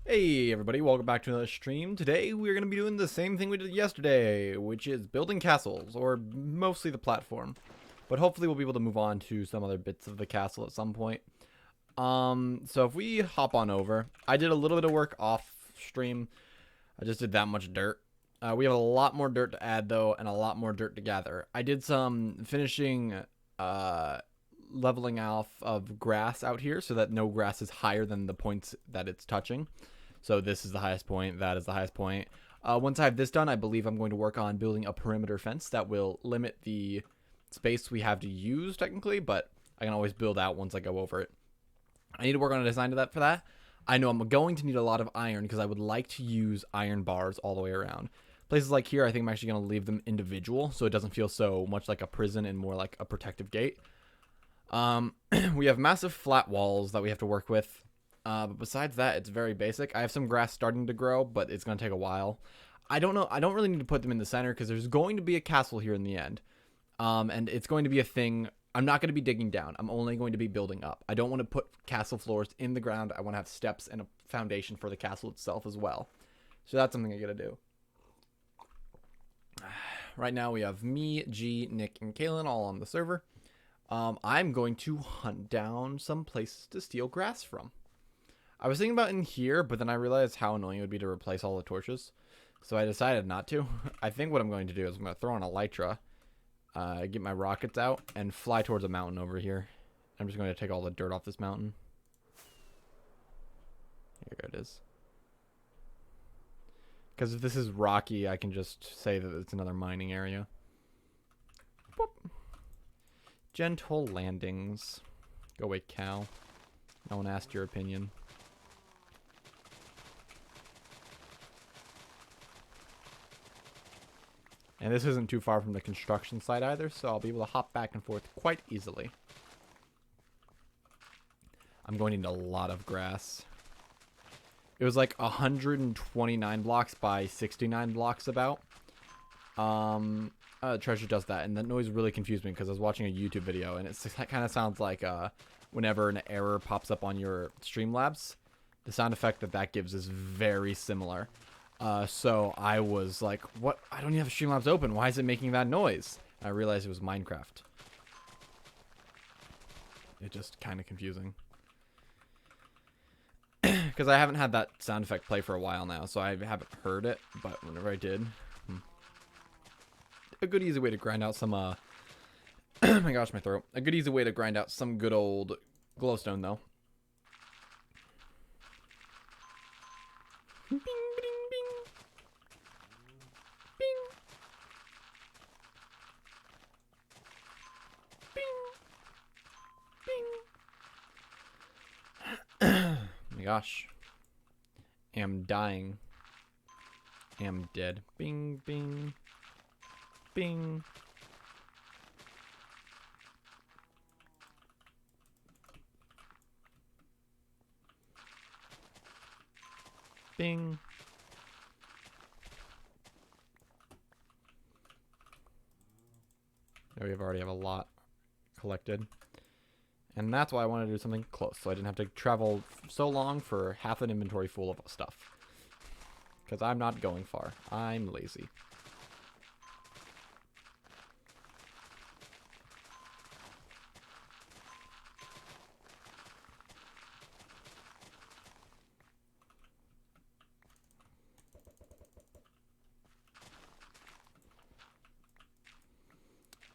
Hey everybody, welcome back to another stream. Today we're going to be doing the same thing we did yesterday, which is building castles, or mostly the platform. But hopefully we'll be able to move on to some other bits of the castle at some point. So if we hop on over, I did a little bit of work off stream. I just did that much dirt. We have a lot more dirt to add though, and a lot more dirt to gather. I did some finishing leveling off of grass out here so that no grass is higher than the points that it's touching. So this is the highest point, that is the highest point. Once I have this done, I believe I'm going to work on building a perimeter fence that will limit the space we have to use technically, but I can always build out once I go over it. I need to work on a design to that for that. I know I'm going to need a lot of iron because I would like to use iron bars all the way around. Places like here, I think I'm actually going to leave them individual so it doesn't feel so much like a prison and more like a protective gate. We have massive flat walls that we have to work with. But besides that, it's very basic. I have some grass starting to grow, but it's going to take a while. I don't know. I don't really need to put them in the center because there's going to be a castle here in the end. And it's going to be a thing. I'm not going to be digging down. I'm only going to be building up. I don't want to put castle floors in the ground. I want to have steps and a foundation for the castle itself as well. So that's something I got to do. Right now we have me, G, Nick, and Kaylin all on the server. I'm going to hunt down some places to steal grass from. I was thinking about in here, but then I realized how annoying it would be to replace all the torches. So I decided not to. I think what I'm going to do is I'm going to throw on elytra, get my rockets out, and fly towards a mountain over here. I'm just going to take all the dirt off this mountain. Here it is. Because if this is rocky, I can just say that it's another mining area. Boop. Gentle landings. Go away, cow. No one asked your opinion. And this isn't too far from the construction site either, so I'll be able to hop back and forth quite easily. I'm going to need a lot of grass. It was like 129 blocks by 69 blocks about. Treasure does that, and that noise really confused me because I was watching a YouTube video, and it kind of sounds like whenever an error pops up on your Streamlabs, the sound effect that gives is very similar. So I was like, what? I don't even have Streamlabs open. Why is it making that noise? And I realized it was Minecraft. It's just kind of confusing. Because I haven't had that sound effect play for a while now, so I haven't heard it, but whenever I did... A good easy way to grind out some, oh my gosh, my throat. A good easy way to grind out some good old glowstone, though. Bing, bing, bing. Bing. Bing. Bing. Oh my gosh. Am dying. Am dead. Bing, bing. Bing. Bing. There we already have a lot collected. And that's why I wanted to do something close, so I didn't have to travel so long for half an inventory full of stuff. Because I'm not going far. I'm lazy.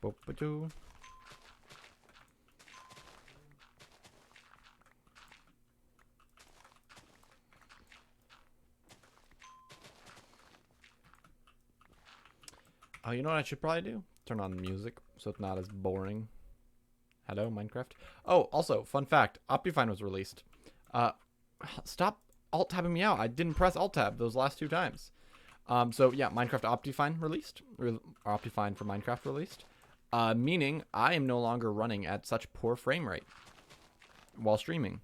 Boop-a-doo. Oh, you know what I should probably do? Turn on the music so it's not as boring. Hello, Minecraft. Oh, also, fun fact. Optifine was released. Stop alt-tabbing me out. I didn't press alt-tab those last two times. So, yeah, Minecraft Optifine released. Optifine for Minecraft released. Meaning I am no longer running at such poor frame rate while streaming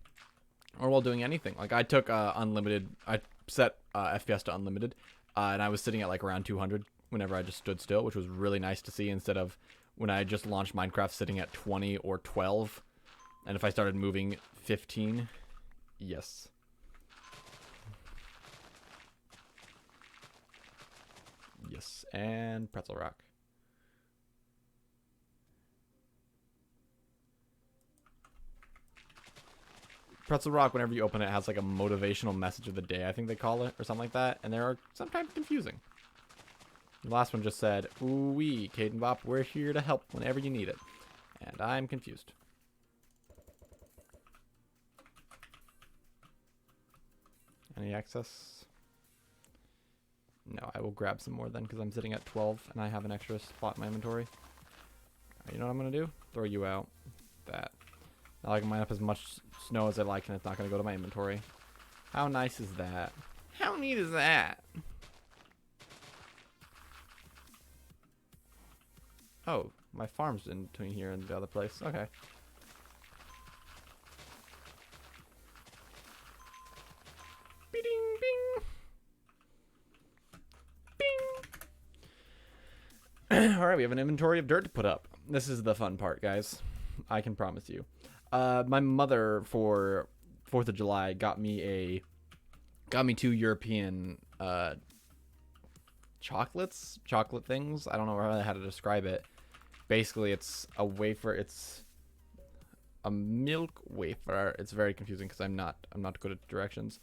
or while doing anything. Like I took unlimited, I set FPS to unlimited, and I was sitting at like around 200 whenever I just stood still, which was really nice to see instead of when I just launched Minecraft sitting at 20 or 12. And if I started moving 15, yes. Yes, and pretzel rock. Pretzel rock, whenever you open it, has like a motivational message of the day, I think they call it, or something like that. And they are sometimes confusing. The last one just said, "Ooh wee, Caden Bop, we're here to help whenever you need it." And I'm confused. Any access? No, I will grab some more then because I'm sitting at 12 and I have an extra spot in my inventory. You know what I'm going to do? Throw you out. That. Now I can mine up as much snow as I like and it's not going to go to my inventory. How nice is that? How neat is that? Oh, my farm's in between here and the other place. Okay. Bing, bing. Bing. Alright, we have an inventory of dirt to put up. This is the fun part, guys. I can promise you. My mother, for 4th of July, got me 2 European chocolate things. I don't know how to describe it. Basically, it's a wafer. It's a milk wafer. It's very confusing because I'm not good at directions.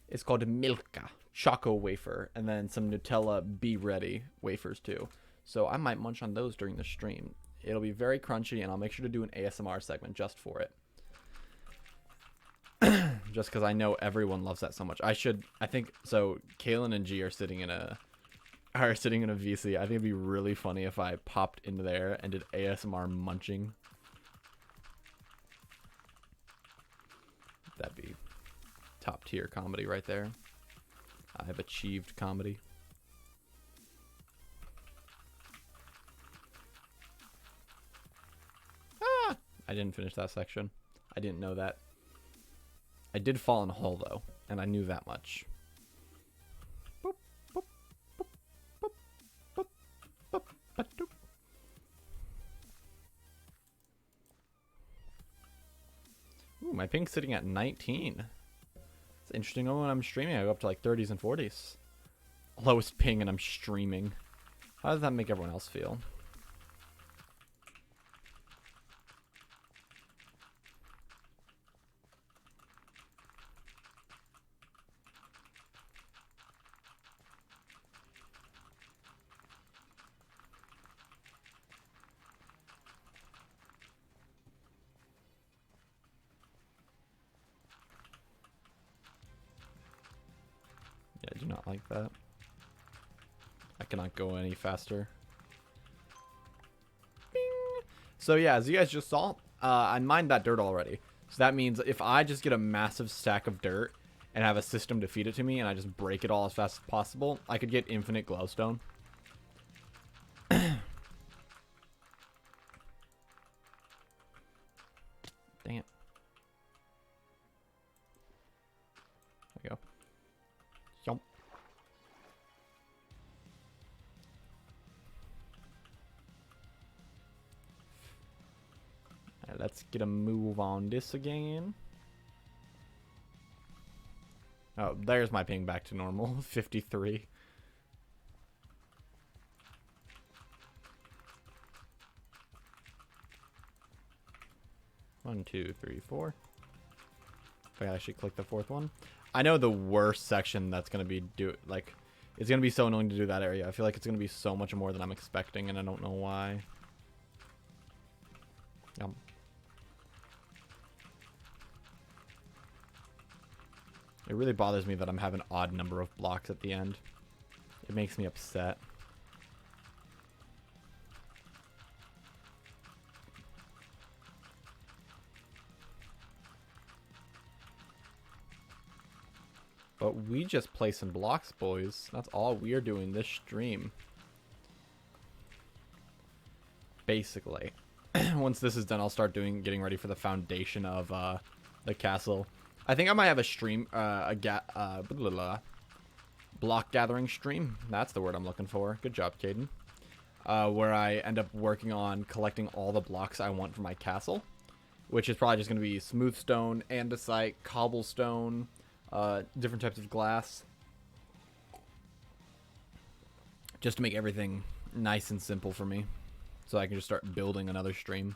It's called Milka Choco wafer, and then some Nutella Be Ready wafers too. So I might munch on those during the stream. It'll be very crunchy, and I'll make sure to do an ASMR segment just for it. Just because I know everyone loves that so much. I think so. Kaylin and G are sitting in a VC. I think it'd be really funny if I popped into there and did ASMR munching. That'd be top tier comedy right there. I've achieved comedy. Ah! I didn't finish that section. I didn't know that. I did fall in a hole though, and I knew that much. Boop, boop, boop, boop, boop, boop, boop, boop. Ooh, my ping's sitting at 19. It's interesting. When I'm streaming, I go up to like 30s and 40s. Lowest ping, and I'm streaming. How does that make everyone else feel? Yeah, I do not like that. I cannot go any faster. Bing. So yeah, as you guys just saw, I mined that dirt already. So that means if I just get a massive stack of dirt and have a system to feed it to me and I just break it all as fast as possible, I could get infinite glowstone. Dang it. There we go. Yump. Right, let's get a move on this again. Oh, there's my ping back to normal. 53. One, two, three, four. If I actually click the 4th one. I know the worst section that's going to be it's going to be so annoying to do that area. I feel like it's going to be so much more than I'm expecting, and I don't know why. It really bothers me that I'm having an odd number of blocks at the end. It makes me upset. But we just play some blocks, boys. That's all we're doing this stream. Basically. Once this is done, I'll start getting ready for the foundation of the castle. I think I might have a stream, block gathering stream. That's the word I'm looking for. Good job, Caden. Where I end up working on collecting all the blocks I want for my castle, which is probably just going to be smooth stone, andesite, cobblestone, different types of glass. just to make everything nice and simple for me, so I can just start building another stream.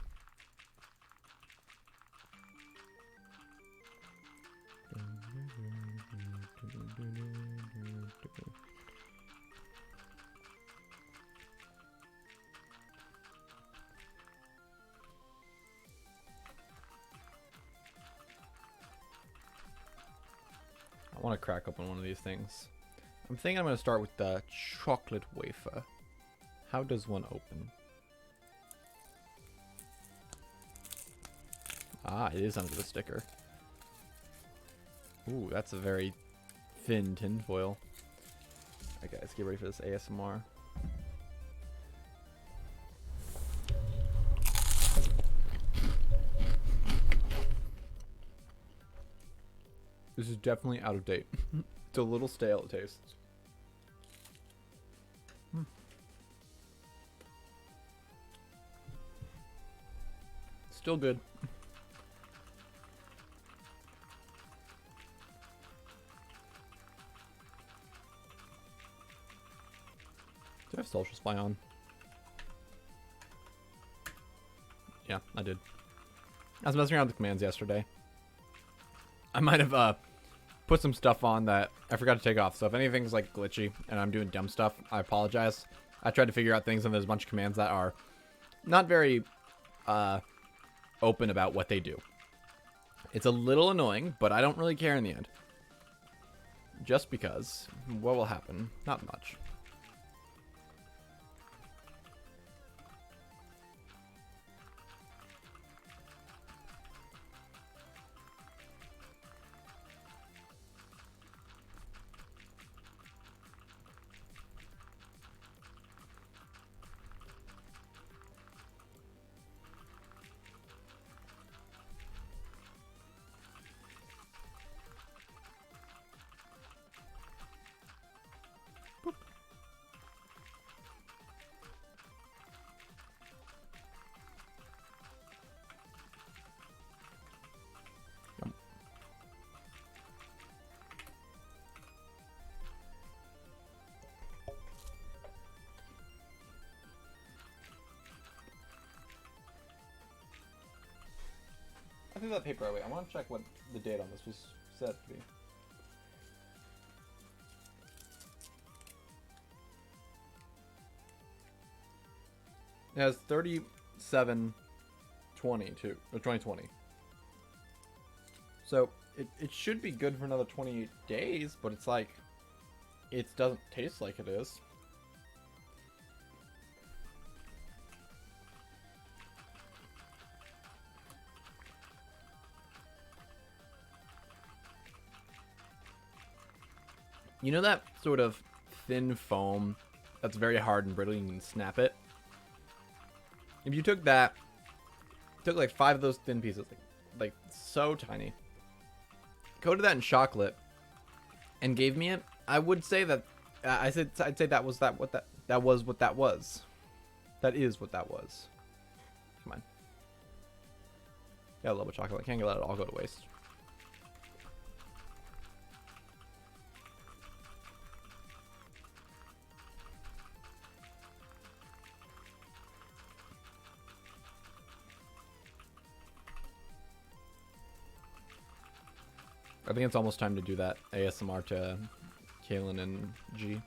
I want to crack open one of these things. I'm thinking I'm going to start with the chocolate wafer. How does one open? Ah, it is under the sticker. Ooh, that's a very thin tinfoil. Alright guys, get ready for this ASMR. This is definitely out of date. It's a little stale, it tastes. Still good. Did I have social spy on? Yeah, I did. I was messing around with the commands yesterday. I might have put some stuff on that I forgot to take off. So if anything's like glitchy and I'm doing dumb stuff, I apologize. I tried to figure out things and there's a bunch of commands that are not very open about what they do. It's a little annoying, but I don't really care in the end. Just because, what will happen? Not much. I threw that paper away. I want to check what the date on this was set to be. It has 37/22 or 2020. So it should be good for another 28 days, but it's like it doesn't taste like it is. You know that sort of thin foam that's very hard and brittle, you can snap it? If you took that, took like 5 of those thin pieces, like so tiny, coated that in chocolate, and gave me it, I would say that, I'd say that was what that was. That is what that was. Come on. Got a little bit of chocolate, I can't let it all go to waste. I think it's almost time to do that ASMR to Kaylin and G.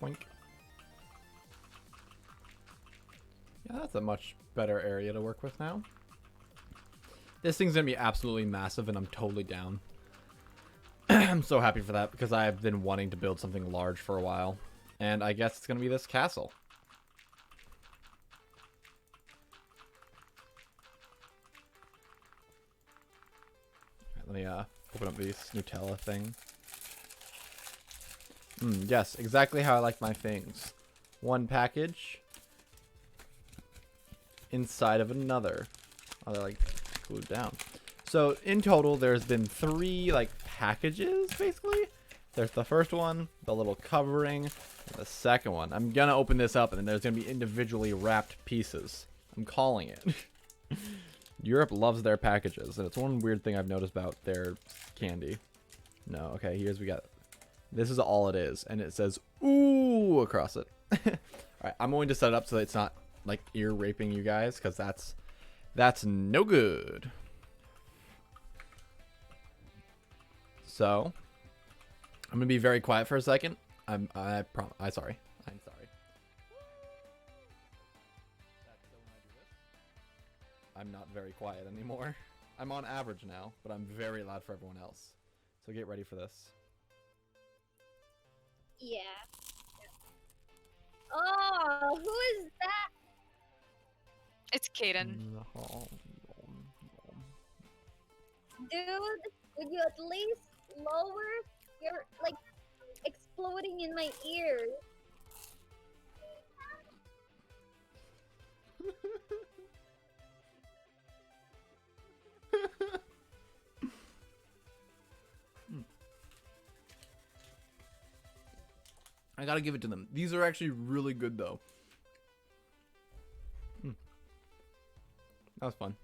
Boink. Yeah, that's a much better area to work with now. This thing's gonna be absolutely massive and I'm totally down. I'm so happy for that because I've been wanting to build something large for a while. And I guess it's gonna be this castle. let me open up this Nutella thing. Yes, exactly how I like my things. One package inside of another. Oh, they're like glued down. So in total, there's been 3 like packages basically. There's the first one, the little covering, and the second one. I'm gonna open this up, and then there's gonna be individually wrapped pieces. I'm calling it. Europe loves their packages, and it's one weird thing I've noticed about their candy. No, okay, here's we got. This is all it is, and it says "ooh" across it. All right, I'm going to set it up so that it's not like ear raping you guys, because that's no good. So I'm gonna be very quiet for a second. I'm sorry. I'm not very quiet anymore. I'm on average now, but I'm very loud for everyone else. So get ready for this. Yeah. Oh, who is that? It's Kaden. Dude, would you at least lower? You're like exploding in my ears. I gotta give it to them. These are actually really good, though. That was fun.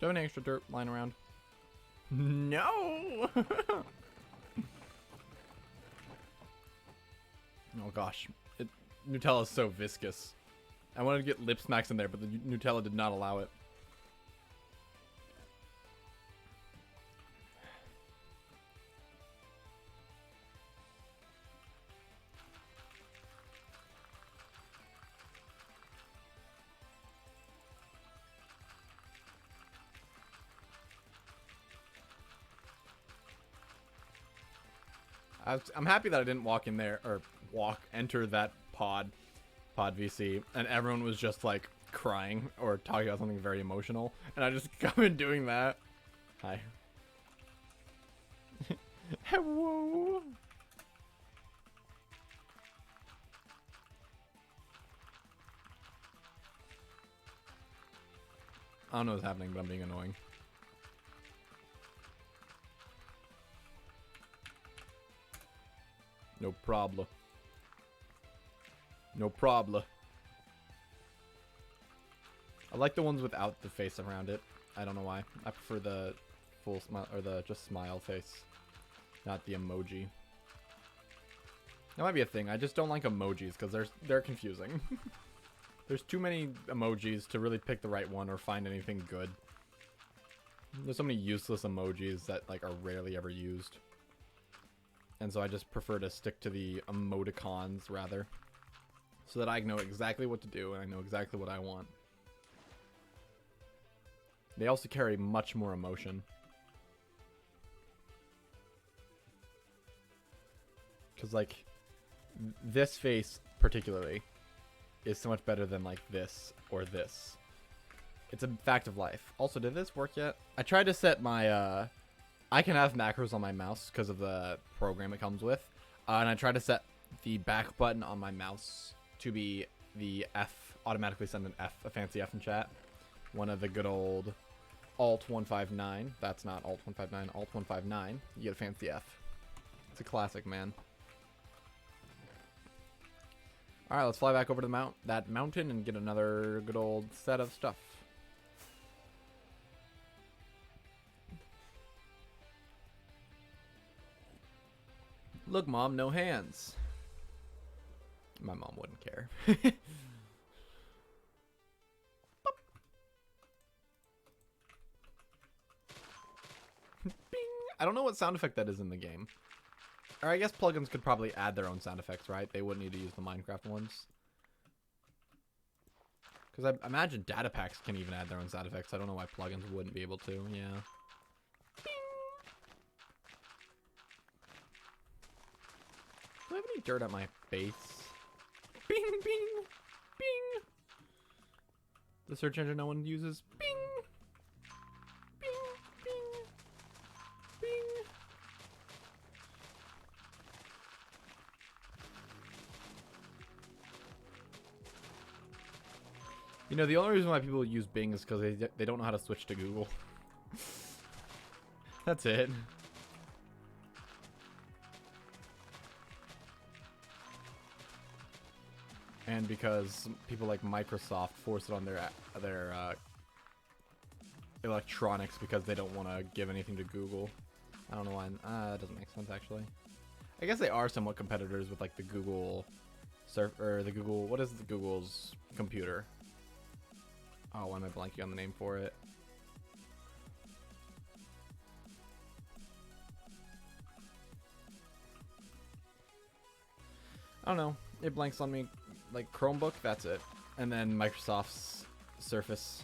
Do you have any extra dirt lying around? No! Oh gosh. Nutella is so viscous. I wanted to get lip smacks in there, but the Nutella did not allow it. I'm happy that I didn't walk in there, or enter that pod VC, and everyone was just like crying or talking about something very emotional, and I just come in doing that. Hi. Hello. I don't know what's happening, but I'm being annoying. No problem. No problem. I like the ones without the face around it. I don't know why. I prefer the full smile, or the just smile face, not the emoji. That might be a thing. I just don't like emojis because they're confusing. There's too many emojis to really pick the right one or find anything good. There's so many useless emojis that like are rarely ever used. And so I just prefer to stick to the emoticons rather, so that I know exactly what to do and I know exactly what I want. They also carry much more emotion. Because like, this face particularly is so much better than like this or this. It's a fact of life. Also, did this work yet? I tried to set my, I can have macros on my mouse because of the program it comes with. And I tried to set the back button on my mouse to be the F, automatically send an F, a fancy F in chat. One of the good old Alt 159. That's not Alt 159, Alt 159. You get a fancy F. It's a classic, man. Alright, let's fly back over to that mountain and get another good old set of stuff. Look, Mom, no hands. My mom wouldn't care. Bing! I don't know what sound effect that is in the game. Or I guess plugins could probably add their own sound effects, right? They wouldn't need to use the Minecraft ones. Because I imagine data packs can even add their own sound effects. I don't know why plugins wouldn't be able to. Yeah. Do I have any dirt at my base? Bing, bing. The search engine no one uses. Bing! Bing! Bing! Bing! You know, the only reason why people use Bing is because they don't know how to switch to Google. That's it. And because people like Microsoft force it on their electronics because they don't want to give anything to Google. I don't know why. That doesn't make sense actually. I guess they are somewhat competitors with like the Google or the Google. What is the Google's computer? Oh, why am I blanking on the name for it? I don't know. It blanks on me. Like Chromebook, that's it. And then Microsoft's Surface.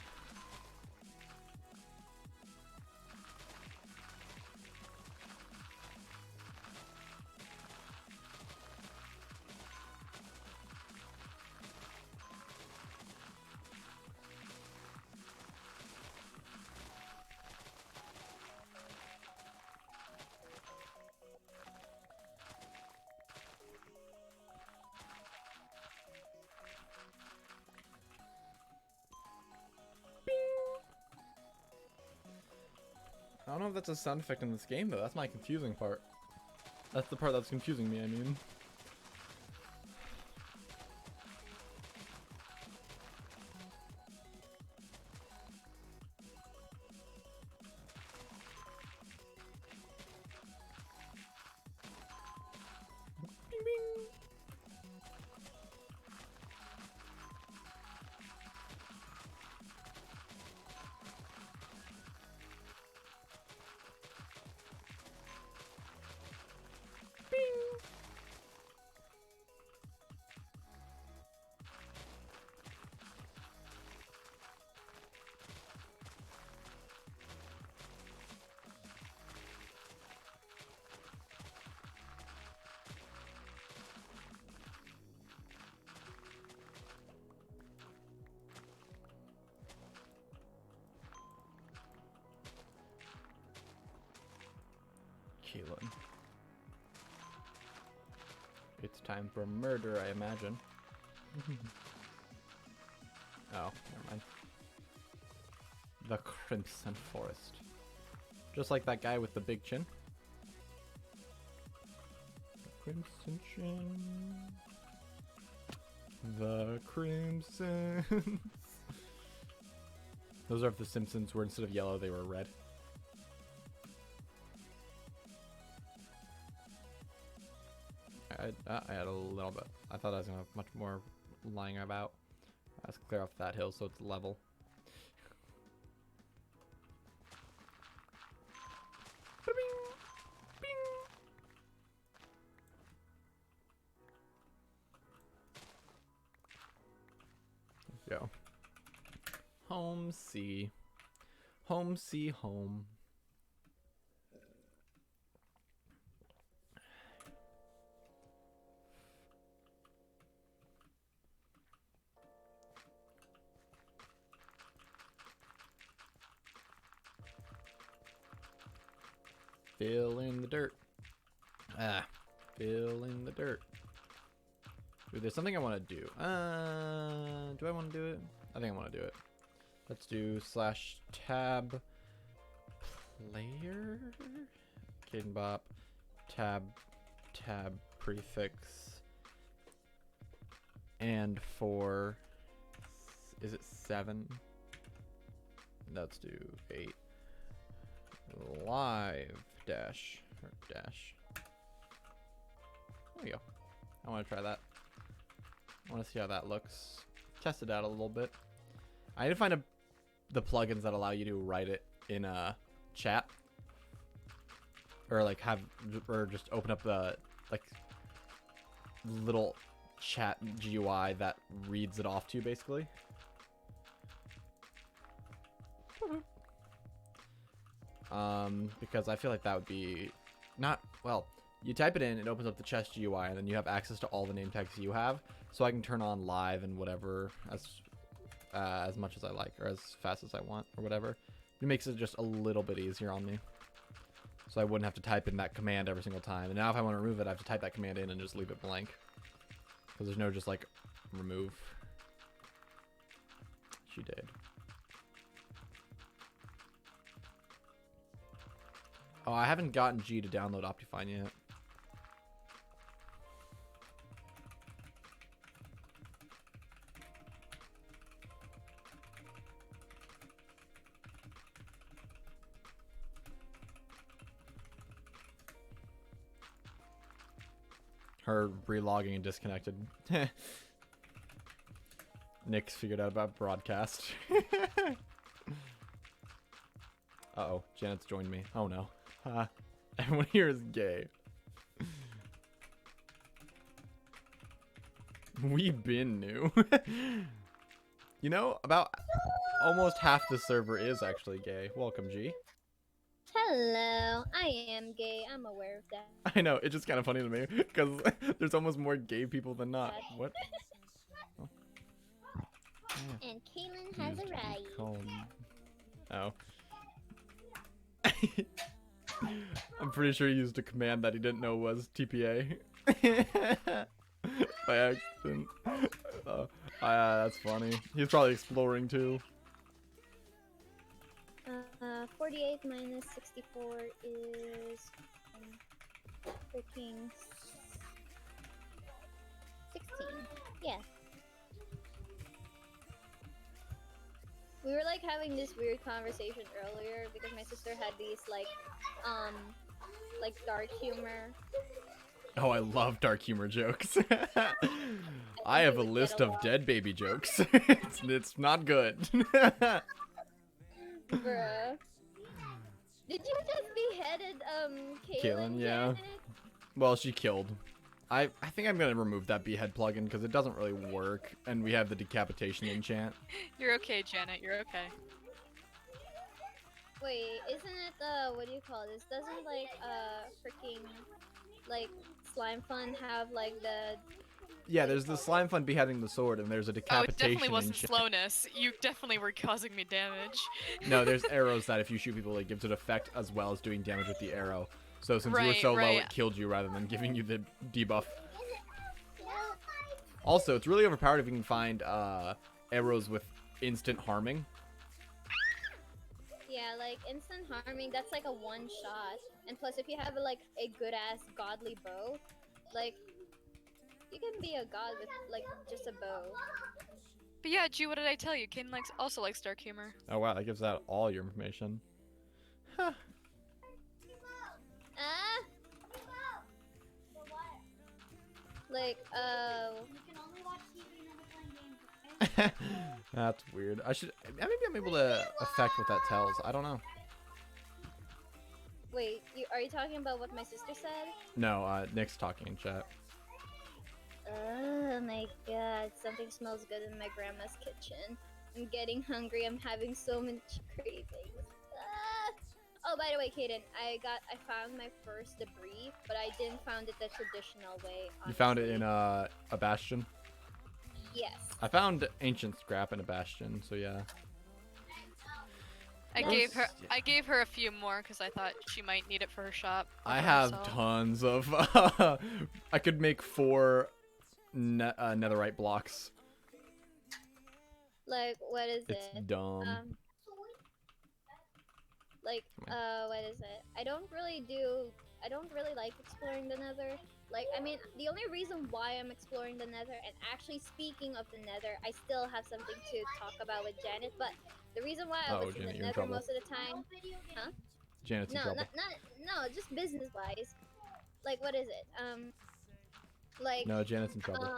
I don't know if that's a sound effect in this game, though. That's my confusing part. That's the part that's confusing me, I mean. Bing, bing. Keelan. It's time for murder, I imagine. Oh, never mind. The Crimson Forest. Just like that guy with the big chin. The Crimson Chin. The Crimson. Those are if the Simpsons were instead of yellow, they were red. I had a little bit. I thought I was gonna have much more lying about. Let's clear off that hill so it's level. Bing, bing. Let's go. Home, see. Home, see, home. Fill in the dirt. Fill in the dirt. Ooh, there's something I want to do. Do I want to do it? I think I want to do it. Let's do /tab player. Caden Bop. Tab prefix. And for, is it 7? Let's do 8. Live dash or dash. There we go. I want to try that. I want to see how that looks. Test it out a little bit. I need to find the plugins that allow you to write it in a chat, or like or just open up the like little chat GUI that reads it off to you basically. Because I feel like that would be not, well, you type it in, it opens up the chest GUI, and then you have access to all the name tags you have, so I can turn on live and whatever as as much as I like, or as fast as I want, or whatever. It makes it just a little bit easier on me. So I wouldn't have to type in that command every single time. And now if I want to remove it, I have to type that command in and just leave it blank. Because there's no just like remove. She did. Oh, I haven't gotten G to download Optifine yet. Her relogging and disconnected. Nick's figured out about broadcast. Uh-oh, Janet's joined me. Oh no. Everyone here is gay. We been new. You know, about almost half the server is actually gay. Welcome, G. Hello, I am gay. I'm aware of that. I know, it's just kind of funny to me because there's almost more gay people than not. What? Oh. Yeah. And Kaylin has Used a right. Oh. I'm pretty sure he used a command that he didn't know was TPA. By accident. That's funny. He's probably exploring too. 48 minus 64 is freaking 16. Yeah. We were like having this weird conversation earlier because my sister had these like dark humor. Oh, I love dark humor jokes. I have a list of dead baby jokes. It's not good. Bruh. Did you just beheaded Kaylin? Yeah. Janet? Well, she killed. I think I'm gonna remove that behead plugin because it doesn't really work, and we have the decapitation enchant. You're okay, Janet. You're okay. Wait, isn't it what do you call this? Doesn't like freaking like Slime Fun have like the Yeah, there's the slime fun beheading the sword, and there's a Oh, it decapitation definitely wasn't enchant. slowness. You definitely were causing me damage. No, there's arrows that if you shoot people, it gives it effect as well as doing damage with the arrow. So since you were Right, so low, right. it killed you rather than giving you the debuff. Also, it's really overpowered if you can find arrows with instant harming. yeah, like instant harming, that's like a one shot. And plus if you have like a good ass godly bow, like you can be a god with like just a bow. But yeah, G, what did I tell you? Kaden also likes dark humor. Oh wow, that gives out all your information. Huh. Ah? Like, That's weird. Maybe I'm able to affect what that tells. I don't know. wait, are you talking about what my sister said? No, Nick's talking in chat. Oh my god, something smells good in my grandma's kitchen. I'm getting hungry, I'm having so much cravings. Ah! Oh, by the way, Kaden, I found my first debris, but I didn't find it the traditional way. You found it honestly. in a bastion? Yes. I found ancient scrap in a bastion, so yeah. I Nice. gave her a few more because I thought she might need it for her shop. or I for have herself. tons of. I could make 4 netherite blocks. Like, what is It's it? dumb. Like, what is it? I don't really like exploring the nether. Like, I mean, the only reason why I'm exploring the nether, and actually speaking of the nether, I still have something to talk about with Janet, but the reason why I Oh, was in Janet, the you're in nether trouble. most of the time, huh? Janet's in No, trouble. no, just business-wise. Like, what is it? Like, No, Janet's in trouble.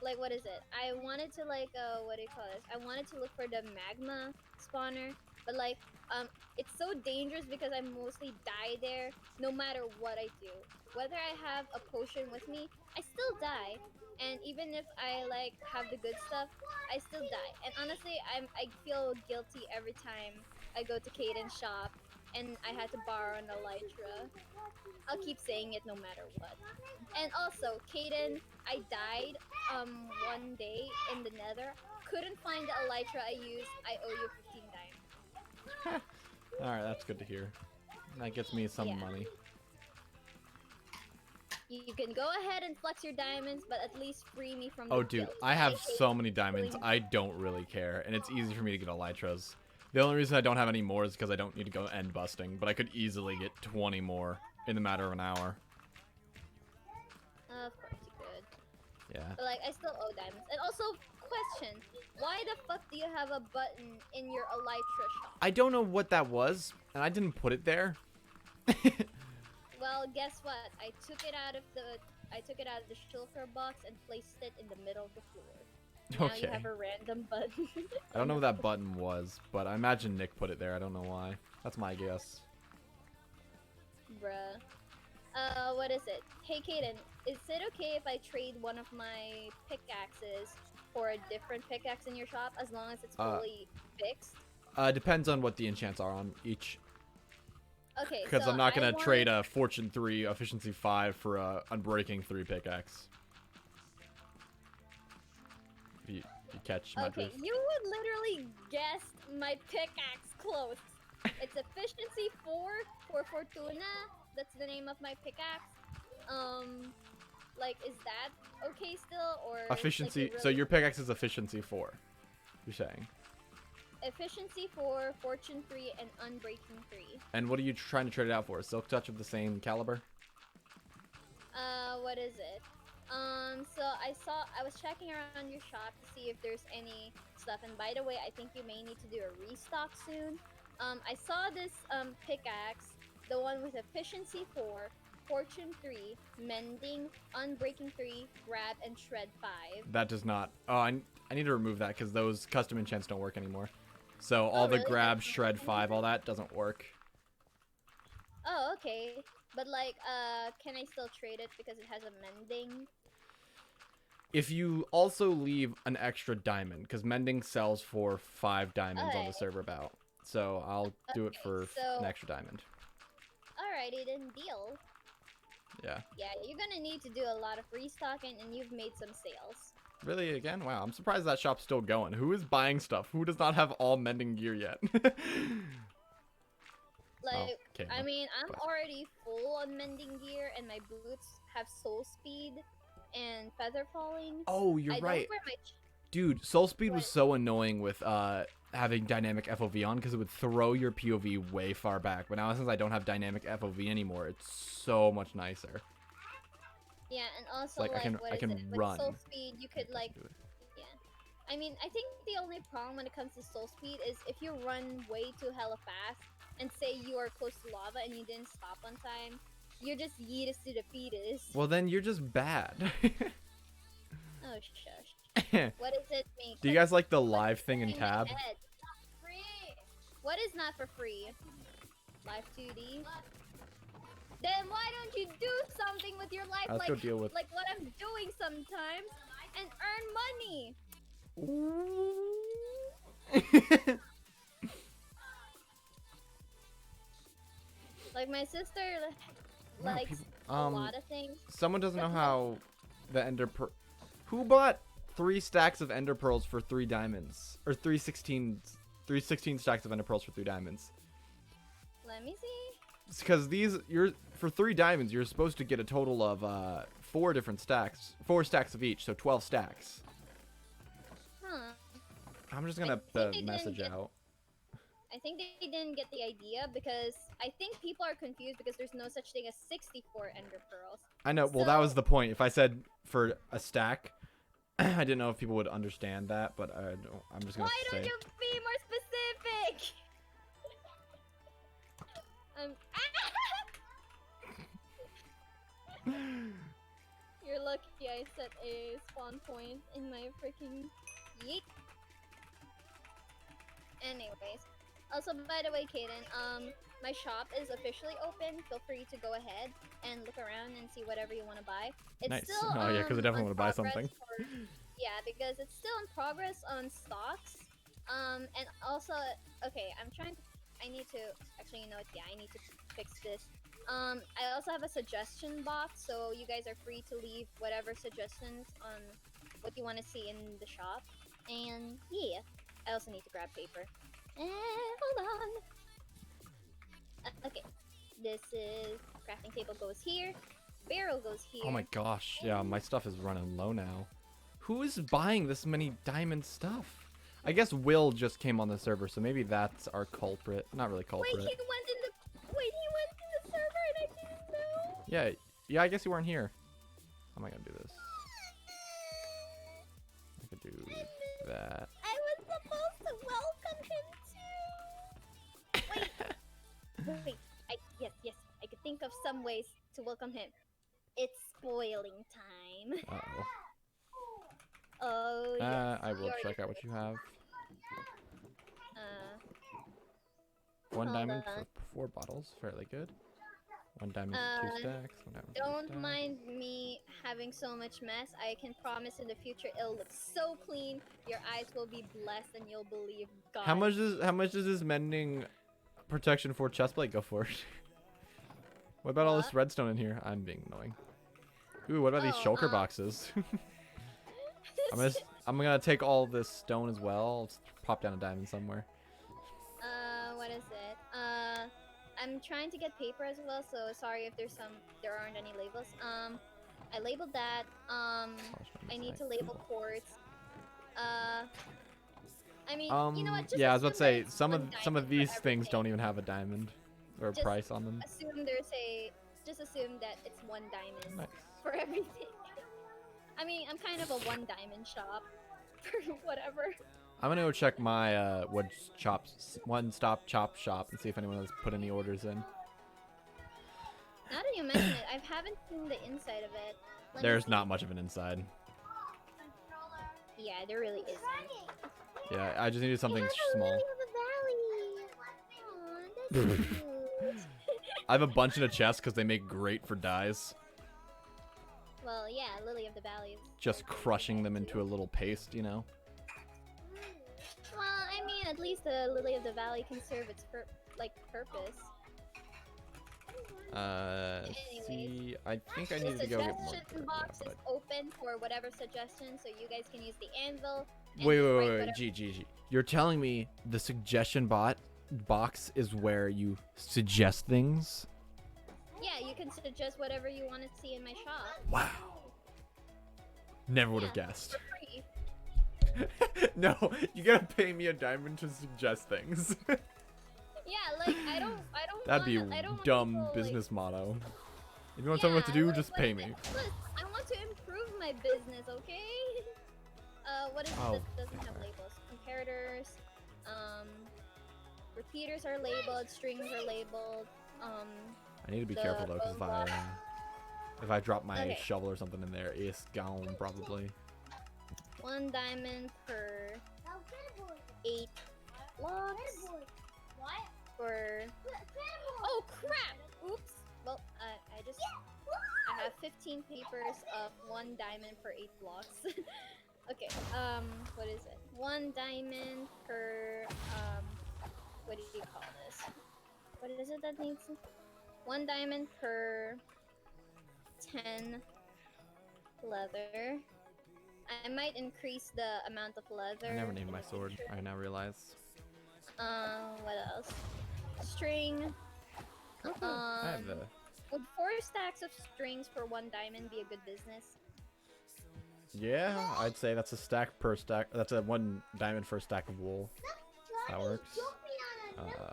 like, what is it? I wanted to, like, what do you call this? I wanted to look for the magma spawner, but, like, it's so dangerous because I mostly die there no matter what I do. Whether I have a potion with me, I still die. And even if I, like, have the good stuff, I still die. And honestly, I feel guilty every time I go to Caden's shop and I had to borrow an elytra. I'll keep saying it no matter what. And also, Kaden, I died one day in the Nether. Couldn't find the elytra I used. I owe you 15 diamonds. Alright, that's good to hear. That gets me some Yeah. money. You can go ahead and flex your diamonds, but at least free me from the Oh, dude, guilt. I have hate so many diamonds. feeling- I don't really care, and it's easy for me to get elytras. The only reason I don't have any more is because I don't need to go end busting, but I could easily get 20 more in the matter of an hour. Of course you could. Yeah. But like, I still owe diamonds. And also, question: why the fuck do you have a button in your elytra shop? I don't know what that was, and I didn't put it there. Well, guess what? I took it out of the shulker box and placed it in the middle of the floor. Now Okay. you have a random button. I don't know what that button was, but I imagine Nick put it there. I don't know why. That's my guess. Bruh. What is it? Hey, Kaden, is it okay if I trade one of my pickaxes for a different pickaxe in your shop as long as it's fully fixed? Depends on what the enchants are on each. Okay, Because so I'm not I gonna wanted- trade a Fortune 3, Efficiency 5 for a Unbreaking 3 pickaxe. If you catch my Okay, drift. you would literally guessed my pickaxe close. It's efficiency 4 for Fortuna. That's the name of my pickaxe. Like, is that okay still, or Efficiency. Like, you So really- your pickaxe is Efficiency 4. You're saying. efficiency 4, Fortune 3, and Unbreaking 3. And what are you trying to trade it out for? Silk Touch of the same caliber? What is it? So I was checking around your shop to see if there's any stuff. And by the way, I think you may need to do a restock soon. I saw this pickaxe, the one with efficiency 4, Fortune 3, Mending, Unbreaking 3, Grab, and Shred 5. That does not. Oh, I need to remove that because those custom enchants don't work anymore. So all the really? grab, shred 5, all that doesn't work. Oh, okay. But like, can I still trade it because it has a mending? If you also leave an extra diamond, because mending sells for 5 diamonds on the Alright. server bout. So I'll do it Okay, for so- an extra diamond. Alrighty then, deal. Yeah. Yeah, you're gonna need to do a lot of restocking, and you've made some sales. Really, again? Wow, I'm surprised that shop's still going. Who is buying stuff? Who does not have all mending gear yet? Like, okay, I no, mean, I'm but- already full on mending gear, and my boots have soul speed and feather falling. Oh, you're I right. don't wear my Dude, Soul Speed was What? so annoying with having dynamic FOV on because it would throw your POV way far back. But now since I don't have dynamic FOV anymore, it's so much nicer. yeah, and also Like, I can- what I is can it? run. With soul speed, you could like, Do it. yeah. I mean, I think the only problem when it comes to soul speed is if you run way too hella fast, and say you are close to lava and you didn't stop on time, you're just yeetus to the fetus. Well, then you're just bad. Oh shush. Do What is it? Me? you guys like the live thing in in my tab? head. What is not for free? Live 2D. Then why don't you do something with your life, Let's like go deal with. like what I'm doing sometimes, and earn money? Like my sister Wow, likes people- a lot of things. Someone doesn't know how the ender pearl. Who bought 3 stacks of ender pearls for 3 diamonds, or 316 stacks of ender pearls for 3 diamonds? Let me see. It's because you're for 3 diamonds, you're supposed to get a total of 4 different stacks, 4 stacks of each, so 12 stacks. Huh. I'm just gonna think they didn't message get- out. I think they didn't get the idea because I think people are confused because there's no such thing as 64 ender pearls. I know. Well, that was So- the point. If I said for a stack, I didn't know if people would understand that, but I'm just gonna Why say. don't you be more specific? You're lucky I set a spawn point in my freaking yeet. Anyways, also by the way, Kaden, my shop is officially open. Feel free to go ahead and look around and see whatever you want to buy. It's Nice. still Oh, yeah, 'cause I definitely on wanna buy progress something. yeah, because it's still in progress on stocks. And also, okay, I'm trying to I need to actually, you know what? Yeah, I need to fix this. I also have a suggestion box, so you guys are free to leave whatever suggestions on what you want to see in the shop. And yeah, I also need to grab paper. Hold on. Okay, this is crafting table goes here. Barrel goes here. Oh my gosh, yeah, my stuff is running low now. Who is buying this many diamond stuff? I guess Will just came on the server, so maybe that's our culprit. Not really Wait, culprit. he went in the server and I didn't know. Yeah, I guess you weren't here. How am I gonna do this? I could do that. I was supposed to welcome him too. Wait, yes, I could think of some ways to welcome him. It's spoiling time. Uh-oh. Oh yes. I will check out what you have. One Hold diamond on. for 4 bottles, fairly good. 1 diamond for 2 stacks. 1 diamond for 2 Don't stacks. mind me having so much mess. I can promise in the future it'll look so clean. Your eyes will be blessed and you'll believe God. How much does this mending protection for chestplate go for? What about all this redstone in here? I'm being annoying. Ooh, what about these shulker boxes? I'm gonna take all this stone as well. Let's pop down a diamond somewhere. What is it? I'm trying to get paper as well, so sorry if there aren't any labels. I labeled that. I need to label quartz. I mean, you know what? Just yeah, I was about to say assume that it's some one of these diamond for things don't everything. even have a diamond or a Just price on them. Just assume that it's 1 diamond Nice. for everything. I mean, I'm kind of a 1 diamond shop for whatever. I'm gonna go check my one-stop chop shop and see if anyone has put any orders in. Now that you mention it, I haven't seen the inside of it. Let me There's see. not much of an inside. Yeah, there really isn't. Yeah, I just needed something They have a small. lily of the valley. Aw, that's cute. I have a bunch in a chest because they make great for dyes. Well, yeah, lily of the valley. Just crushing them into a little paste, you know. Well, I mean, at least the lily of the valley can serve its purpose. See, I think I The needed to go get more. suggestion box is open for whatever suggestions, so you guys can use the anvil. and Wait, write wait, whatever- G. You're telling me the suggestion box is where you suggest things? Yeah, you can suggest whatever you want to see in my shop. Wow. Never would have Yeah. guessed. For free. No, you gotta pay me a diamond to suggest things. Yeah, like I don't. That'd be I a don't want dumb people, like- business motto. If you want to tell me what to do, like, just what pay is me. it? Look, I want to improve my business, okay? What is Oh, it that doesn't have labels? Comparators, repeaters are labeled, strings are labeled, I need to be the careful though, because bone if I drop my Okay. shovel or something in there, it's gone probably. 1 diamond per 8 blocks. For oh crap! Oops. Well, I have 15 papers of 1 diamond per 8 blocks. Okay. What is it? 1 diamond per what do you call this? What is it that needs 1 diamond per 10 leather. I might increase the amount of leather. I never named in my the sword. future. I now realize. What else? String. I have the. Would 4 stacks of strings for 1 diamond be a good business? Yeah, I'd say that's a stack per stack. That's a 1 diamond for a stack of wool. That works.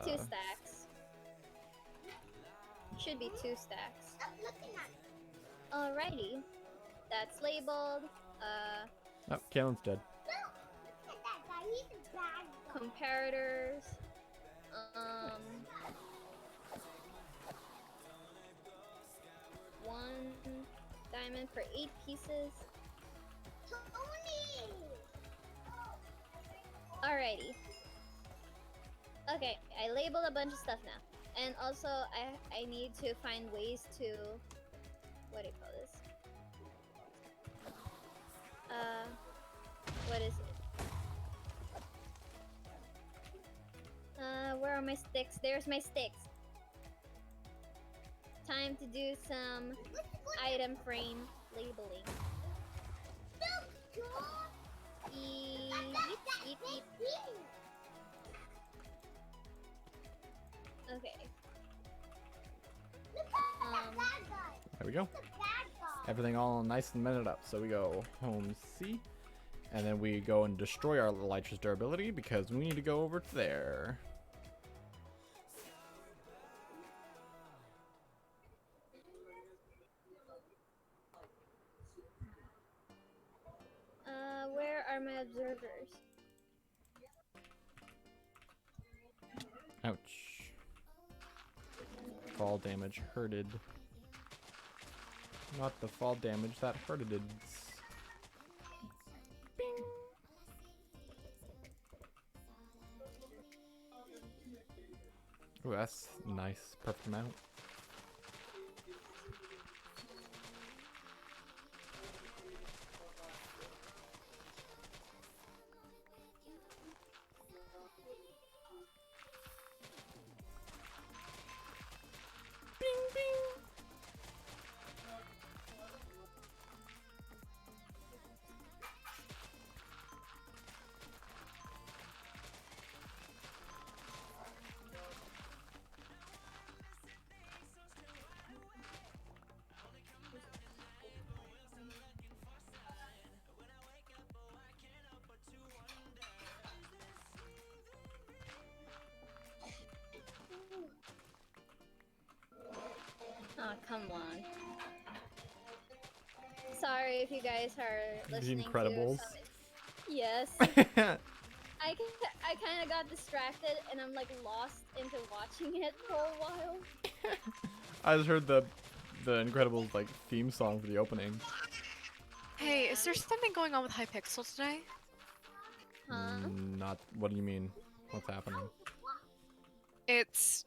2 stacks. Should be 2 stacks. Alrighty. That's labeled. Oh, Kalen's dead. Comparators. One diamond for 8 pieces. Alrighty. Okay, I labeled a bunch of stuff now. And also, I need to find ways to... What do you call this? What is it? Where are my sticks? There's my sticks. Time to do some item frame labeling. Eat, eat, eat. Okay. There we go. Everything all nice and minted up. So we go home C, and then we go and destroy our Elytra's durability because we need to go over to there. Where are my observers? Ouch. Fall damage hurted. Not the fall damage that hurted. Bing. Ooh, that's nice. Perfect amount. Oh, come on. Sorry if you guys are The listening Incredibles. to some... Yes. I kind of got distracted and I'm like lost into watching it for a while. I just heard the Incredibles like theme song for the opening. Hey, is there something going on with Hypixel today? Huh? Not. What do you mean? What's happening? It's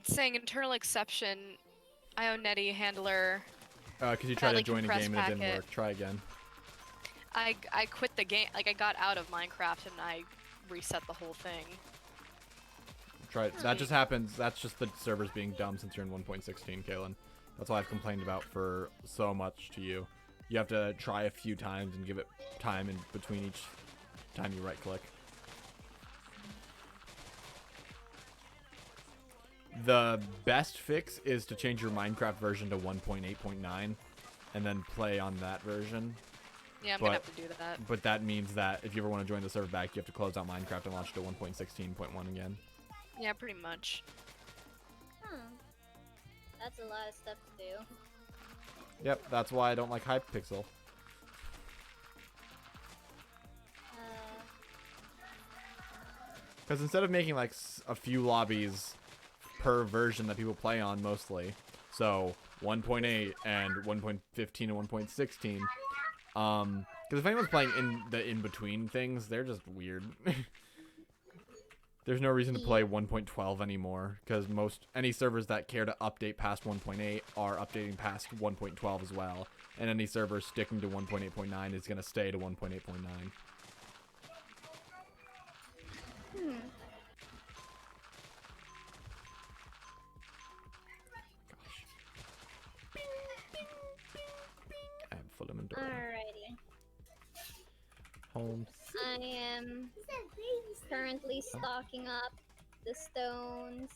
saying internal exception, Ioneti handler. Cause you tried to badly join a compressed game and it didn't packet. work. Try again. I quit the game. Like I got out of Minecraft and I reset the whole thing. Try it. That just happens. That's just the servers being dumb since you're in 1.16, Kaylin. That's what I've complained about for so much to you. You have to try a few times and give it time in between each time you right click. The best fix is to change your Minecraft version to 1.8.9 and then play on that version. Yeah, I'm gonna have to do that. But that means that if you ever want to join the server back, you have to close out Minecraft and launch it to 1.16.1 again. Yeah, pretty much. Huh. That's a lot of stuff to do. Yep, that's why I don't like Hypixel. Because instead of making like a few lobbies per version that people play on mostly, so 1.8 and 1.15 and 1.16, because if anyone's playing in the in-between things, they're just weird. There's no reason to play 1.12 anymore, because any servers that care to update past 1.8 are updating past 1.12 as well, and any server sticking to 1.8.9 is going to stay to 1.8.9. Gosh. I have full inventory. Alrighty. Home. I am currently stocking up the stones.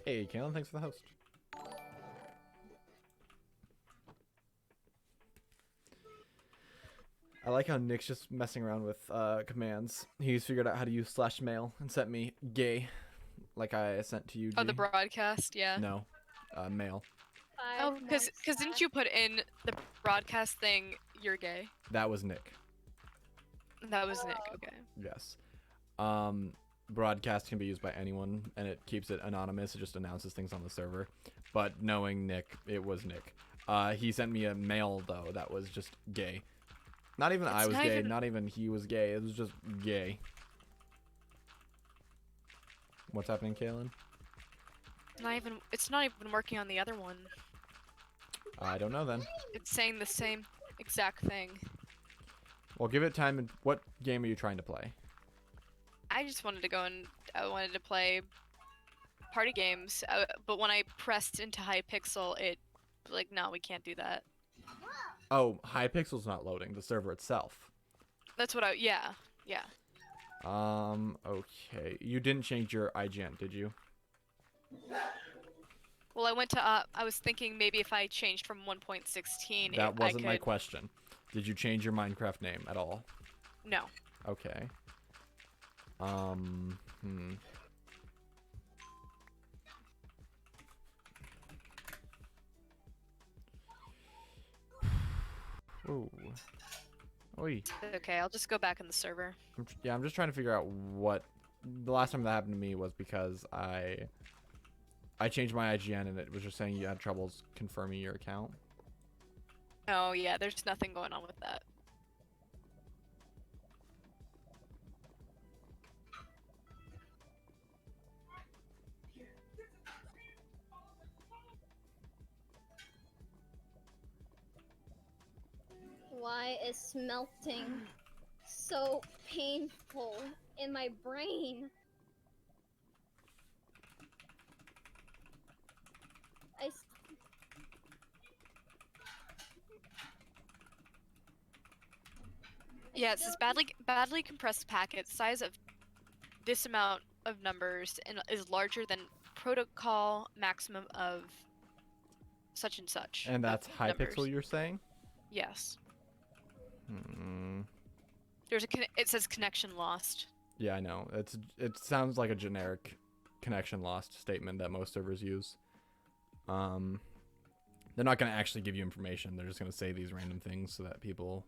Hey, Kaylin, thanks for the host. I like how Nick's just messing around with commands. He's figured out how to use /mail and sent me gay, like I sent to you. Oh, G. the broadcast, yeah. No, mail. Oh, because didn't you put in the broadcast thing, you're gay? That was Nick. That was Nick, okay. Yes. Broadcast can be used by anyone, and it keeps it anonymous. It just announces things on the server. But knowing Nick, it was Nick. He sent me a mail, though, that was just gay. Not even I was gay, not even he was gay. It was just gay. What's happening, Kaylin? It's not even working on the other one. I don't know then. It's saying the same exact thing. Well, give it time. And what game are you trying to play? I just wanted to go and I wanted to play party games, but when I pressed into Hypixel, it like, no, we can't do that. Oh, Hypixel's not loading. The server itself. That's what yeah. Okay. You didn't change your IGN, did you? Well, I went to, I was thinking maybe if I changed from 1.16, That I wasn't my could... question. Did you change your Minecraft name at all? No. Okay. Ooh. Oi. Okay, I'll just go back in the server. I'm just trying to figure out what... The last time that happened to me was because I changed my IGN and it was just saying you had troubles confirming your account. Oh, yeah, there's nothing going on with that. Why is smelting so painful in my brain? Yeah, it says badly compressed packet size of this amount of numbers and is larger than protocol maximum of such and such. And that's numbers. Hypixel you're saying? Yes. Hmm. There's it says connection lost. Yeah, I know. It sounds like a generic connection lost statement that most servers use. They're not going to actually give you information. They're just going to say these random things so that people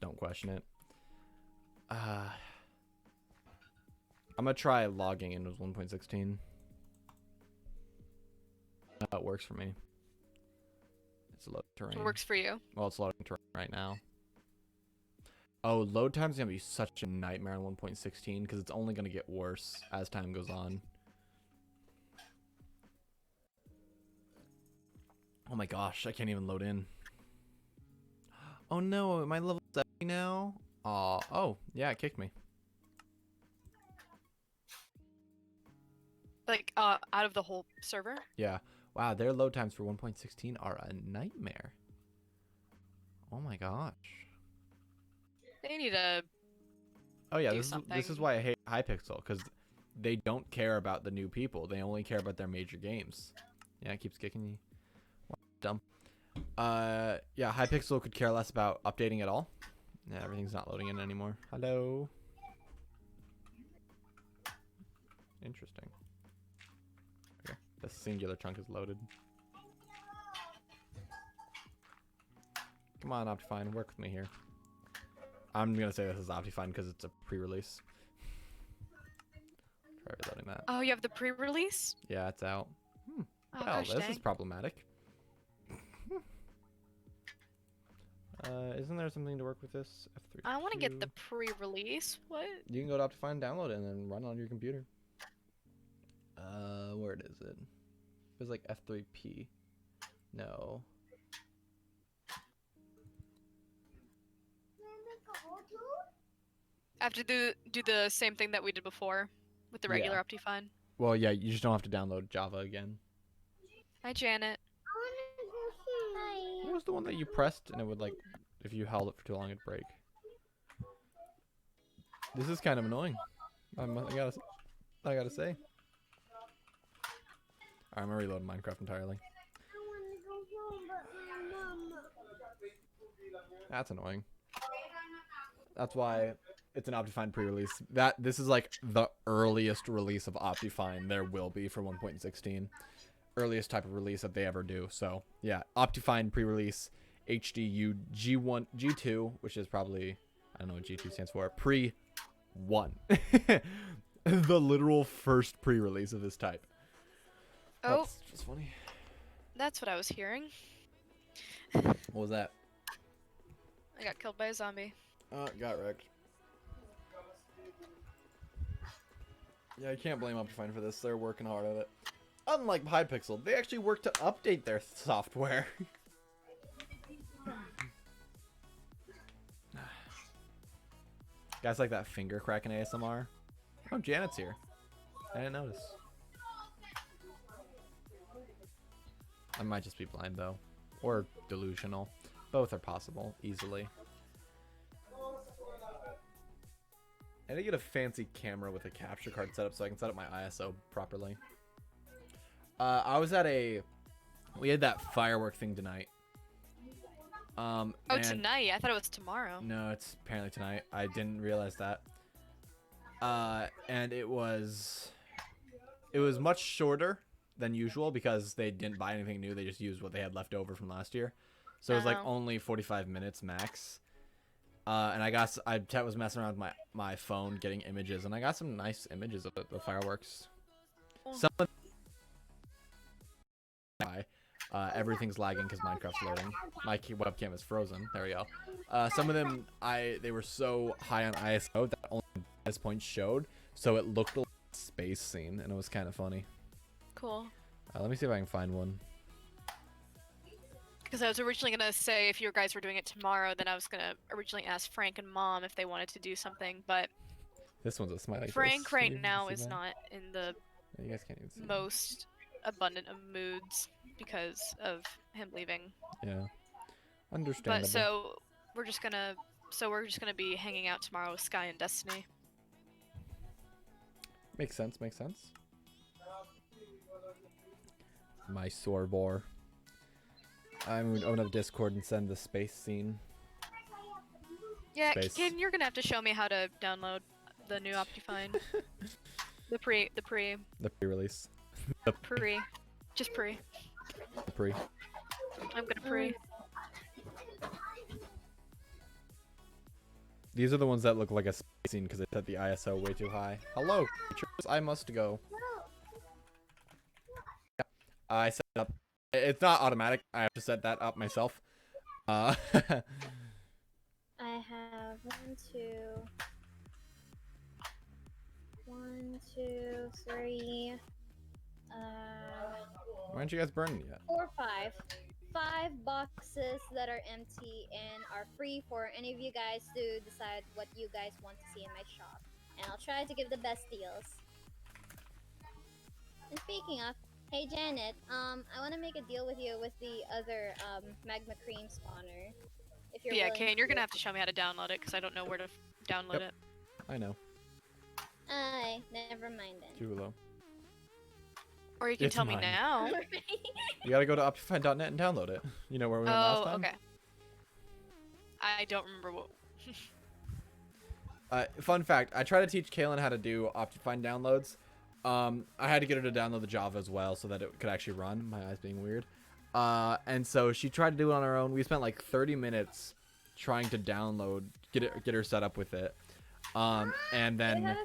don't question it. I'm going to try logging in with 1.16. That works for me. It's load terrain. It works for you. Well, it's loading terrain right now. Oh, load time's going to be such a nightmare on 1.16 because it's only going to get worse as time goes on. Oh my gosh, I can't even load in. Oh no, am I level 70 now? Oh, yeah, it kicked me. Like, out of the whole server? Yeah. Wow, their load times for 1.16 are a nightmare. Oh my gosh. They need to Oh yeah, do this is why I hate Hypixel, because they don't care about the new people. They only care about their major games. Yeah, it keeps kicking you. Dumb. Yeah, Hypixel could care less about updating at all. Yeah, everything's not loading in anymore. Hello. Interesting. Okay, the singular chunk is loaded. Come on, Optifine, work with me here. I'm gonna say this is Optifine because it's a pre-release. Try reloading that. Oh, you have the pre-release? Yeah, it's out. Oh, Well, gosh, this dang. is problematic. Isn't there something to work with this? F3. I want to get the pre-release. What? You can go to Optifine, download it, and then run it on your computer. Where is it? It was like F3P. No. I have to do the same thing that we did before with the regular Yeah. Optifine. Well, yeah, you just don't have to download Java again. Hi, Janet. What was the one that you pressed and it would, like, if you held it for too long, it'd break? This is kind of annoying. I gotta say. Alright, I'm gonna reload Minecraft entirely. That's annoying. That's why it's an Optifine pre-release. This is like the earliest release of Optifine there will be for 1.16. Earliest type of release that they ever do. So yeah, Optifine pre-release HDU G1 G2, which is probably, I don't know what G2 stands for. Pre-1. The literal first pre-release of this type. Oh, That's just funny. that's what I was hearing. What was that? I got killed by a zombie. Got wrecked. Yeah, I can't blame Optifine for this. They're working hard at it. Unlike Hypixel, they actually work to update their software. Guys like that finger cracking ASMR. Oh, Janet's here. I didn't notice. I might just be blind though, or delusional. Both are possible, easily. I need to get a fancy camera with a capture card set up so I can set up my ISO properly. I was at we had that firework thing tonight. Oh, tonight? I thought it was tomorrow. No, it's apparently tonight. I didn't realize that. And it was much shorter than usual because they didn't buy anything new. They just used what they had left over from last year. So it was like only 45 minutes max. And I was messing around with my phone getting images, and I got some nice images of the fireworks. Oh. Some of everything's lagging because Minecraft's loading. My webcam is frozen. There we go. Some of them, they were so high on ISO that only this point showed, so it looked like a space scene, and it was kind of funny. Cool. Let me see if I can find one. Because I was originally going to say if you guys were doing it tomorrow, then I was going to originally ask Frank and Mom if they wanted to do something, but This one's a smiley face. Frank Can right you now see is that? not in the Yeah, you guys can't even see. most abundant of moods because of him leaving. Yeah. Understandable. But we're just gonna be hanging out tomorrow with Sky and Destiny. Makes sense, makes sense. My sore bore. I'm gonna open up Discord and send the space scene. Yeah, Space. Caden, you're gonna have to show me how to download the new Optifine. the pre-release. Just pre. The pre. I'm gonna pre. These are the ones that look like a space scene because they set the ISO way too high. Hello, creatures. I must go. Yeah, I set it up. It's not automatic. I have to set that up myself. I have 1, 2, 3. Why aren't you guys burning yet? 4, 5. 5 boxes that are empty and are free for any of you guys to decide what you guys want to see in my shop. And I'll try to give the best deals. And speaking of, hey Janet, I want to make a deal with you with the other magma cream spawner. If you're Yeah, willing Caden, you're to. gonna have to show me how to download it because I don't know where to download Yep. it. I know. Never mind then. Too low. Or you can It's tell me mine. now. You gotta go to optifine.net and download it. You know where we went last time? Okay. I don't remember what. Fun fact, I tried to teach Kaylin how to do Optifine downloads. I had to get her to download the Java as well so that it could actually run, my eyes being weird. And so she tried to do it on her own. We spent like 30 minutes trying to download, get her set up with it. And then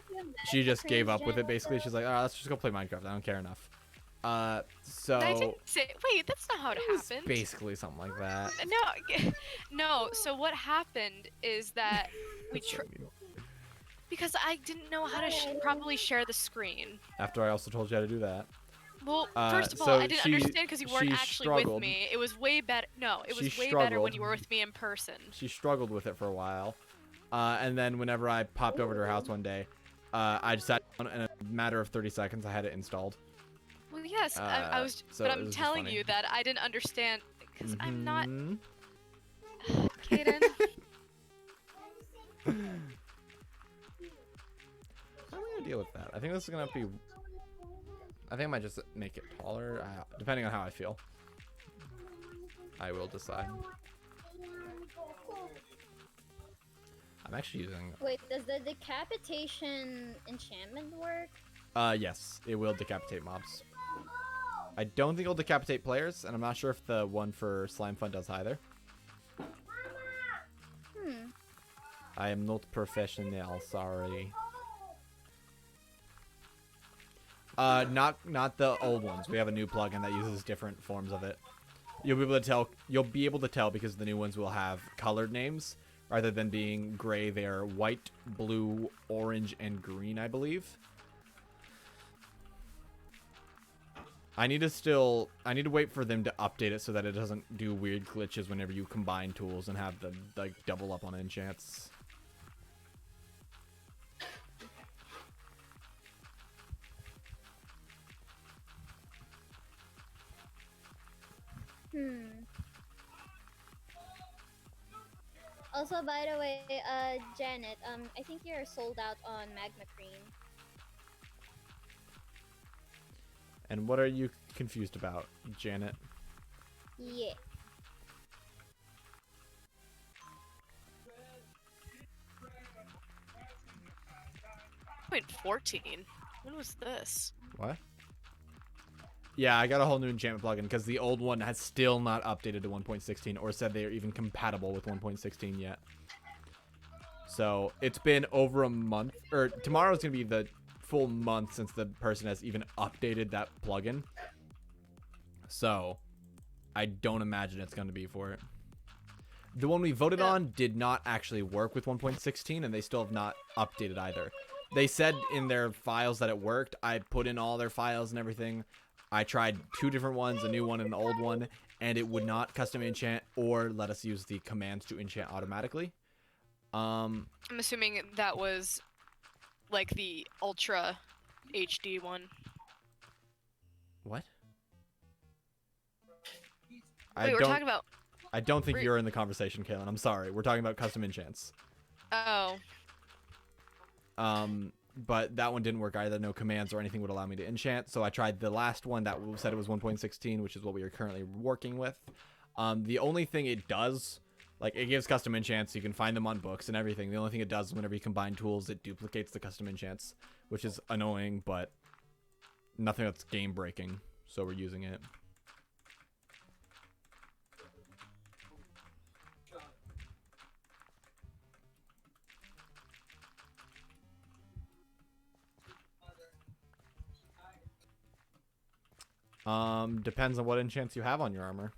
she just gave up with it basically. She's like, "Alright, let's just go play Minecraft. I don't care enough." So I didn't say. Wait, that's not how it was happened. basically something like that. No, no. So what happened is that we That's so mean. because I didn't know how to properly share the screen. After I also told you how to do that. Well, first of all, so I didn't understand because you weren't she actually with struggled. me. It was way better. No, it was She way better when struggled. you were with me in person. She struggled with it for a while. And then whenever I popped over to her house one day, I just sat down and in a matter of 30 seconds I had it installed. Well, yes, I was, so but it I'm was just telling funny. you that I didn't understand because I'm not. Mhm. Caden. How am I gonna deal with that? I think this is gonna have to be. I think I might just make it taller, depending on how I feel. I will decide. I'm actually using. Wait, does the decapitation enchantment work? Yes, it will decapitate mobs. I don't think it'll decapitate players, and I'm not sure if the one for Slime Fun does either. I am not professional, sorry. Not the old ones. We have a new plugin that uses different forms of it. You'll be able to tell. You'll be able to tell because the new ones will have colored names rather than being gray. They are white, blue, orange, and green, I believe. I need to wait for them to update it so that it doesn't do weird glitches whenever you combine tools and have them like double up on enchants. Hmm. Also, by the way, Janet, I think you're sold out on magma cream. And what are you confused about, Janet? Yeah. 0.14. When was this? What? Yeah, I got a whole new enchantment plugin because the old one has still not updated to 1.16 or said they are even compatible with 1.16 yet. So it's been over a month, or tomorrow's going to be the full month since the person has even updated that plugin. So I don't imagine it's going to be for it. The one we voted on did not actually work with 1.16, and they still have not updated either. They said in their files that it worked. I put in all their files and everything. I tried 2 different ones, a new one and an old one, and it would not custom enchant or let us use the commands to enchant automatically. I'm assuming that was like the Ultra HD one. What? Wait, we're talking about... I don't think you're in the conversation, Kaylin. I'm sorry. We're talking about custom enchants. Oh. But that one didn't work either. No commands or anything would allow me to enchant. So I tried the last one that said it was 1.16, which is what we are currently working with. The only thing it does, like, it gives custom enchants. You can find them on books and everything. The only thing it does is whenever you combine tools, it duplicates the custom enchants, which is annoying, but nothing that's game breaking. So we're using it. Depends on what enchants you have on your armor.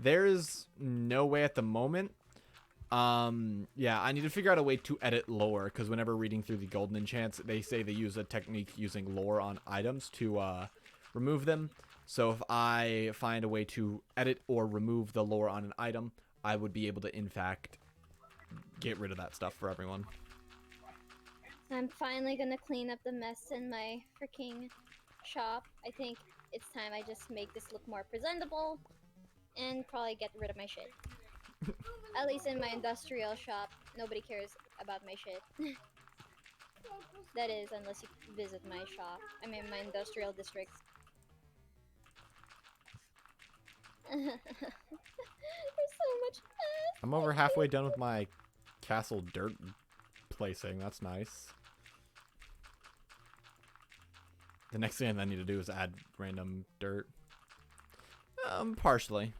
There is no way at the moment. Yeah, I need to figure out a way to edit lore, because whenever reading through the golden enchants, they say they use a technique using lore on items to remove them. So if I find a way to edit or remove the lore on an item, I would be able to, in fact, get rid of that stuff for everyone. I'm finally gonna clean up the mess in my freaking shop. I think it's time I just make this look more presentable and probably get rid of my shit. At least in my industrial shop, nobody cares about my shit. That is, unless you visit my shop. I mean, my industrial district. There's so much ass. I'm over halfway done with my castle dirt placing. That's nice. The next thing I need to do is add random dirt. Partially.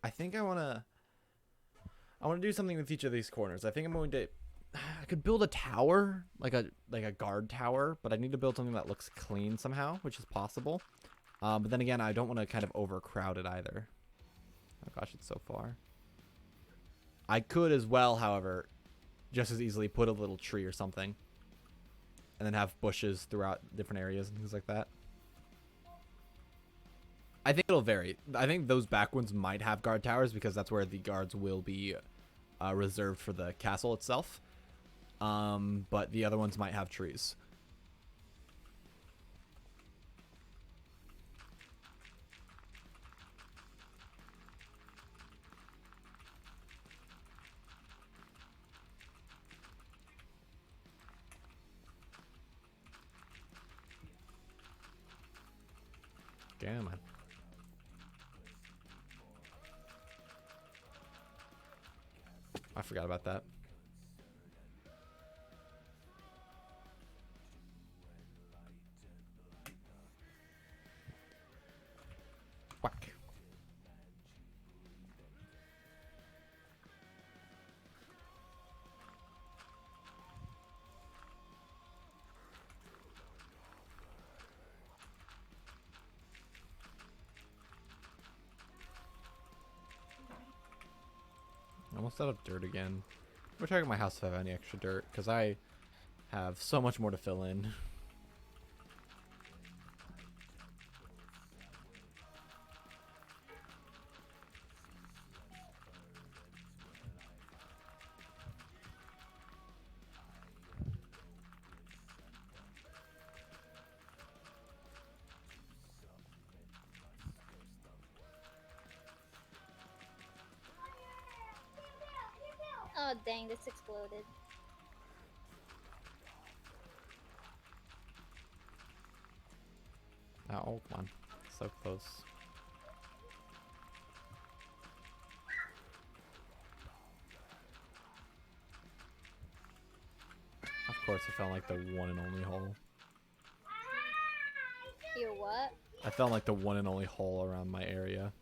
I think I want to do something with each of these corners. I think I'm going to I could build a tower, like a guard tower, but I need to build something that looks clean somehow, which is possible. But then again, I don't want to kind of overcrowd it either. Oh gosh, it's so far. I could as well, however, just as easily put a little tree or something, and then have bushes throughout different areas and things like that. I think it'll vary. I think those back ones might have guard towers because that's where the guards will be reserved for the castle itself. But the other ones might have trees. Damn it. I forgot about that. Whack. Almost out of dirt again. We're checking my house if I have any extra dirt, because I have so much more to fill in. Oh dang, this exploded. Oh, come on. So close. Of course, I felt like the one and only hole. Your what? I felt like the one and only hole around my area.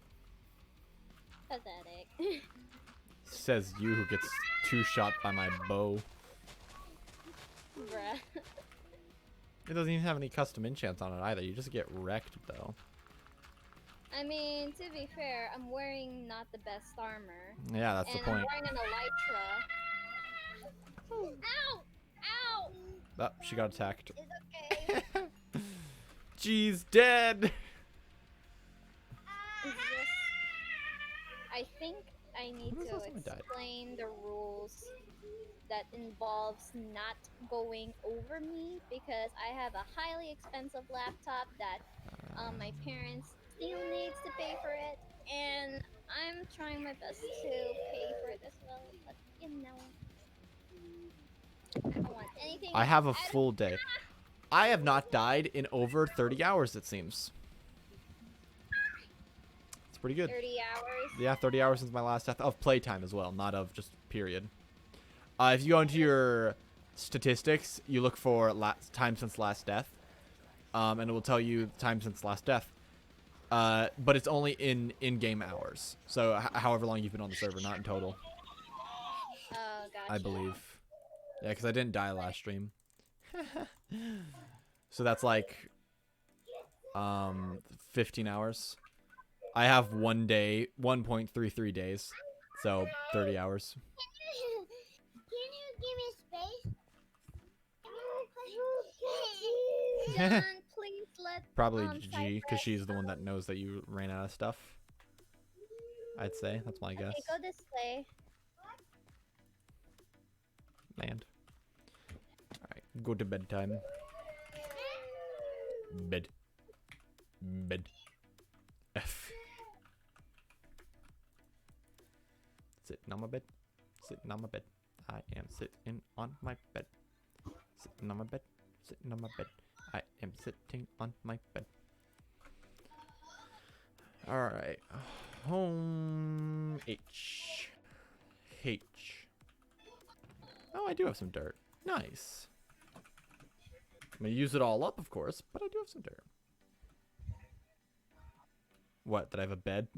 Pathetic. Says you who gets two-shot by my bow. Bruh. It doesn't even have any custom enchants on it either. You just get wrecked, though. I mean, to be fair, I'm wearing not the best armor. Yeah, that's the And point. I'm wearing an elytra. Ow! Ow! Oh, she got attacked. It's okay. Jeez, dead! It's just... I think I need When was the to last time I died? explain the rules that involves not going over me because I have a highly expensive laptop that my parents still needs to pay for it, and I'm trying my best to pay for it as well, but you know, I don't want anything. I have a full day. I have not died in over 30 hours, it seems. It's pretty good. 30 hours. Yeah, 30 hours since my last death. Of playtime as well, not of just period. If you go into your statistics, you look for time since last death. And it will tell you time since last death. But it's only in-game hours. So however long you've been on the server, not in total. Oh, gotcha. I believe. Yeah, because I didn't die last stream. So that's like 15 hours. I have 1 day, 1.33 days. So 30 hours. Can you give me space? John, please let Probably G, because Cypress she's the one that knows that you ran out of stuff. I'd say. That's my guess. Okay, go this way. Land. Alright, go to bedtime. Bed. Bed. F. Sitting on my bed. Sitting on my bed. I am sitting on my bed. Sitting on my bed. Sitting on my bed. I am sitting on my bed. Alright. Home H. H. Oh, I do have some dirt. Nice. I'm gonna use it all up, of course, but I do have some dirt. What? That I have a bed?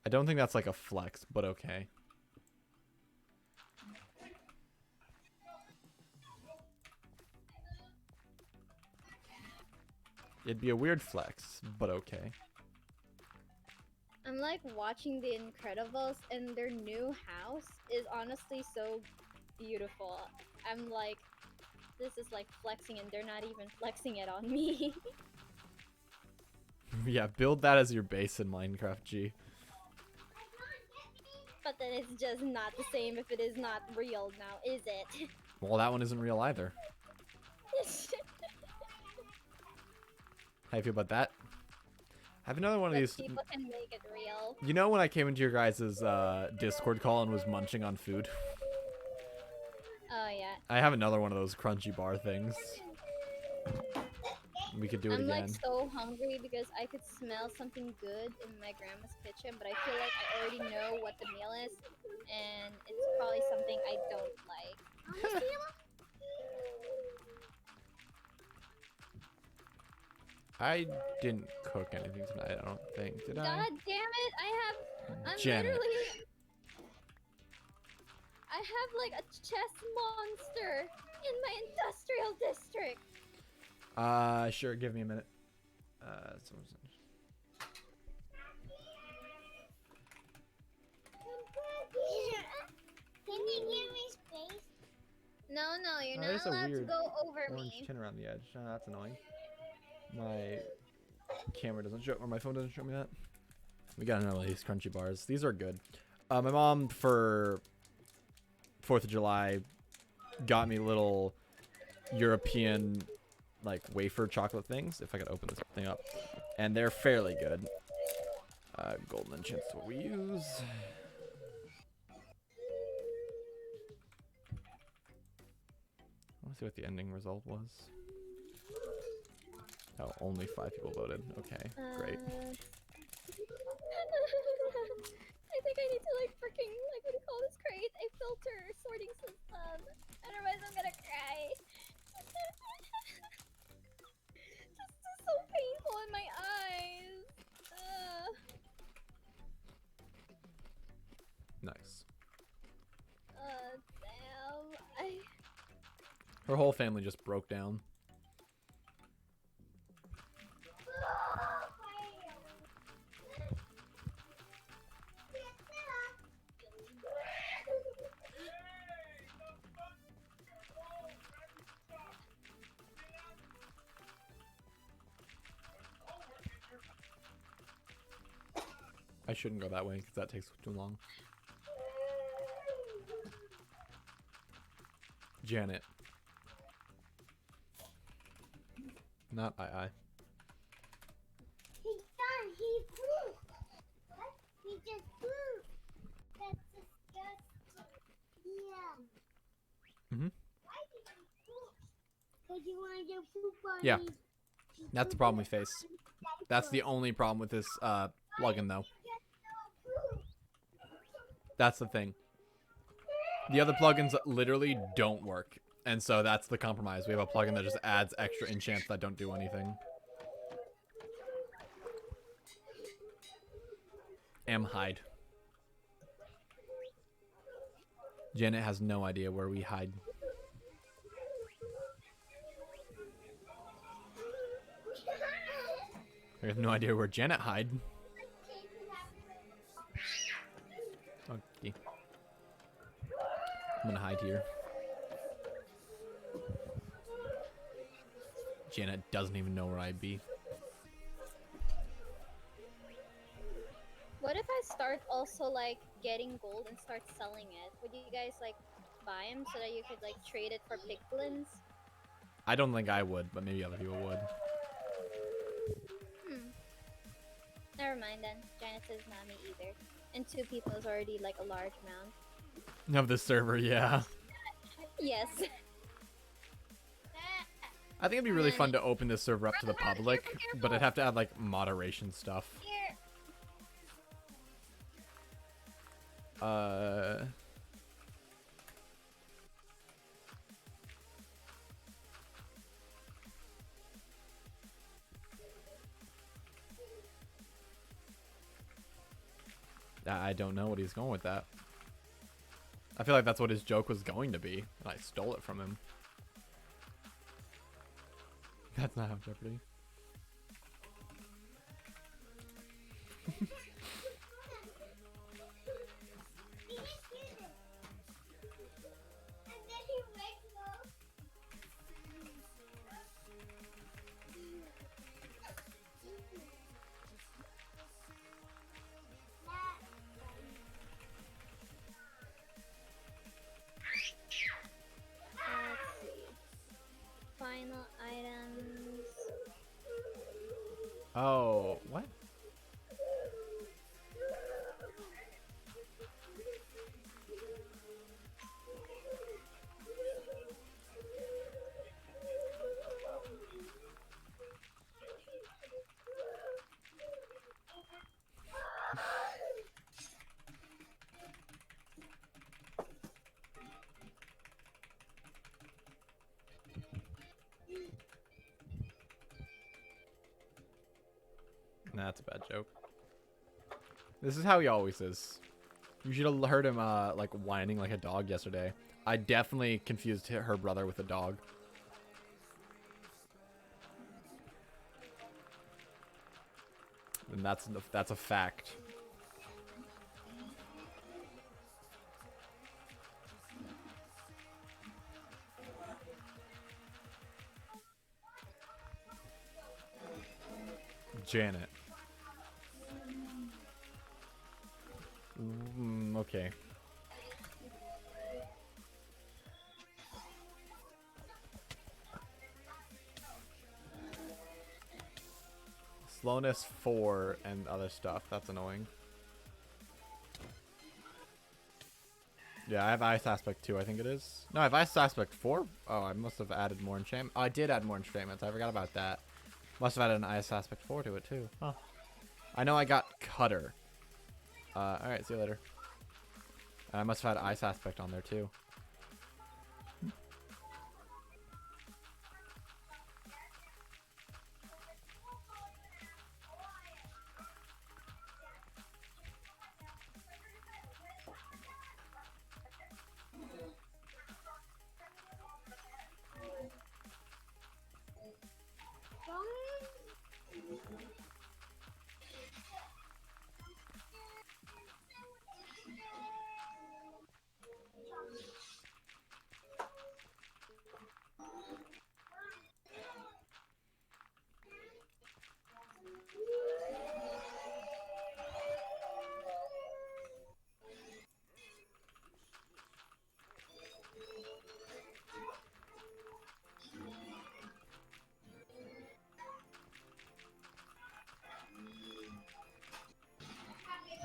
I don't think that's like a flex, but okay. It'd be a weird flex, but okay. I'm like watching The Incredibles, and their new house is honestly so beautiful. I'm like, this is like flexing, and they're not even flexing it on me. Yeah, build that as your base in Minecraft, G. But then it's just not the same if it is not real now, is it? Well, that one isn't real either. How you feel about that? I have another one of But these. people can make it real. You know when I came into your guys' Discord call and was munching on food? Oh yeah. I have another one of those crunchy bar things. We could do it I'm again. like so hungry because I could smell something good in my grandma's kitchen, but I feel like I already know what the meal is, and it's probably something I don't like. I didn't cook anything tonight, I don't think. Did I? God damn it! I'm Janet. literally. I have like a chess monster in my industrial district. Sure, give me a minute. Can you give me space? No, you're not there's a allowed to weird go over orange me. tin around the edge. Oh, that's annoying. My camera doesn't show, or my phone doesn't show me that. We got another one of these crunchy bars. These are good. My mom, for 4th of July, got me little European, like, wafer chocolate things. If I could open this thing up. And they're fairly good. Golden enchant's what we use. I want to see what the ending result was. Oh, only 5 people voted. Okay, great. I think I need to like freaking like what do you call this? Create a filter sorting system. Otherwise I'm gonna cry. This is so painful in my eyes. Nice. Damn. Her whole family just broke down. I shouldn't go that way because that takes too long. Janet. Not I. He's done. He flew. What? He just flew. That's disgusting. Yeah. Mhm. Why did he poop? Because you wanted to poop on Yeah. me. That's the problem we face. That's the only problem with this plugin, though. That's the thing. The other plugins literally don't work. And so that's the compromise. We have a plugin that just adds extra enchants that don't do anything. Hide. Janet has no idea where we hide. I have no idea where Janet hide. Okay. I'm gonna hide here. Janet doesn't even know where I'd be. What if I start also like getting gold and start selling it? Would you guys like buy them so that you could like trade it for piglins? I don't think I would, but maybe other people would. Never mind then. Janet says not me either. And 2 people is already like a large amount. Of the server, yeah. Yes. I think it'd be really fun to open this server up to the public, but I'd have to add like moderation stuff. Here. I don't know what he's going with that. I feel like that's what his joke was going to be, and I stole it from him. That's not how Jeopardy. Let's see. Final items. Oh, what? Nah, that's a bad joke. This is how he always is. You should have heard him like whining like a dog yesterday. I definitely confused her brother with a dog. And that's a fact. Janet. Okay. slowness 4 and other stuff. That's annoying. Yeah, I have ice aspect 2, I think it is. No, I have ice aspect 4? Oh, I must have added more enchantment. Oh, I did add more enchantments. I forgot about that. Must have added an ice aspect 4 to it too. Huh. I know I got cutter. Alright, see you later. And I must have had ice aspect on there too.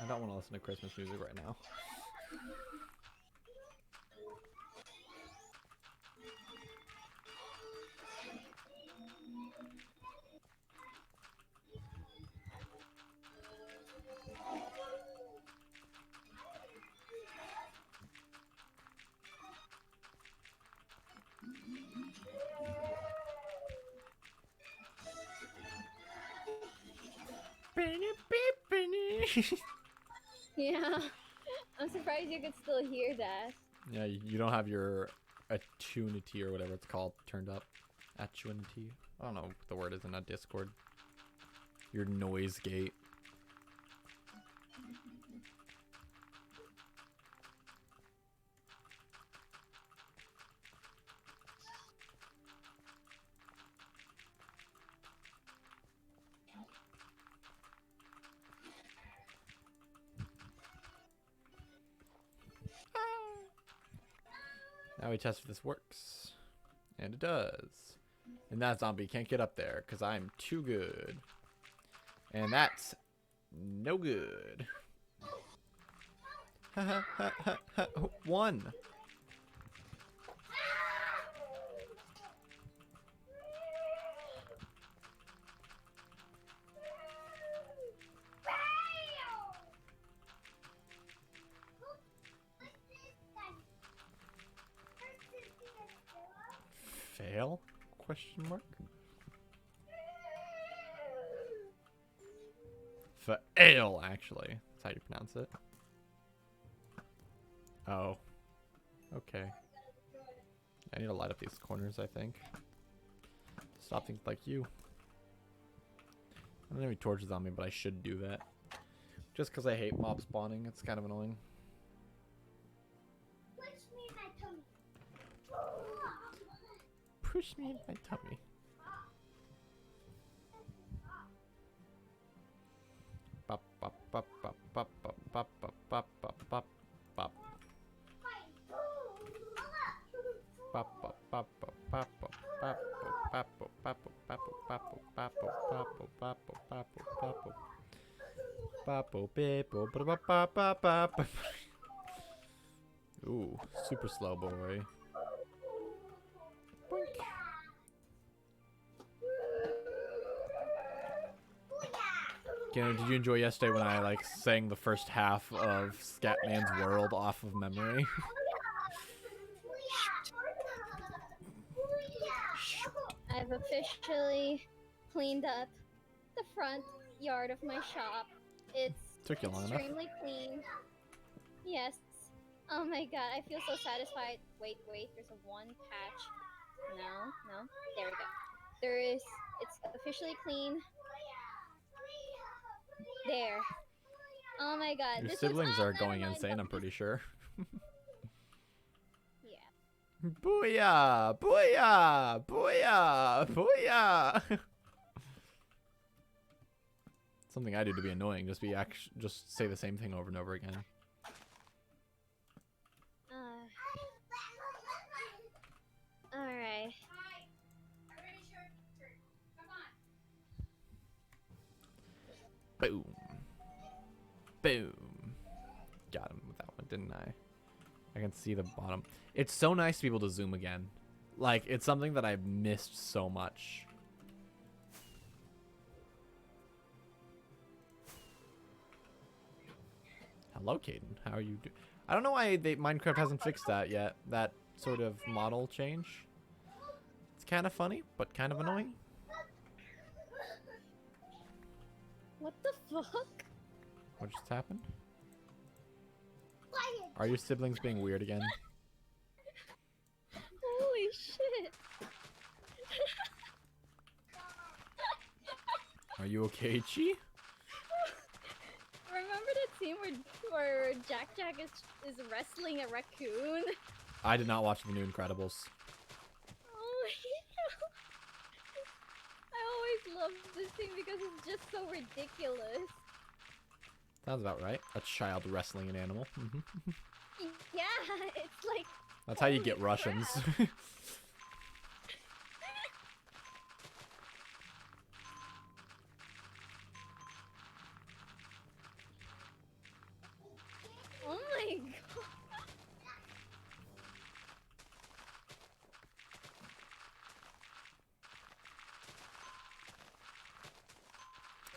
I don't want to listen to Christmas music right now. Yeah. I'm surprised you could still hear that. Yeah, you don't have your attunity or whatever it's called turned up. Attunity? I don't know what the word is in a Discord. Your noise gate. Now we test if this works. And it does. And that zombie can't get up there because I'm too good. And that's no good. One. Fail? Question mark? Fail, actually. That's how you pronounce it. Oh. Okay. I need to light up these corners, I think. Stop things like you. I don't have any torches on me, but I should do that. Just because I hate mob spawning. It's kind of annoying. Push me in my tummy. Bop, bop, bop, bop, bop, bop, bop, bop, bop, bop, bop, bop. Bop, bop, bop, bop, bop, bop, bop, bop, bop, bop, bop, bop, bop, bop, bop, Papo, pepo, ba ba ba ba ba. Ooh, super slow boy. Boink. Kenny, did you enjoy yesterday when I like sang the first half of Scatman's World off of memory? I've officially cleaned up the front yard of my shop. It's Took you long enough. extremely clean. Yes. Oh my god, I feel so satisfied. Wait, there's a one patch. No. There we go. It's officially clean. There. Oh my god. Your this siblings looks, are never going mind, insane, no, I'm pretty sure. Yeah. Booyah! Booyah! Booyah! Booyah! Something I do to be annoying, just say the same thing over and over again. Alright. Boom. Boom. Got him with that one, didn't I? I can see the bottom. It's so nice to be able to zoom again. Like, it's something that I've missed so much. Hello, Caden. How are you doing? I don't know why Minecraft hasn't fixed that yet. That sort of model change. It's kind of funny, but kind of annoying. What the fuck? What just happened? Quiet. Are your siblings being weird again? Holy shit. Are you okay, Chi? Remember the scene where Jack is wrestling a raccoon? I did not watch the new Incredibles. Oh, I always loved this scene because it's just so ridiculous. Sounds about right. A child wrestling an animal. Yeah, it's like. That's how you holy get Russians. crap. Oh my god.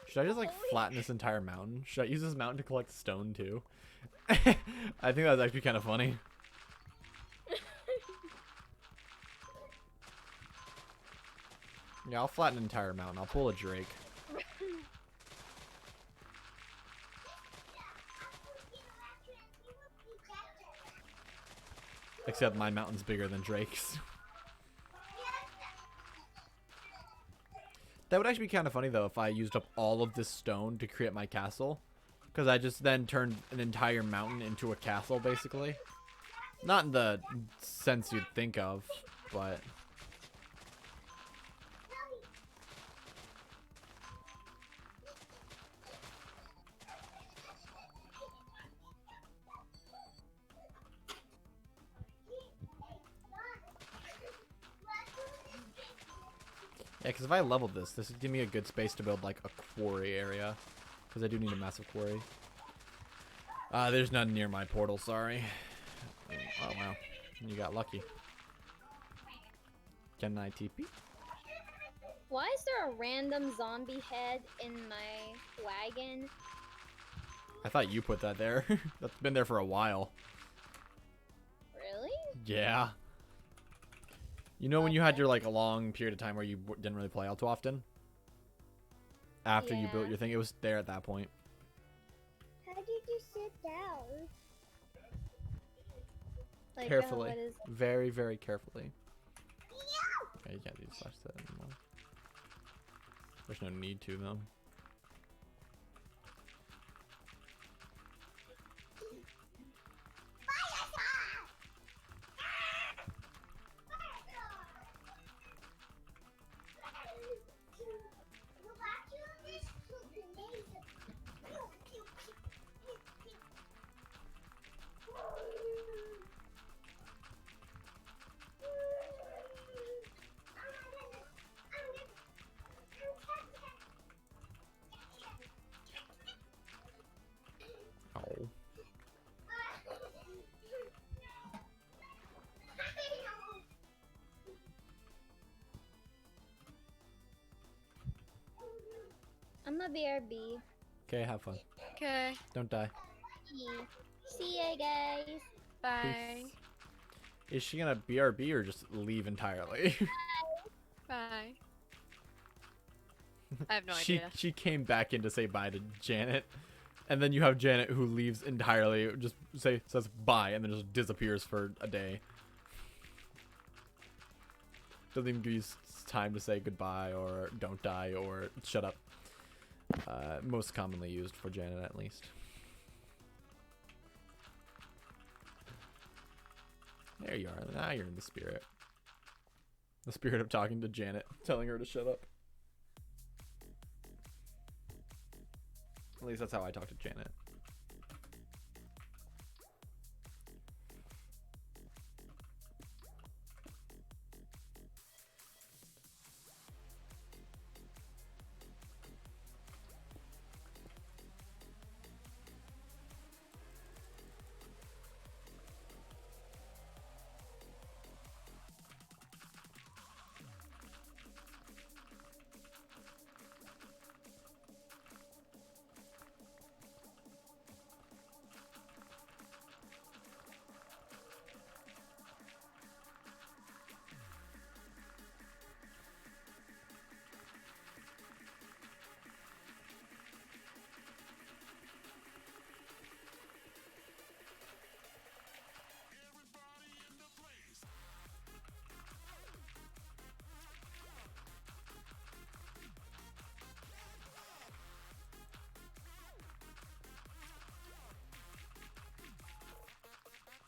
Should I just like Holy flatten this entire mountain? Should I use this mountain to collect stone too? I think that's actually kind of funny. Yeah, I'll flatten an entire mountain. I'll pull a Drake. Except my mountain's bigger than Drake's. That would actually be kind of funny though if I used up all of this stone to create my castle. Because I just then turned an entire mountain into a castle, basically. Not in the sense you'd think of, but... Yeah, because if I leveled this would give me a good space to build like a quarry area. Because I do need a massive quarry. There's none near my portal, sorry. Oh, wow. You got lucky. Can I TP? Why is there a random zombie head in my wagon? I thought you put that there. That's been there for a while. Really? Yeah. You know when you had your like a long period of time where you didn't really play all too often? After you built Yeah. your thing, it was there at that point. How did you sit down? Like, Carefully. what is... Very, very carefully. Okay, you can't do slash set anymore. There's no need to though. Oh. I'm a BRB. Okay, have fun. Okay. Don't die. See ya, guys. Bye. Is she gonna BRB or just leave entirely? Bye. I have no she idea. she came back in to say bye to Janet, and then you have Janet who leaves entirely, just says bye, and then just disappears for a day. Doesn't even give you time to say goodbye or don't die or shut up. Most commonly used for Janet, at least. There you are. Now you're in the spirit. The spirit of talking to Janet, telling her to shut up. At least that's how I talk to Janet.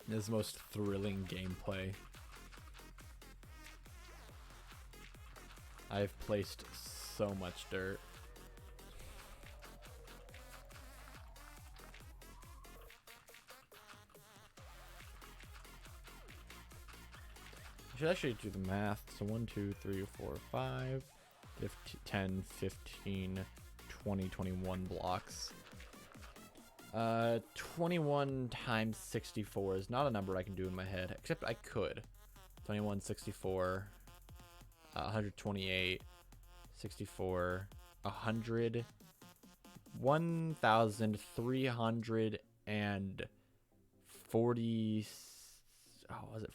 This is the most thrilling gameplay. I've placed so much dirt. I should actually do the math. So 1, 2, 3, 4, 5, 10, 15, 20, 21 blocks. 21 times 64 is not a number I can do in my head, except I could. 21, 64, 128, 64, 100, 1,340. Oh, was it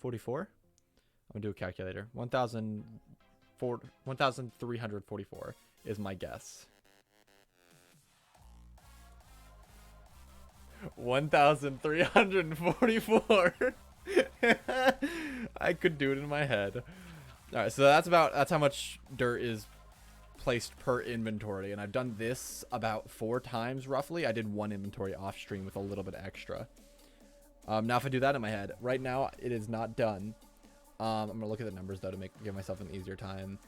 44? I'm gonna do a calculator. 1,344 is my guess. 1,344. I could do it in my head. All right, so that's how much dirt is placed per inventory, and I've done this about 4 times roughly. I did 1 inventory off stream with a little bit extra. Now if I do that in my head, right now it is not done. I'm gonna look at the numbers though to give myself an easier time.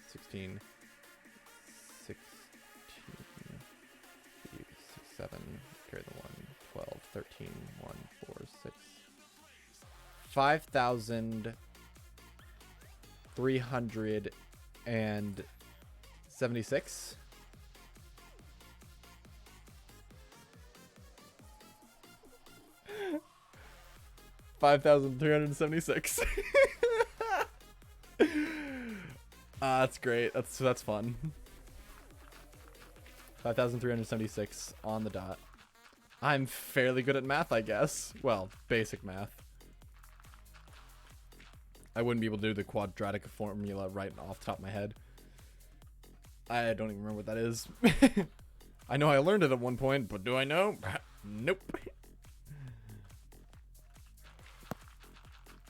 16, 7, carry the 1, 12, 13, 1, 4, 6, 5,376. 5,376. That's great. That's fun. 5,376 on the dot. I'm fairly good at math, I guess. Well, basic math. I wouldn't be able to do the quadratic formula right off the top of my head. I don't even remember what that is. I know I learned it at one point, but do I know? Nope.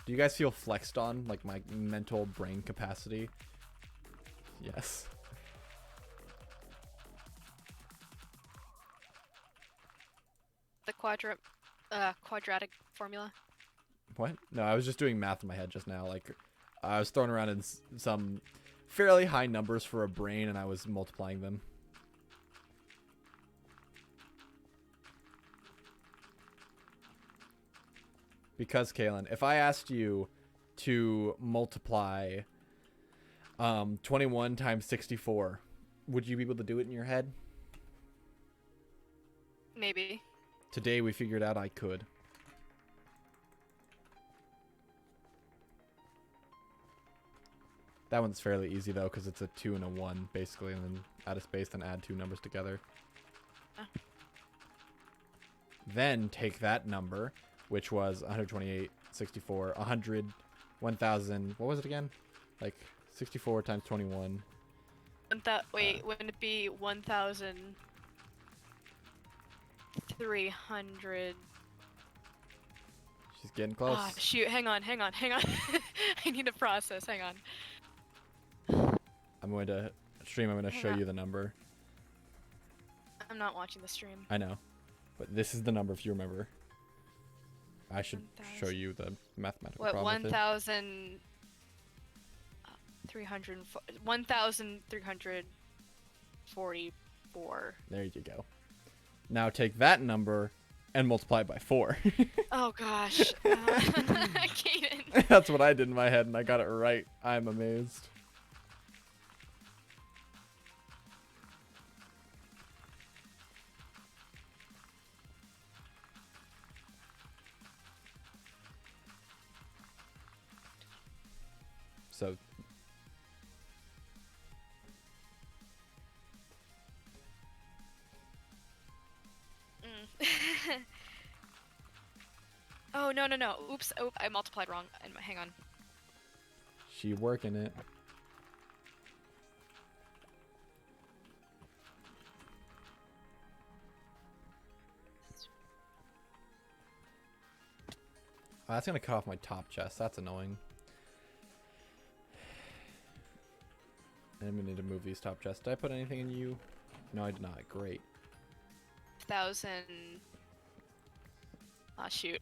Do you guys feel flexed on, like my mental brain capacity? Yes. The quadratic formula. What? No, I was just doing math in my head just now. Like, I was throwing around in some fairly high numbers for a brain, and I was multiplying them. Because, Kaylin, if I asked you to multiply 21 times 64, would you be able to do it in your head? Maybe. Today we figured out I could. That one's fairly easy though, because it's a 2 and a 1 basically, and then add a space, then add 2 numbers together. Then take that number, which was 128, 64, 100, 1,000. What was it again? Like 64 times 21. Wait, wouldn't it be 1,300? She's getting close. Ah, shoot! Hang on. I need to process. Hang on. I'm going to show you the number. I'm not watching the stream. I know, but this is the number if you remember. I should show you the mathematical What, problem. 1,344. There you go. Now take that number and multiply it by 4. Oh gosh. Kaden. That's what I did in my head, and I got it right. I'm amazed. So Oh, no. Oops. Oh, I multiplied wrong. Hang on. she working it. Oh, that's gonna cut off my top chest. That's annoying. I'm gonna need to move these top chests. Did I put anything in you? No, I did not. Great. 1,000. Ah, shoot.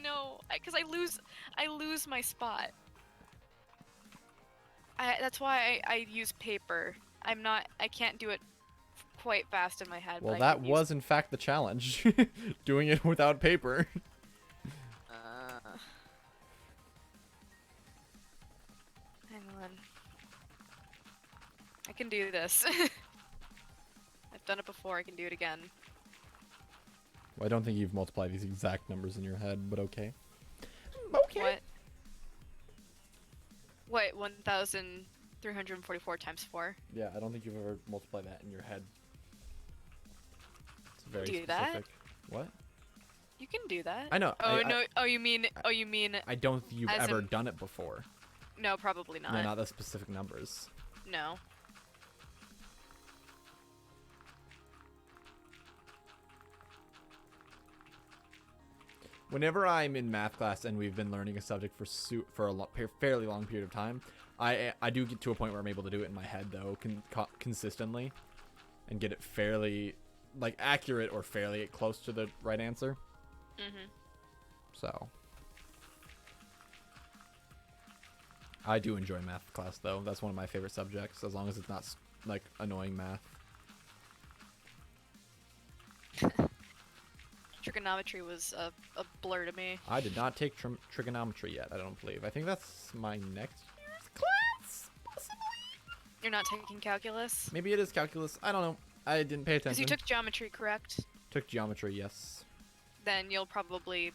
No, because I lose my spot. That's why I use paper. I can't do it quite fast in my head. Well, but I that can use, was in fact the challenge. Doing it without paper. Hang on. I can do this. I've done it before, I can do it again. Well, I don't think you've multiplied these exact numbers in your head, but okay. What? What, 1,344 times 4? Yeah, I don't think you've ever multiplied that in your head. It's very Do specific. that? What? You can do that. I know. Oh, no. Oh, you mean... I don't think you've as ever in- done it before. No, probably not. No, not the specific numbers. No. Whenever I'm in math class and we've been learning a subject for a fairly long period of time, I do get to a point where I'm able to do it in my head though, consistently, and get it fairly, like, accurate or fairly close to the right answer. Mhm. So I do enjoy math class though. That's one of my favorite subjects, as long as it's not like annoying math. Trigonometry was a blur to me. I did not take trigonometry yet. I don't believe. I think that's my next year's class. You're not taking calculus? Maybe it is calculus. I don't know. I didn't pay Because attention. you took geometry, correct? Took geometry, yes. Then you'll probably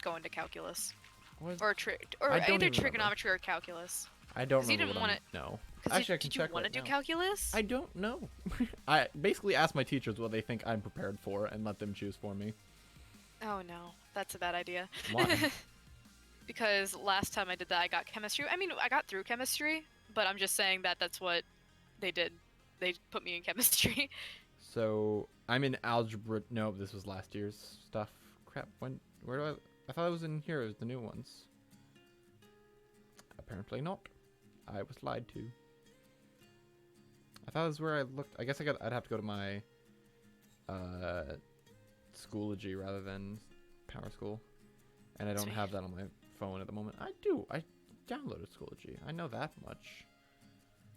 go into calculus. What? Or I don't either even remember. trigonometry or calculus. I don't 'Cause you remember didn't what want No. Because Actually, I can did you check want to right do now. calculus? I don't know. I basically asked my teachers what they think I'm prepared for and let them choose for me. Oh no, that's a bad idea. Why? Because last time I did that, I got chemistry. I mean, I got through chemistry, but I'm just saying that that's what they did. They put me in chemistry. So I'm in algebra. No, this was last year's stuff. Crap. Where do I thought it was in here. It was the new ones. Apparently not. I was lied to. I thought it was where I looked. I guess I'd have to go to my Schoology rather than Power School, and I don't Sweet. have that on my phone at the moment. I do. I downloaded Schoology. I know that much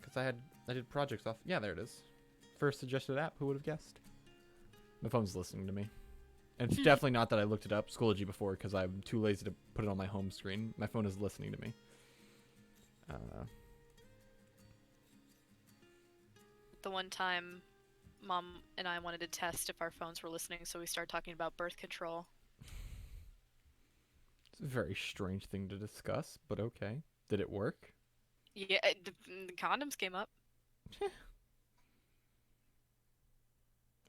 because I did projects off. Yeah, there it is. First suggested app. Who would have guessed? My phone's listening to me. And it's definitely not that I looked it up, Schoology, before, because I'm too lazy to put it on my home screen. My phone is listening to me. The one time, Mom and I wanted to test if our phones were listening, so we started talking about birth control. It's a very strange thing to discuss, but okay. Did it work? Yeah, the condoms came up.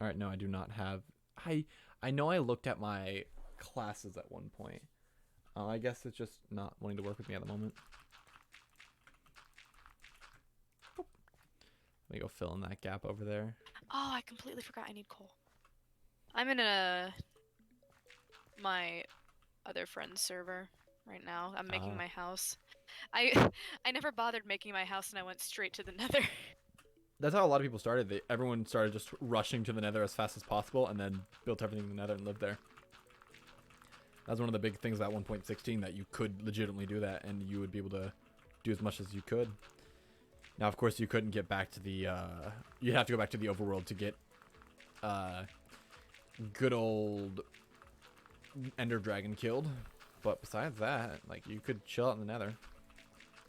All right, no, I do not have. I know I looked at my classes at one point. I guess it's just not wanting to work with me at the moment. Boop. Let me go fill in that gap over there. Oh, I completely forgot I need coal. I'm in my other friend's server right now. I'm making Ah. my house. I never bothered making my house, and I went straight to the Nether. That's how a lot of people started. Everyone started just rushing to the Nether as fast as possible, and then built everything in the Nether and lived there. That was one of the big things about 1.16, that you could legitimately do that, and you would be able to do as much as you could. Now, of course, you couldn't get back to the, you'd have to go back to the overworld to get, good old Ender Dragon killed. But besides that, like, you could chill out in the Nether.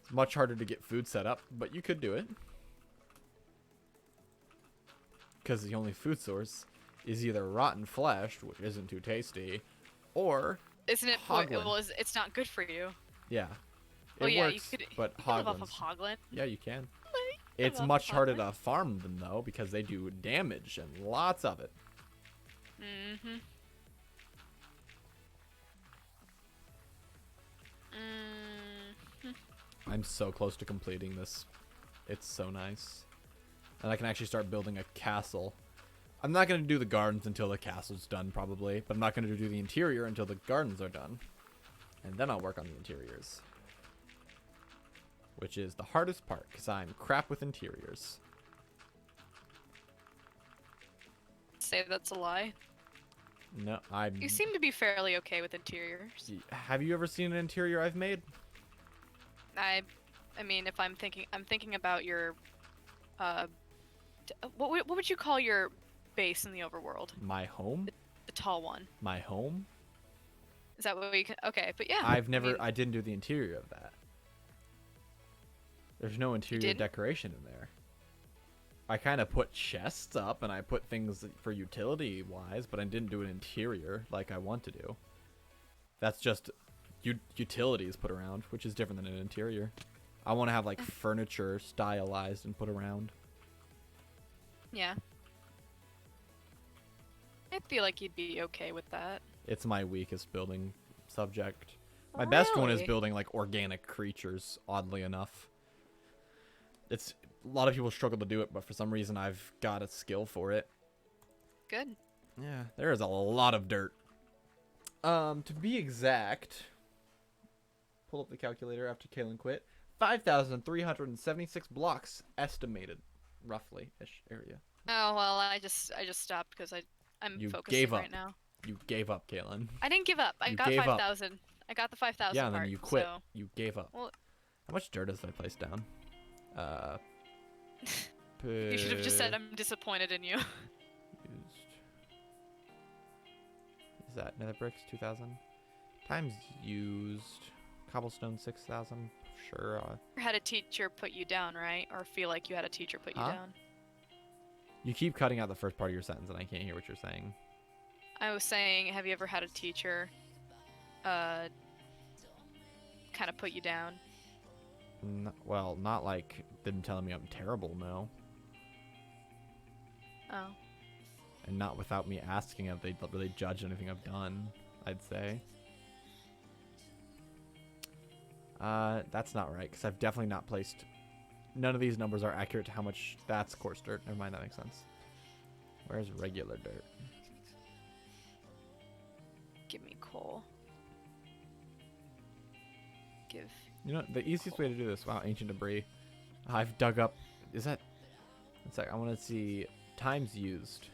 It's much harder to get food set up, but you could do it. Because the only food source is either rotten flesh, which isn't too tasty, or Isn't it? Hoglin. Well, it's not good for you. yeah, Oh it yeah, works. you could. But You can live off of Hoglins, Hoglin. yeah, you can. I It's love much harder Hoglin. to farm them though, because they do damage and lots of it. Mm-hmm. I'm so close to completing this. It's so nice, and I can actually start building a castle. I'm not going to do the gardens until the castle's done, probably, but I'm not going to do the interior until the gardens are done. And then I'll work on the interiors. Which is the hardest part, because I'm crap with interiors. say that's a lie. No, I. You seem to be fairly okay with interiors. Have you ever seen an interior I've made? I mean, if I'm thinking about your, what would you call your base in the overworld? My home? The tall one. My home? Is that what we can? Okay, but yeah. I've never. I mean, I didn't do the interior of that. There's no interior didn't? decoration in there. I kind of put chests up and I put things for utility wise, but I didn't do an interior like I want to do. That's just utilities put around, which is different than an interior. I want to have like furniture stylized and put around. yeah. I feel like you'd be okay with that. It's my weakest building subject. My best one is Really? building like organic creatures, oddly enough. It's a lot of people struggle to do it, but for some reason I've got a skill for it. Good. Yeah, there is a lot of dirt. To be exact, pull up the calculator after Kalen quit. 5,376 blocks estimated, roughly ish area. Oh well, I just stopped because I'm You focusing gave right up. now. You gave up, Kalen. I didn't give up. I You got gave up. 5,000. I got the 5,000 Yeah, and part. then you quit. So. You gave up. Well, How much dirt has I placed down? you should have just said per- I'm disappointed in you. Used. Is that nether bricks 2,000 times used? Cobblestone 6,000. Sure. Had a teacher put you down, right? Or feel like you had a teacher put you Huh? down. You keep cutting out the first part of your sentence, and I can't hear what you're saying. I was saying, have you ever had a teacher, kind of put you down? Well, not like them telling me I'm terrible, no. Oh. And not without me asking if they really judge anything I've done, I'd say. That's not right, because I've definitely not placed... None of these numbers are accurate to how much... That's coarse dirt. Never mind, that makes sense. Where's regular dirt? Give me coal. Give. You know, the easiest way to do this... Wow, ancient debris. I've dug up... Is that... One sec, I want to see... Times used.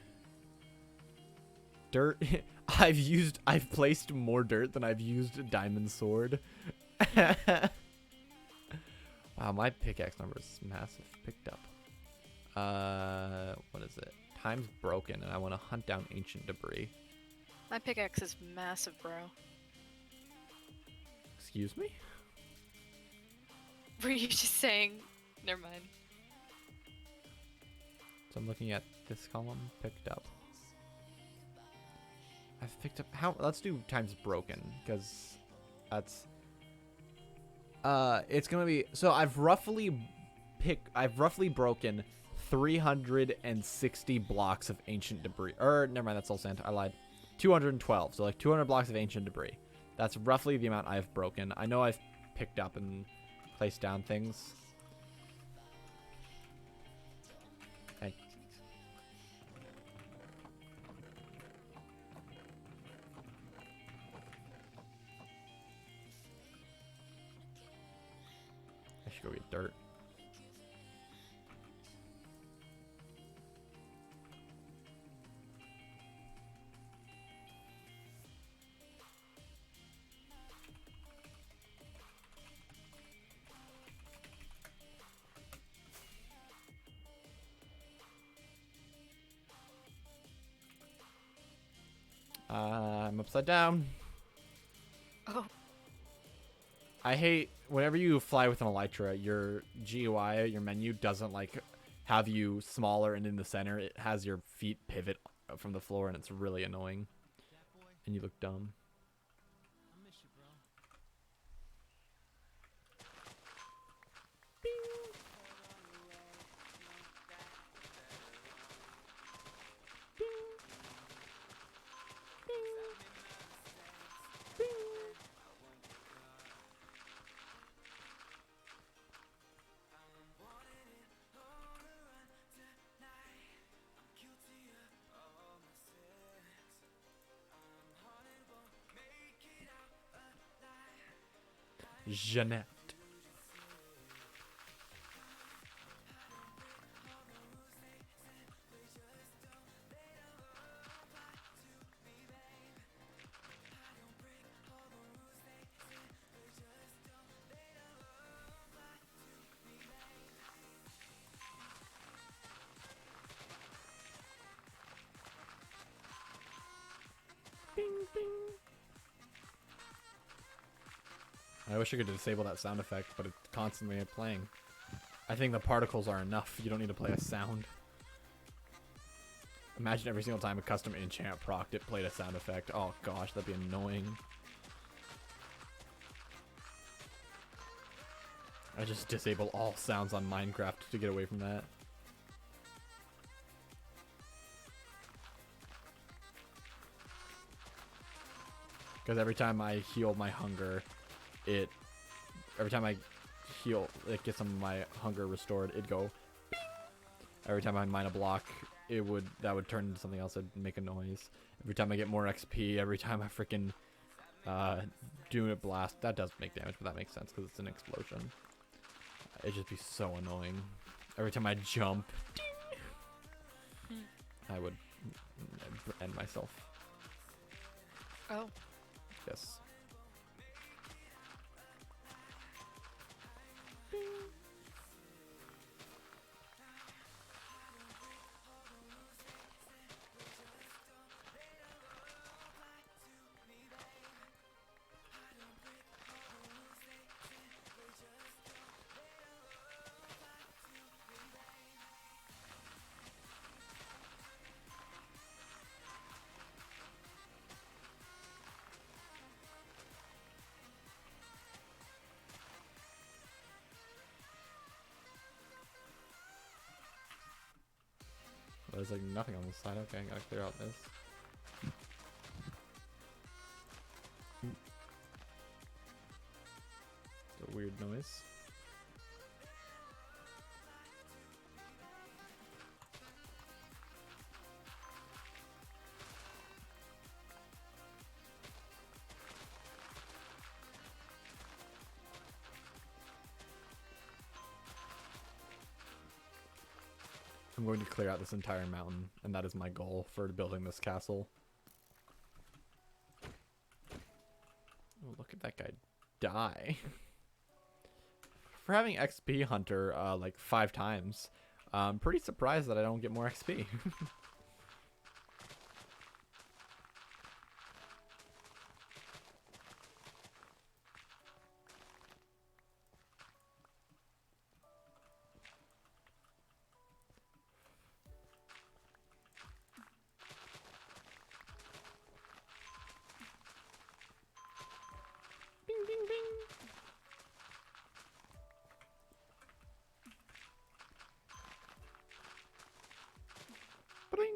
Dirt... I've placed more dirt than I've used a diamond sword. Wow, my pickaxe number is massive. Picked up. What is it? Time's broken, and I want to hunt down ancient debris. My pickaxe is massive, bro. Excuse me? Were you just saying? Never mind. So I'm looking at this column. Picked up. I've picked up how? Let's do times broken, because that's. It's gonna be so I've roughly broken 360 blocks of ancient debris. Or never mind, that's all sand. I lied. 212. So like 200 blocks of ancient debris. That's roughly the amount I've broken. I know I've picked up and placed down things. I should go get dirt. I'm upside down. Oh. I hate whenever you fly with an elytra, your GUI, your menu doesn't like have you smaller and in the center. It has your feet pivot from the floor, and it's really annoying. And you look dumb. Jeanette. I wish I could disable that sound effect, but it's constantly playing. I think the particles are enough. You don't need to play a sound. Imagine every single time a custom enchant procced it played a sound effect. Oh gosh, that'd be annoying. I just disable all sounds on Minecraft to get away from that. Because every time I heal my hunger, every time I heal, it gets some of my hunger restored, it'd go bing. Every time I mine a block, that would turn into something else, it'd make a noise. Every time I get more XP, every time I freaking do a blast, that does make damage, but that makes sense because it's an explosion. It'd just be so annoying. Every time I jump, ding, I would end myself. Oh. Yes. There's like nothing on this side. Okay, I gotta clear out this. It's a weird noise. I'm going to clear out this entire mountain, and that is my goal for building this castle. Oh, look at that guy die. For having XP Hunter like 5 times, I'm pretty surprised that I don't get more XP. Bing, bing, bing. Bing.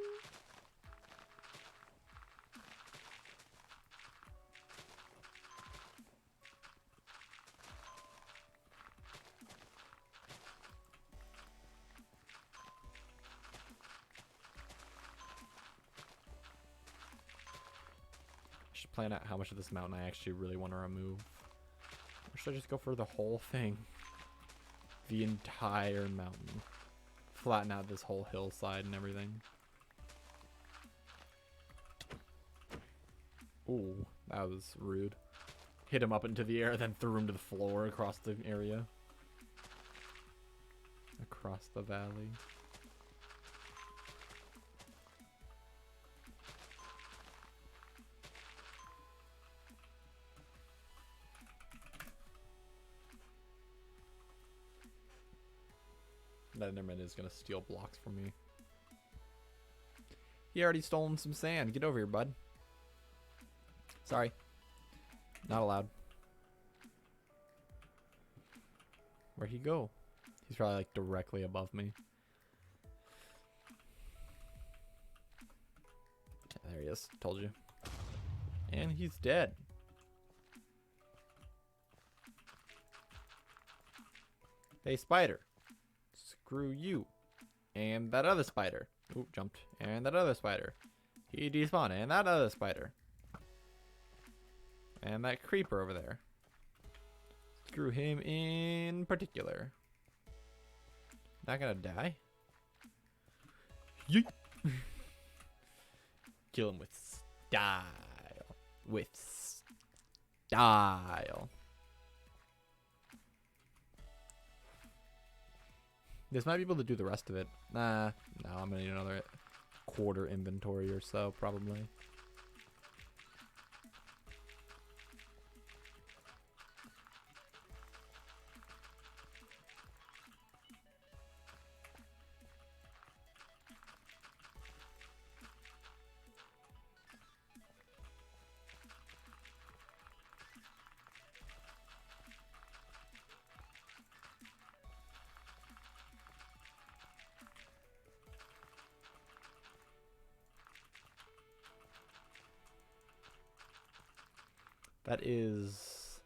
I should plan out how much of this mountain I actually really want to remove. Or should I just go for the whole thing? The entire mountain. Flatten out this whole hillside and everything. Ooh, that was rude. Hit him up into the air, then threw him to the floor across the area. Across the valley. That Enderman is gonna steal blocks from me. He already stolen some sand. Get over here, bud. Sorry. Not allowed. Where'd he go? He's probably like directly above me. Yeah, there he is. Told you. And he's dead. Hey, spider. Screw you. And that other spider. Ooh, jumped. And that other spider. He despawned. And that other spider. And that creeper over there. Screw him in particular. Not gonna die? Yeet. Kill him with style. With style. This might be able to do the rest of it. Nah, no, I'm gonna need another quarter inventory or so, probably. That is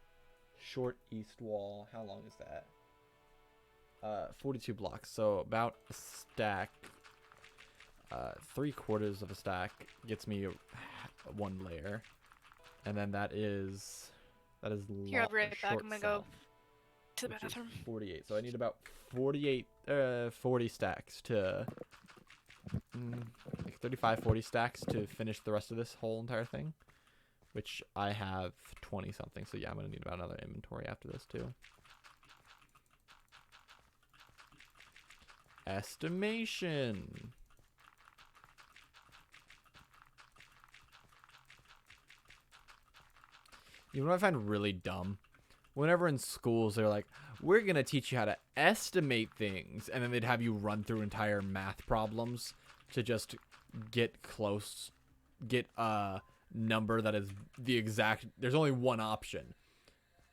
short east wall. How long is that? 42 blocks. So about a stack. 3/4 of a stack gets me one layer, and then that is Here, I'll be right back. I'm gonna go to the which is bathroom. 48. So I need about 40 stacks to like 35, 40 stacks to finish the rest of this whole entire thing, which I have 20 something. So yeah, I'm gonna need about another inventory after this too. Estimation. You know what I find really dumb? Whenever in schools they're like, we're going to teach you how to estimate things. And then they'd have you run through entire math problems to just get close. Get a number that is the exact... There's only one option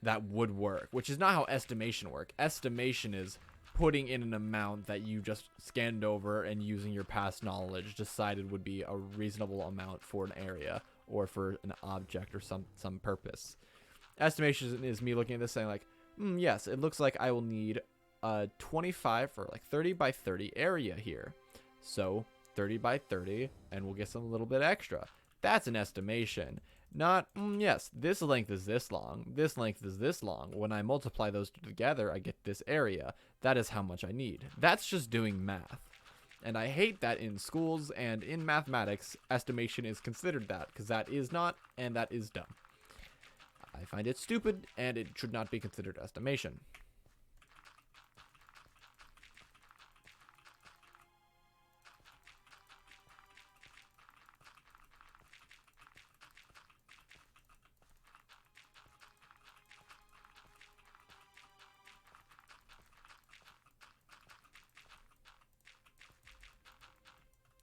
that would work, which is not how estimation works. Estimation is putting in an amount that you just scanned over and using your past knowledge decided would be a reasonable amount for an area or for an object or some purpose. Estimation is me looking at this saying like, yes, it looks like I will need a 25 or like 30 by 30 area here. So 30 by 30, and we'll get some little bit extra. That's an estimation. Not, yes, this length is this long. This length is this long. When I multiply those two together, I get this area. That is how much I need. That's just doing math. And I hate that in schools and in mathematics, estimation is considered that, because that is not, and that is dumb. I find it stupid, and it should not be considered estimation.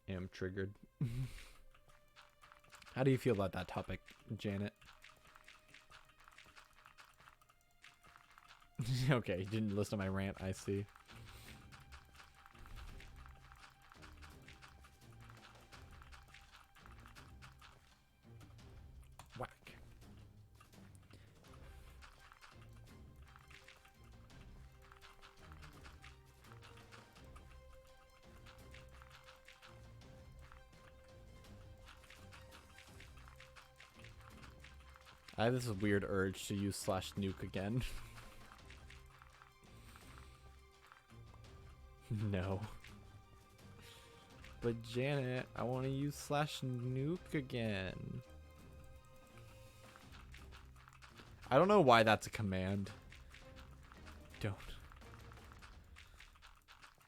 Am triggered. How do you feel about that topic, Janet? Okay, you didn't listen to my rant, I see. Whack. I have this weird urge to use /nuke again. No. But Janet, I want to use /nuke again. I don't know why that's a command. Don't.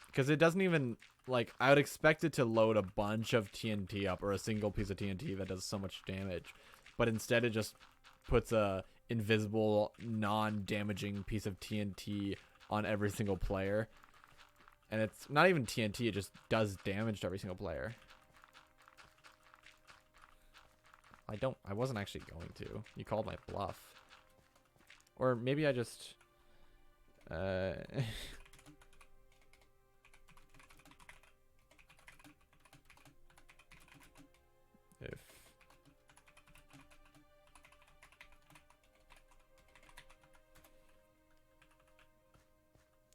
Because it doesn't even, like, I would expect it to load a bunch of TNT up, or a single piece of TNT that does so much damage. But instead it just puts a invisible, non-damaging piece of TNT on every single player. And it's not even TNT, it just does damage to every single player. I wasn't actually going to. You called my bluff. Or maybe I just... if...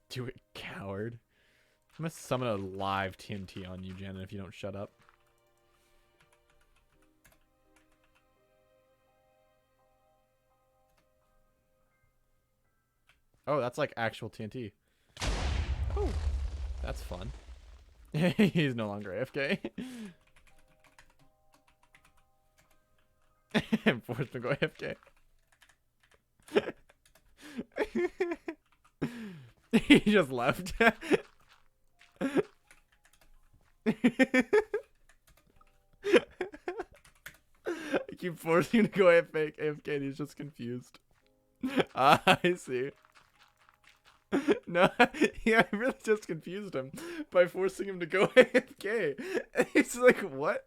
Do it, coward. I'm gonna summon a live TNT on you, Janet, if you don't shut up. Oh, that's like actual TNT. Oh, that's fun. He's no longer AFK. I'm forced to go AFK. He just left. I keep forcing him to go AFK and he's just confused. I see. No, yeah, I really just confused him by forcing him to go AFK. And he's like, what?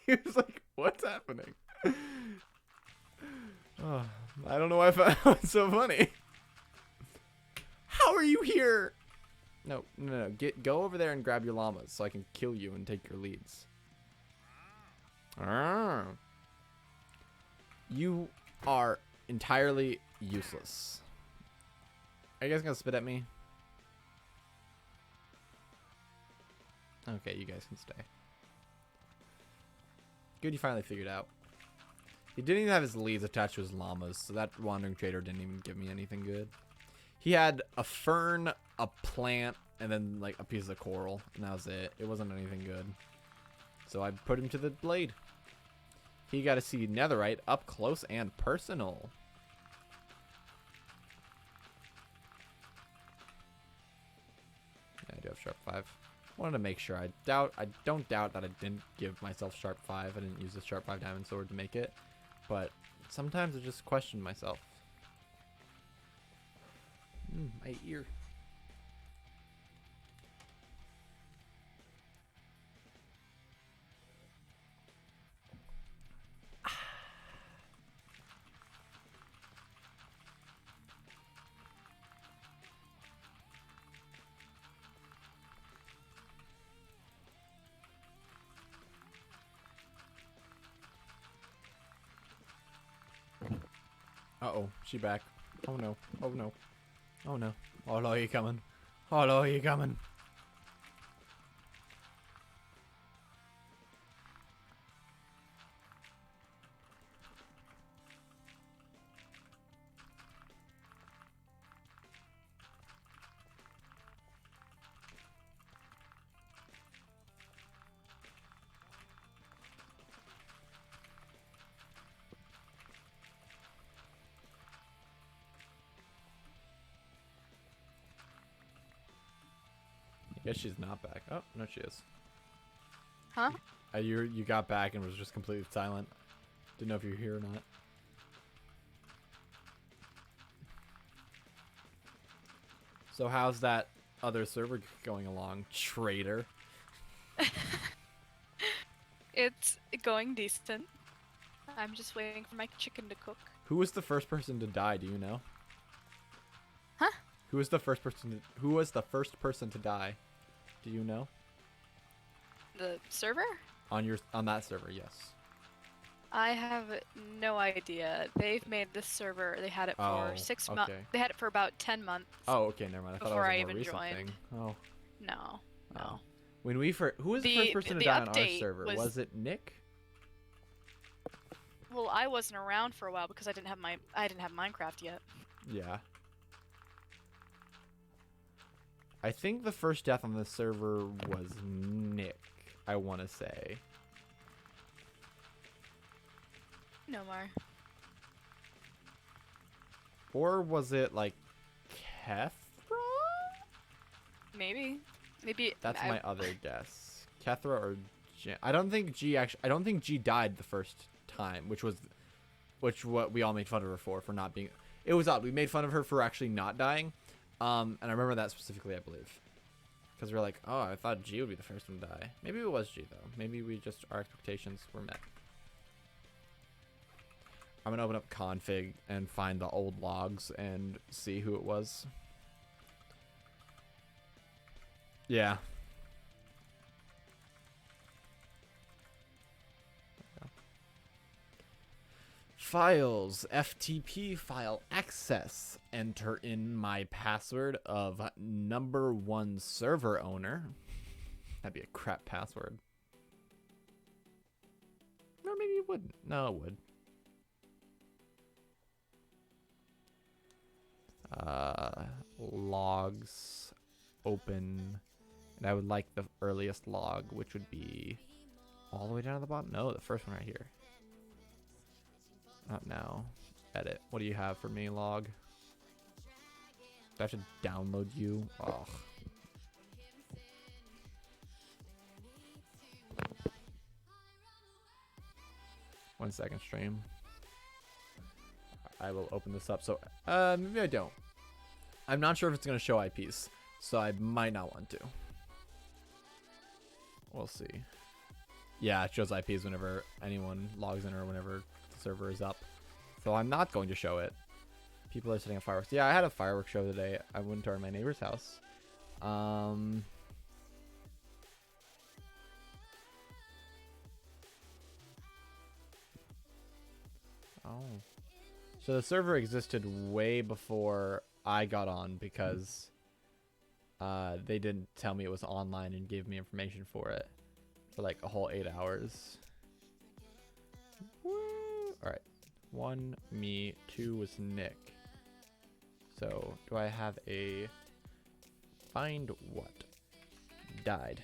He was like, what's happening? Oh, I don't know why I found it so funny. How are you here? No, no, no. Go over there and grab your llamas so I can kill you and take your leads. Ah. You are entirely useless. Are you guys gonna spit at me? Okay, you guys can stay. Good, you finally figured out. He didn't even have his leads attached to his llamas, so that wandering trader didn't even give me anything good. He had a fern, a plant, and then like a piece of coral, and that was it. It wasn't anything good. So I put him to the blade. He got to see netherite up close and personal. Yeah, I do have sharp 5. Wanted to make sure. I don't doubt that I didn't give myself sharp 5. I didn't use the sharp 5 diamond sword to make it. But sometimes I just question myself. My ear. Uh-oh, she back. Oh no, oh no, oh no. Oh no, you coming. Oh no, you coming. I guess she's not back. Oh, no she is. Huh? You got back and was just completely silent. Didn't know if you were here or not. So how's that other server going along, traitor? It's going decent. I'm just waiting for my chicken to cook. Who was the first person to die, do you know? Huh? Who was the first person to die? Do you know? The server? On that server, yes. I have no idea. They've made this server. They had it for Oh, 6 months. okay. They had it for about 10 months. Oh, okay, never mind. I thought Before that I was a more even recent joined. thing. Oh. No, no. Oh. When we who was the first person to the die on our update server? Was it Nick? Well, I wasn't around for a while because I didn't have Minecraft yet. Yeah. I think the first death on this server was Nick, I want to say. No more. Or was it like Kethra? Maybe. That's my other guess. Kethra or G. I don't think G died the first time, which what we all made fun of her for not being. It was odd. We made fun of her for actually not dying. And I remember that specifically, I believe. Because we were like, oh, I thought G would be the first one to die. Maybe it was G, though. Maybe our expectations were met. I'm going to open up config and find the old logs and see who it was. Yeah. Files, FTP file access. Enter in my password of #1 server owner. That'd be a crap password. Or maybe it wouldn't. No, it would. Logs open. And I would like the earliest log, which would be all the way down to the bottom. No, the first one right here. Not now. Edit. What do you have for me, log? Do I have to download you? Ugh. One second, stream. I will open this up. So, maybe I don't. I'm not sure if it's going to show IPs, so I might not want to. We'll see. Yeah, it shows IPs whenever anyone logs in or whenever the server is up. So I'm not going to show it. People are setting up fireworks. Yeah, I had a fireworks show today. I went to my neighbor's house. Um. Oh. So the server existed way before I got on because they didn't tell me it was online and gave me information for it for like a whole 8 hours. Woo! All right. 1, me. 2 was Nick. So do I have a find what? Died.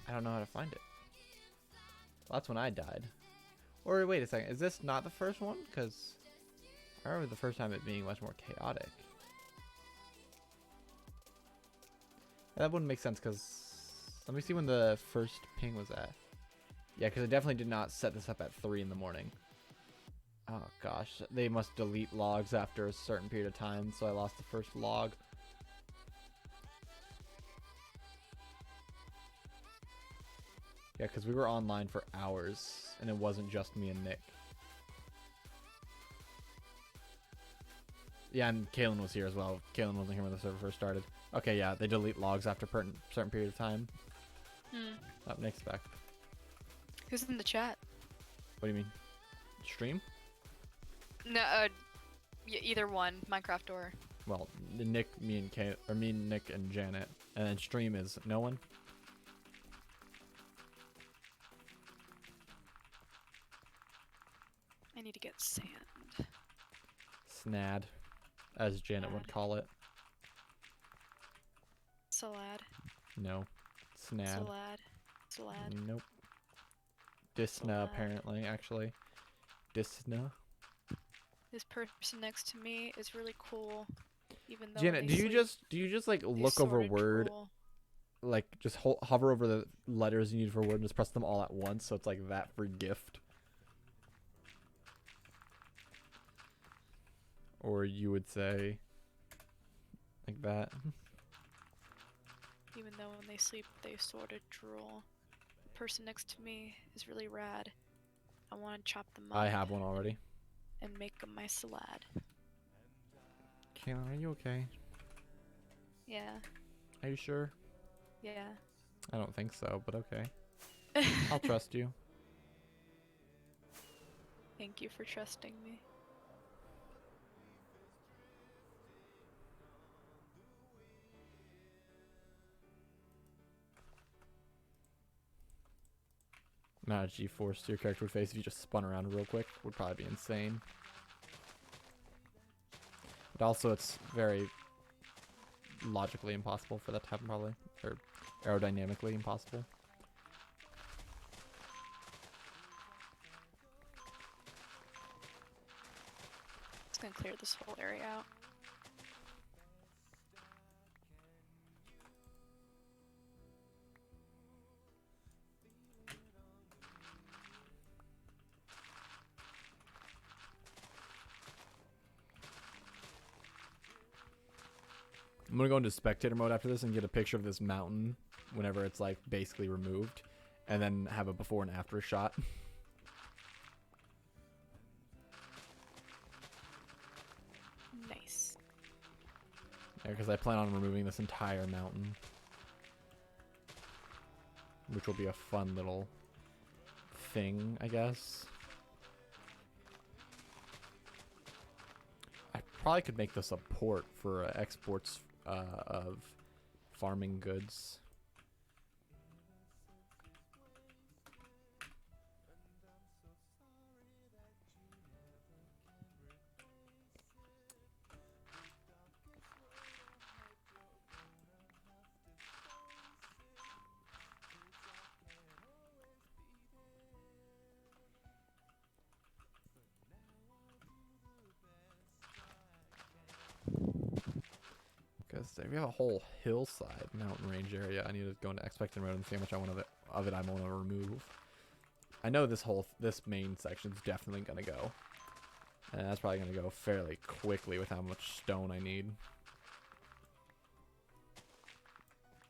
I don't know how to find it. Well, that's when I died. Or wait a second, is this not the first one? Because I remember the first time it being much more chaotic. That wouldn't make sense because let me see when the first ping was at. Yeah, because I definitely did not set this up at 3 in the morning. Oh gosh, they must delete logs after a certain period of time, so I lost the first log. Yeah, because we were online for hours, and it wasn't just me and Nick. Yeah, and Kalen was here as well. Kalen wasn't here when the server first started. Okay, yeah, they delete logs after a certain period of time. Up Nick's back. Who's in the chat? What do you mean? Stream? No, either one, Minecraft or. Well, Nick, me, Nick, and Janet, and then stream is no one. I need to get sand. Snad, as Janet would call it. Salad. No. Snad. Salad. Nope. Disna, apparently, actually. Disna. This person next to me is really cool. Even though Janet, do you just like look over Word, like just hover over the letters you need for Word and just press them all at once, so it's like that for gift? Or you would say like that. Even though when they sleep they sort of drool. The person next to me is really rad. I want to chop them up. I have one already. And make them my salad. Kayla, are you okay? Yeah. Are you sure? Yeah. I don't think so, but okay. I'll trust you. Thank you for trusting me. Not a G-force your character would face if you just spun around real quick. Would probably be insane. But also it's very logically impossible for that to happen probably. Or aerodynamically impossible. It's gonna clear this whole area out. I'm gonna go into spectator mode after this and get a picture of this mountain whenever it's like basically removed, and then have a before and after shot. Nice. Yeah, because I plan on removing this entire mountain, which will be a fun little thing, I guess. I probably could make this a port for exports of farming goods. Because we have a whole hillside mountain range area. I need to go into expectant mode and see how much I want of it I want to remove. I know this main section's definitely gonna go, and that's probably gonna go fairly quickly with how much stone I need.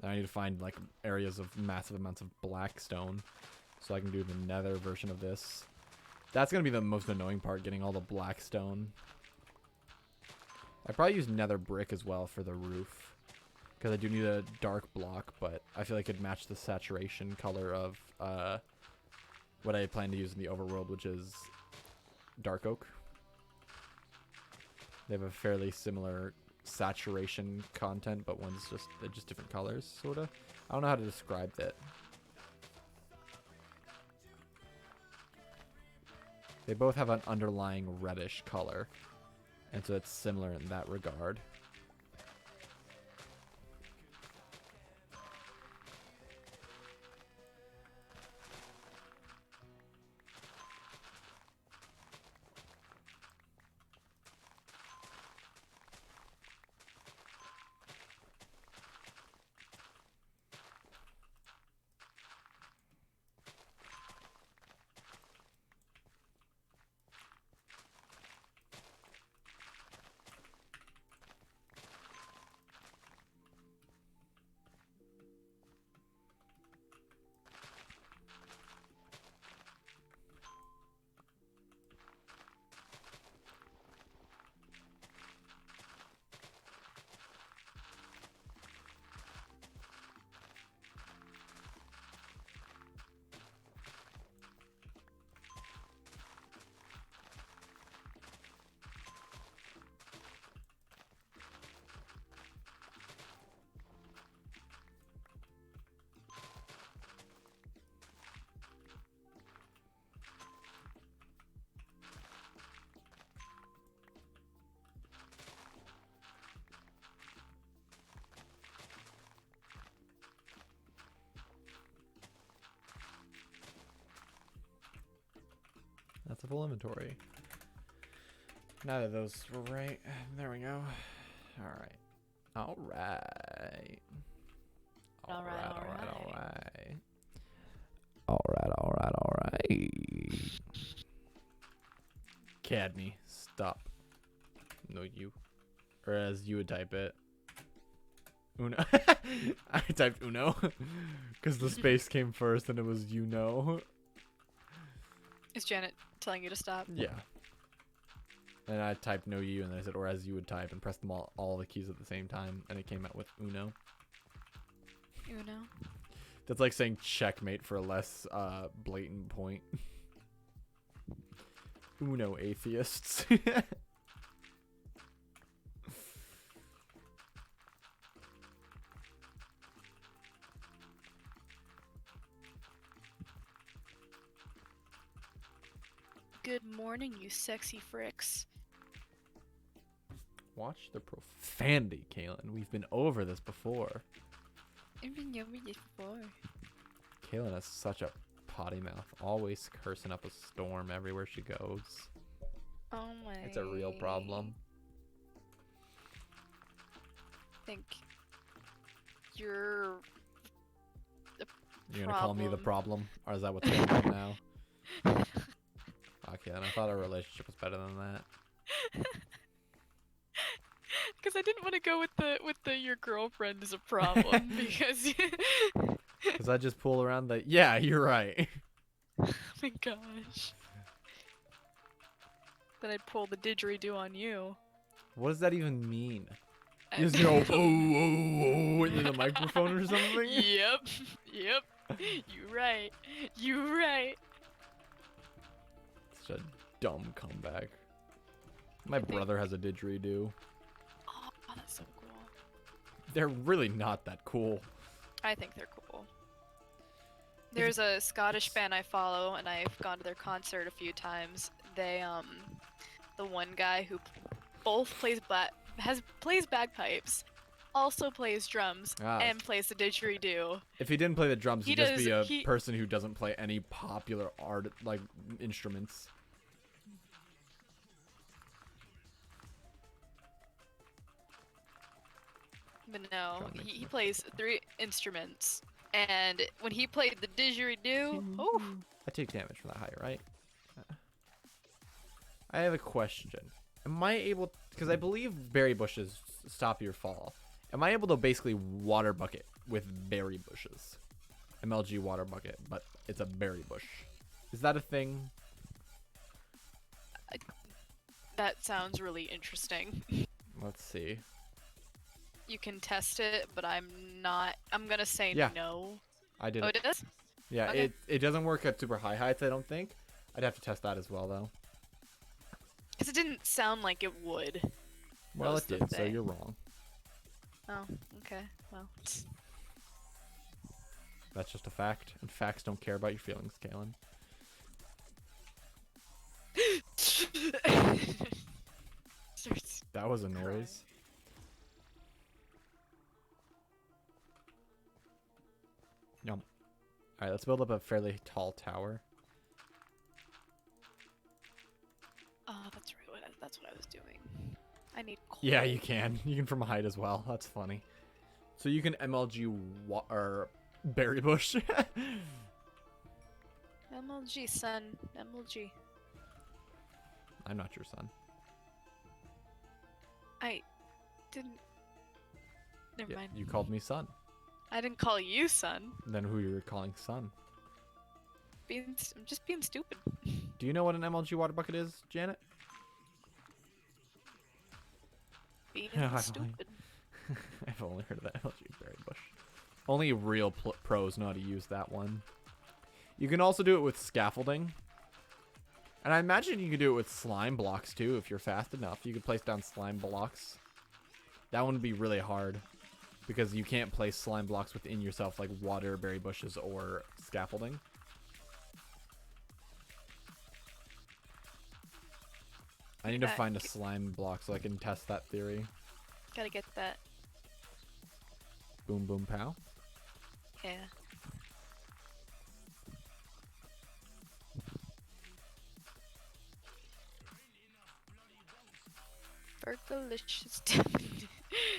And I need to find like areas of massive amounts of black stone so I can do the nether version of this. That's gonna be the most annoying part, getting all the black stone. I probably use nether brick as well for the roof, because I do need a dark block, but I feel like it'd match the saturation color of what I plan to use in the overworld, which is dark oak. They have a fairly similar saturation content, but one's they're just different colors, sort of. I don't know how to describe that. They both have an underlying reddish color, and so it's similar in that regard. That's a full inventory. Neither of those were right. There we go. Alright. Alright. Alright. Alright. Cadney, stop. No, you. Or as you would type it. Uno. I typed Uno. Because the space came first and it was you know. Is Janet telling you to stop? Yeah. And I typed no you, and then I said, or as you would type, and pressed them all the keys at the same time, and it came out with Uno. Uno. That's like saying checkmate for a less blatant point. Uno atheists. Good morning, you sexy fricks. Watch the profanity, Kaylin. We've been over this before. I've been over this before. Kaylin has such a potty mouth. Always cursing up a storm everywhere she goes. Oh my. It's a real problem. I think you're the You're gonna call me the problem? Or is that what's going on now? Okay, and I thought our relationship was better than that. Because I didn't want to go with the your girlfriend is a problem because Because I just pull around the yeah, you're right. oh my gosh. Then I'd pull the didgeridoo on you. What does that even mean? I- You just go oh into the microphone or something? Yep. Yep. You right. You right. Such a dumb comeback. My brother has a didgeridoo. Oh, that's so cool. They're really not that cool. I think they're cool. There's a Scottish band I follow, and I've gone to their concert a few times. They, the one guy who both plays plays bagpipes, also plays drums, and plays the didgeridoo. If he didn't play the drums, he'd just be a he- person who doesn't play any popular art, like, instruments. But no, Trying to make he sense. plays 3 instruments, and when he played the didgeridoo, oh, I take damage from that high, right? I have a question. Am I able... Because I believe berry bushes stop your fall. Am I able to basically water bucket with berry bushes? MLG water bucket, but it's a berry bush. Is that a thing? That sounds really interesting. Let's see. You can test it, but I'm gonna say Yeah. no. I did Oh, it. it does? Yeah, Okay. it doesn't work at super high heights, I don't think. I'd have to test that as well, though. Because it didn't sound like it would. Well, was it the did, so thing. you're wrong. Oh, okay. Well. That's just a fact, and facts don't care about your feelings, Kaylin. Starts That was a crying. noise. Yum. Alright, let's build up a fairly tall tower. Oh, that's right. That's what I was doing. I need coal. Yeah, you can. You can from height as well. That's funny. So you can MLG or berry bush. MLG, son. MLG. I'm not your son. I didn't. Never Yeah, mind. you called me son. I didn't call you son. Then who you're calling son? I'm just being stupid. Do you know what an MLG water bucket is, Janet? Being Yeah, I- stupid. I've only heard of that MLG berry bush. Only real pros know how to use that one. You can also do it with scaffolding. And I imagine you could do it with slime blocks too if you're fast enough. You could place down slime blocks. That one would be really hard because you can't place slime blocks within yourself like water, berry bushes, or scaffolding. I need to find a slime block so I can test that theory. Gotta get that. Boom, boom, pow. Yeah. Fergalicious.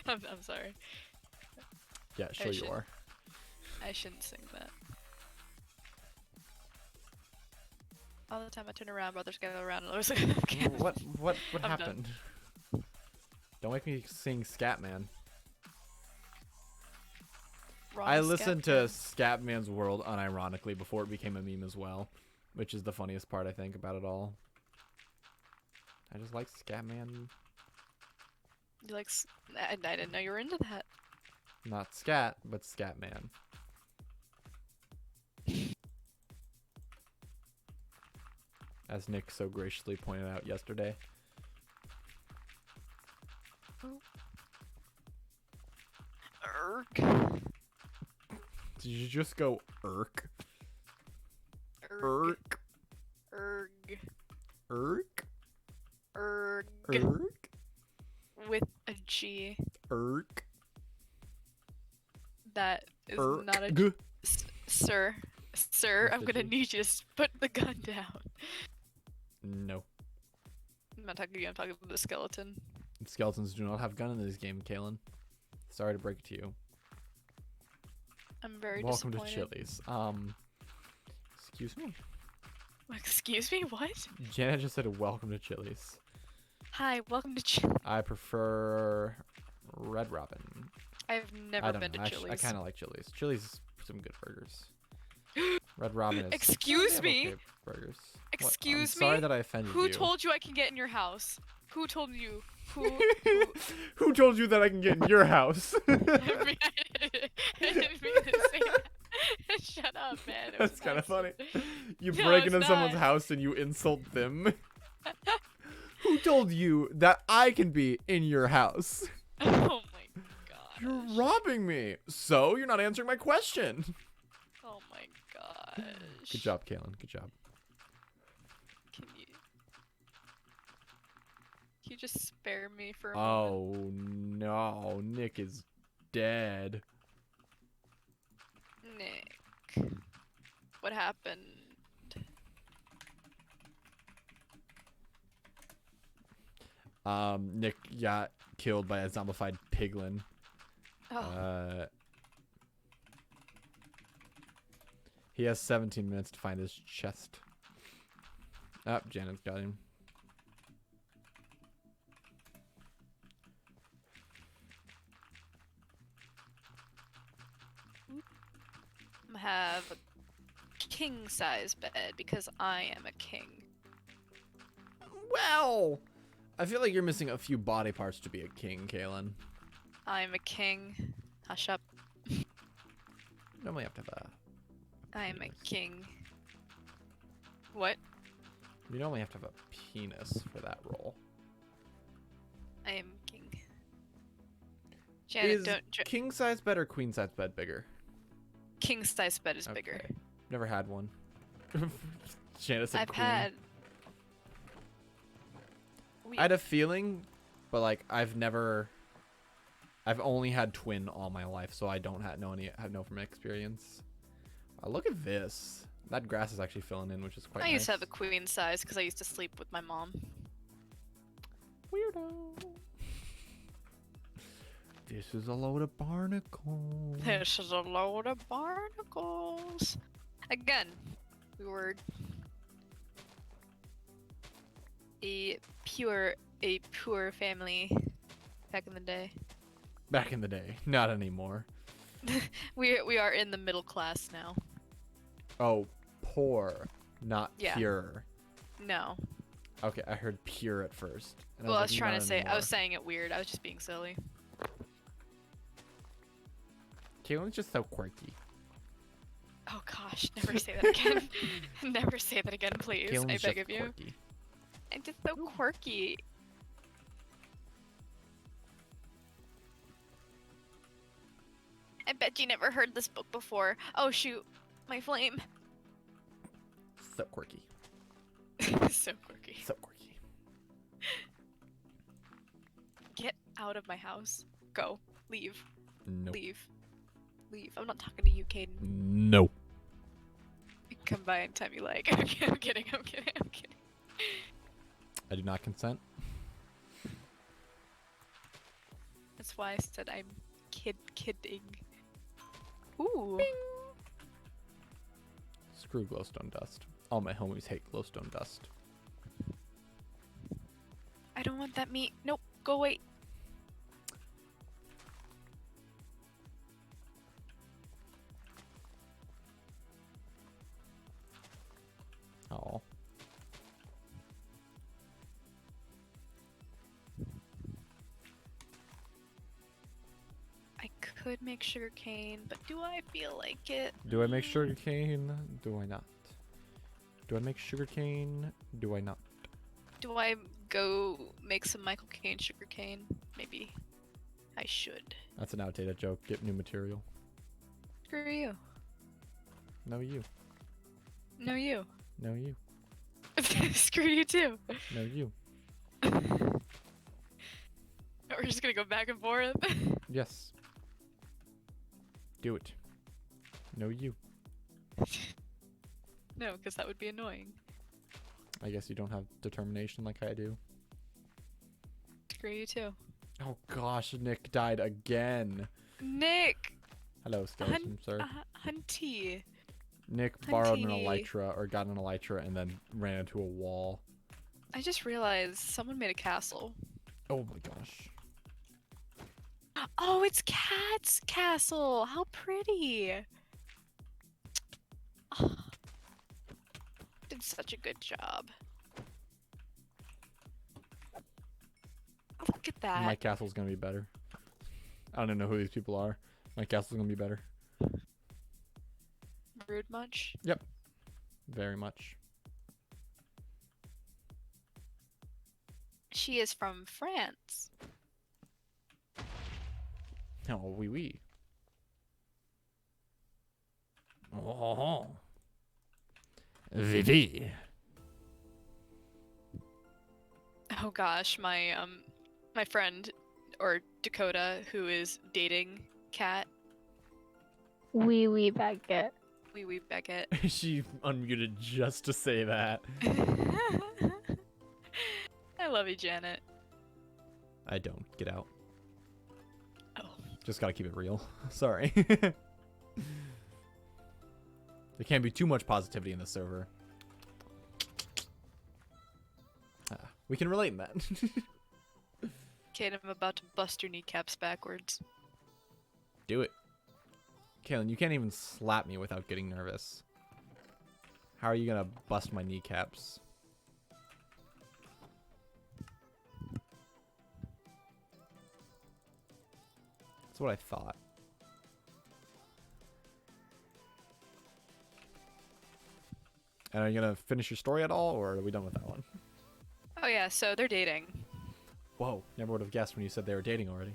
I'm sorry. Yeah, sure you should- are. I shouldn't sing that. All the time I turn around, brothers gather around, and I was like, okay. What I'm done. happened? Don't make me sing Scatman. Wrong I listened to scat. Scatman's World unironically before it became a meme as well, which is the funniest part I think about it all. I just like Scatman, You like? I didn't know you were into that. not Scat, but Scatman. As Nick so graciously pointed out yesterday. Erg. Did you just go irk? Erg. Irk? Erg. Irk? Erg. Irk? With a G. Irk? That is Irk? not a G? sir. Sir, Where's I'm the gonna G? need you to put the gun down. No. I'm not talking to you. I'm talking to the skeleton. Skeletons do not have gun in this game, Kaylin. Sorry to break it to you. I'm very Welcome to disappointed. Chili's. Excuse me? Excuse me, what? Janet just said welcome to Chili's. Hi, welcome to Chili's. I prefer Red Robin. I've I never don't been know. to Chili's. I kind of like Chili's. Chili's some good burgers. Red Robin is. Excuse they have me? okay burgers. What? Excuse I'm sorry me? that I offended Who you. told you I can get in your house? Who told you? Who? Who told you that I can get in your house? I didn't mean to say that. Shut up, man. It was That's kind of an funny. accident. You No, break it's into someone's not. house and you insult them. Who told you that I can be in your house? Oh my god. You're robbing me. So you're not answering my question. Oh my gosh. Good job, Kaylin. Good job. Can you just spare me for a moment? Oh no, Nick is dead. Nick. What happened? Nick got killed by a zombified piglin. Oh, He has 17 minutes to find his chest. Oh, Janet's got him. have a king size bed because I am a king. Well, I feel like you're missing a few body parts to be a king, Kaylin. I'm a king. Hush up. Normally have to have a. I'm a penis. king. What? You normally have to have a penis for that role. I am king. Janet, Is don't. king size bed or queen size bed bigger? King size bed is bigger. Okay. Never had one. Janet said I've queen. had. I had a feeling, but like I've only had twin all my life, so I don't know from experience. Look at this. That grass is actually filling in, which is quite I nice. used to have a queen size because I used to sleep with my mom. Weirdo. This is a load of barnacles. This is a load of barnacles. Again, we were a poor family back in the day. Back in the day, not anymore. We are in the middle class now. Oh, poor, not Yeah. pure. No. Okay, I heard pure at first. And Well, I like, was trying "Not to say, I anymore." was saying it weird. I was just being silly. Kaylin's just so quirky. Oh gosh, never say that again. Never say that again, please. Kaylin's I just beg of you. quirky. I'm just so quirky. I bet you never heard this book before. Oh shoot, my flame. So quirky. So quirky. So quirky. Get out of my house. Go. Leave. Nope. Leave. Leave. I'm not talking to you, Caden. No. You can come by anytime you like. Okay, I'm kidding. I'm kidding. I'm kidding. I do not consent. That's why I said I'm kidding. Ooh. Screw glowstone dust. All my homies hate glowstone dust. I don't want that meat. Nope. Go away. Oh. I could make sugarcane, but do I feel like it? Do I make sugarcane? Do I not? Do I make sugarcane? Do I not? Do I go make some Michael Caine sugarcane? Maybe. I should. That's an outdated joke. Get new material. Screw you. No you. No you. No you. Screw you too. No you. We're just gonna go back and forth. Yes. Do it. No you. No, because that would be annoying. I guess you don't have determination like I do. Screw you too. Oh gosh, Nick died again. Nick! Hello, skeleton, sir. Hunty. Nick borrowed an Hunty. elytra or got an elytra and then ran into a wall. I just realized someone made a castle. Oh my gosh. Oh, it's Cat's castle! How pretty! Oh, did such a good job. Look at that. My castle's gonna be better. I don't even know who these people are. My castle's gonna be better. Rude much? Very much. She is from France. Oh, oui, oui. Oh. Vivi. Oh gosh, my friend or Dakota who is dating Cat. Wee wee baguette. Wee wee Beckett. She unmuted just to say that. I love you, Janet. I don't. Get out. Oh. Just gotta keep it real. Sorry. There can't be too much positivity in the server. We can relate in that. Kate, I'm about to bust your kneecaps backwards. Do it. Kaylin, you can't even slap me without getting nervous. How are you gonna bust my kneecaps? That's what I thought. And are you gonna finish your story at all, or are we done with that one? Oh yeah, so they're dating. Whoa, never would have guessed when you said they were dating already.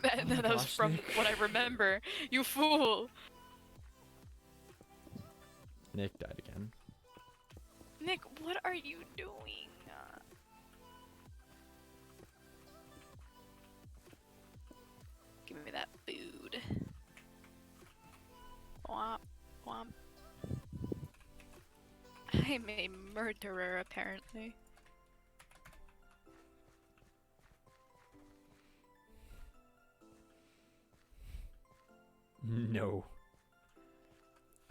that, my that was gosh, from Nick. what I remember. You fool! Nick died again. Nick, what are you doing? Give me that food. Womp, womp. I'm a murderer, apparently. No.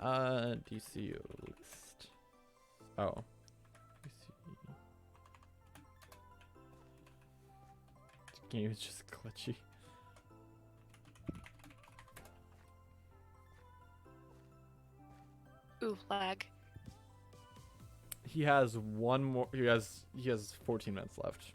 DCU list. Oh. DC. This game is just glitchy. Ooh, lag. He has one more. He has 14 minutes left.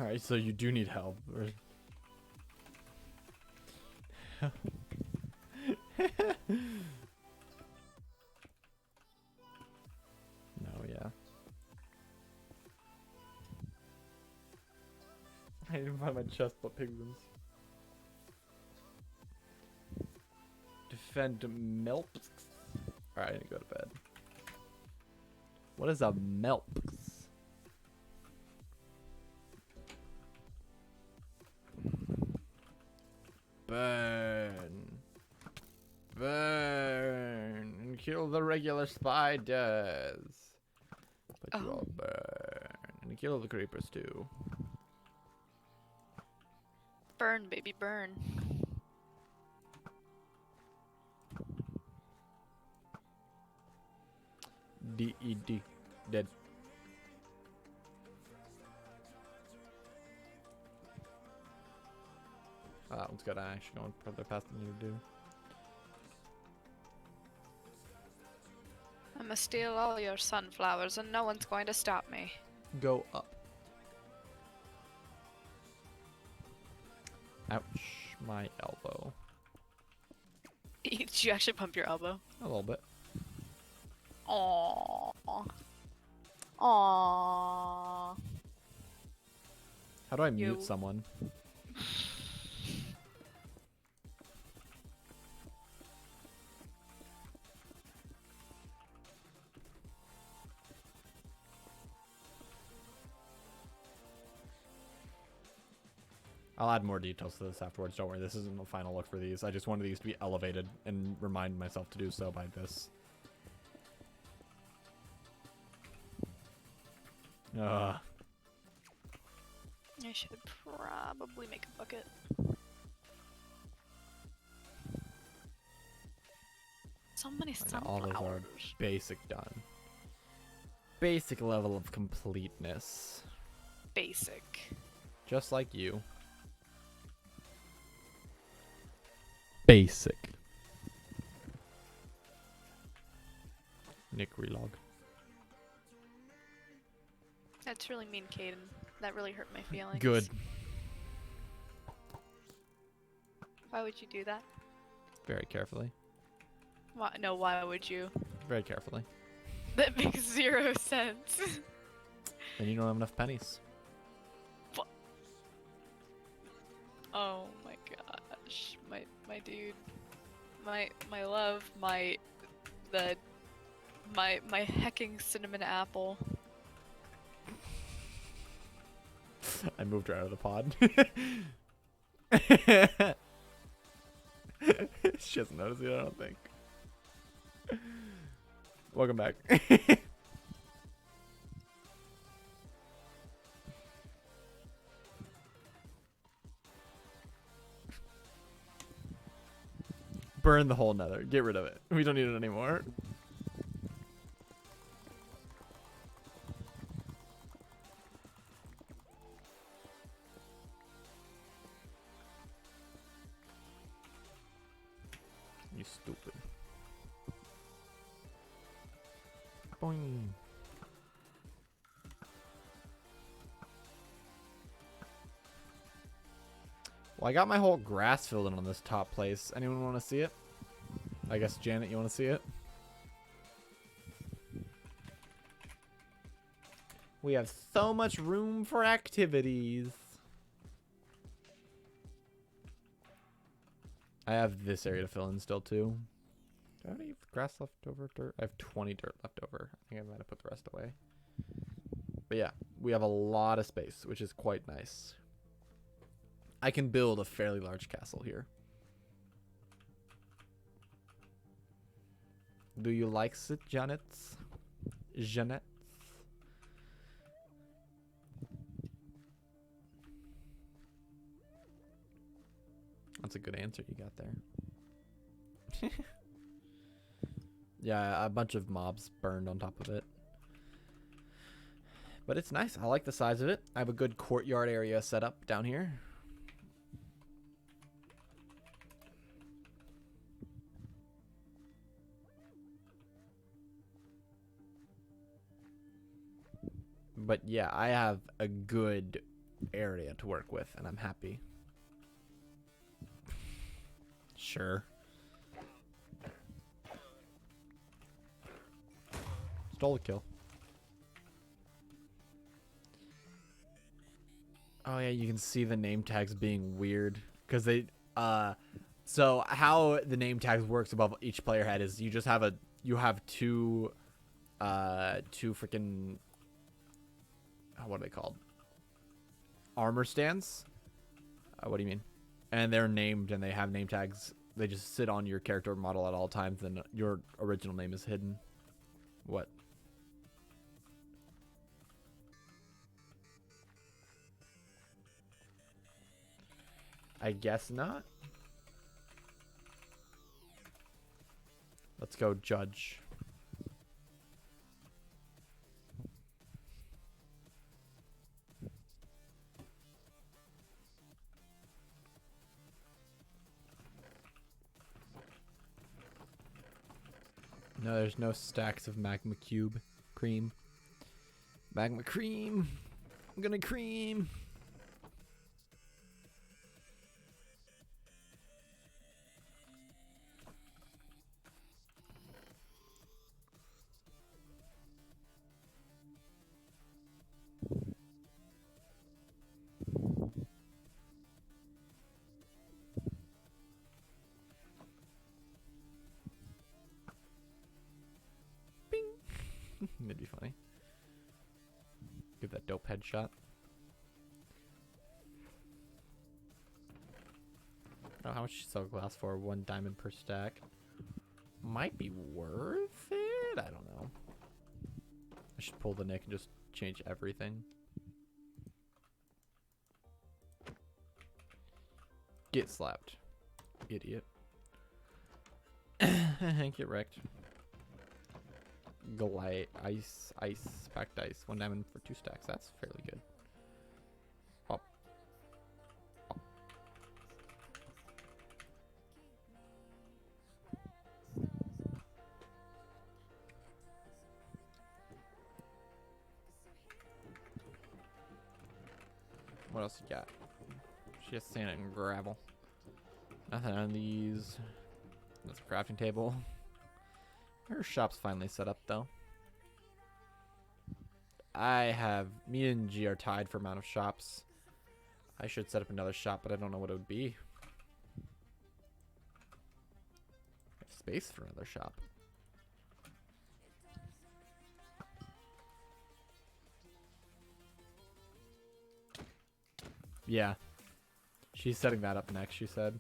Alright, so you do need help. No, yeah. I didn't find my chest but penguins. Defend Melps. Alright, I need to go to bed. What is a Melps? Burn. Burn. And kill the regular spiders. But you all burn. And kill the creepers too. Burn, baby, burn. D-E-D. Dead. Oh, that one's got actually going further past than you do. I'm gonna steal all your sunflowers and no one's going to stop me. Go up. Ouch. My elbow. Did you actually pump your elbow? A little bit. Aww. Aww. How do I You- mute someone? I'll add more details to this afterwards. Don't worry, this isn't the final look for these. I just wanted these to be elevated and remind myself to do so by this. I should probably make a bucket. So many All those are sunflowers. basic done. Basic level of completeness. Basic. Just like you. Basic. Nick relog. That's really mean, Caden. That really hurt my feelings. Good. Why would you do that? Very carefully. Why? No, why would you? Very carefully. That makes 0 sense. Then you don't have enough pennies. Oh my gosh, my dude, my love, my hecking cinnamon apple. I moved her out of the pod. She hasn't noticed it, I don't think. Welcome back. Burn the whole nether. Get rid of it. We don't need it anymore. You stupid. Boing. Well, I got my whole grass filled in on this top place. Anyone want to see it? I guess, Janet, you want to see it? We have so much room for activities. I have this area to fill in still, too. Do I have any grass left over? Dirt? I have 20 dirt left over. I think I might have put the rest away. But yeah, we have a lot of space, which is quite nice. I can build a fairly large castle here. Do you like it, Janet? Janet? That's a good answer you got there. Yeah, a bunch of mobs burned on top of it. But it's nice. I like the size of it. I have a good courtyard area set up down here. But yeah, I have a good area to work with, and I'm happy. Sure. Stole the kill. Oh yeah, you can see the name tags being weird because they so how the name tags works above each player head is you just have two freaking what are they called? Armor stands? What do you mean? And they're named and they have name tags. They just sit on your character model at all times and your original name is hidden. What? I guess not. Let's go judge. No, there's no stacks of magma cube cream. Magma cream. I'm gonna cream. Bing. That'd be funny. Give that dope headshot. Oh, how much you sell glass for? 1 diamond per stack. Might be worth it. I don't know. I should pull the Nick and just change everything. Get slapped. Idiot. Get wrecked. Glide. Ice. Packed ice. 1 diamond for 2 stacks. That's fairly good. Pop. Pop. What else you got? Just sand and gravel. Nothing on these. That's a crafting table. Our shop's finally set up though. Me and G are tied for amount of shops. I should set up another shop, but I don't know what it would be. Space for another shop. Yeah. She's setting that up next, she said.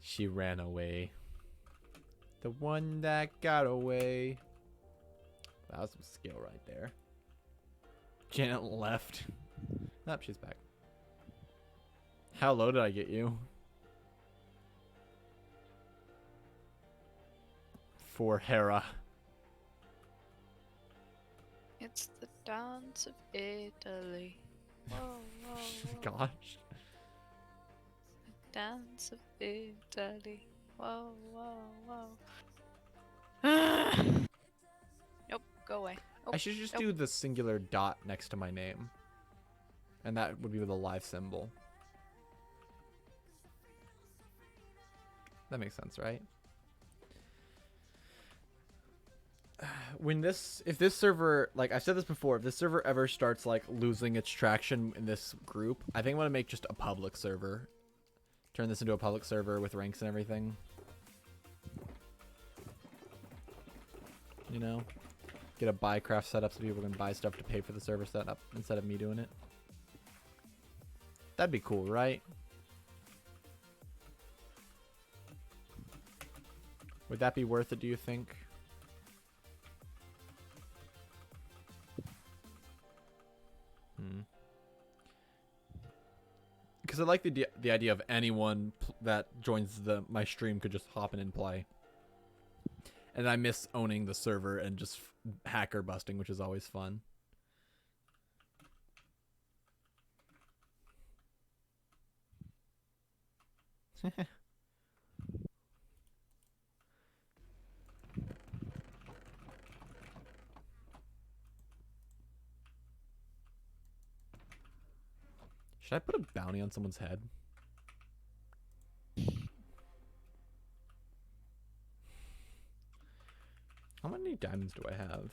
She ran away. The one that got away. That was some skill right there. Janet left. Nope, she's back. How low did I get you? 4 Hera. It's the dance of Italy. Whoa, whoa, whoa. Gosh. Dance of Italy. Whoa, whoa, whoa. Nope, go away. Oh, I should just nope. do the singular dot next to my name. And that would be with a live symbol. That makes sense, right? If this server, like I've said this before, if this server ever starts like losing its traction in this group, I think I'm gonna make just a public server. Turn this into a public server with ranks and everything. You know? Get a buy craft setup so people can buy stuff to pay for the server setup instead of me doing it. That'd be cool, right? Would that be worth it, do you think? Because I like the idea of anyone that joins my stream could just hop in and play. And I miss owning the server and just hacker busting, which is always fun. Should I put a bounty on someone's head? How many diamonds do I have?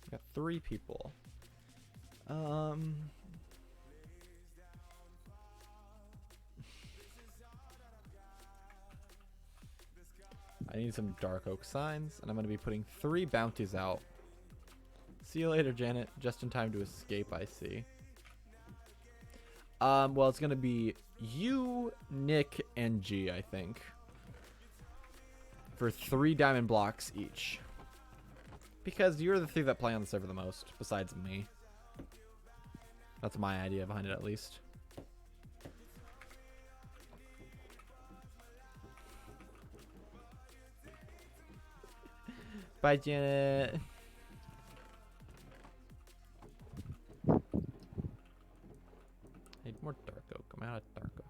Got 3 people. I need some dark oak signs, and I'm going to be putting 3 bounties out. See you later, Janet. Just in time to escape, I see. Well, it's going to be you, Nick, and G, I think. For 3 diamond blocks each. Because you're the 3 that play on the server the most, besides me. That's my idea behind it, at least. Bye, Janet. I need more dark oak. I'm out of dark oak.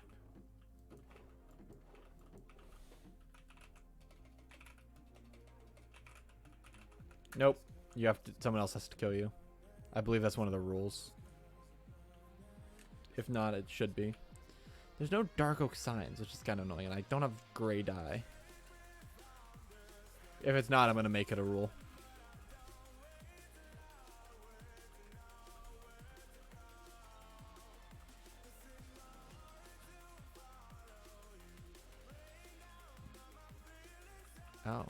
Nope. You have to. Someone else has to kill you. I believe that's one of the rules. If not, it should be. There's no dark oak signs, which is kind of annoying, and I don't have gray dye. If it's not, I'm going to make it a rule. Oh.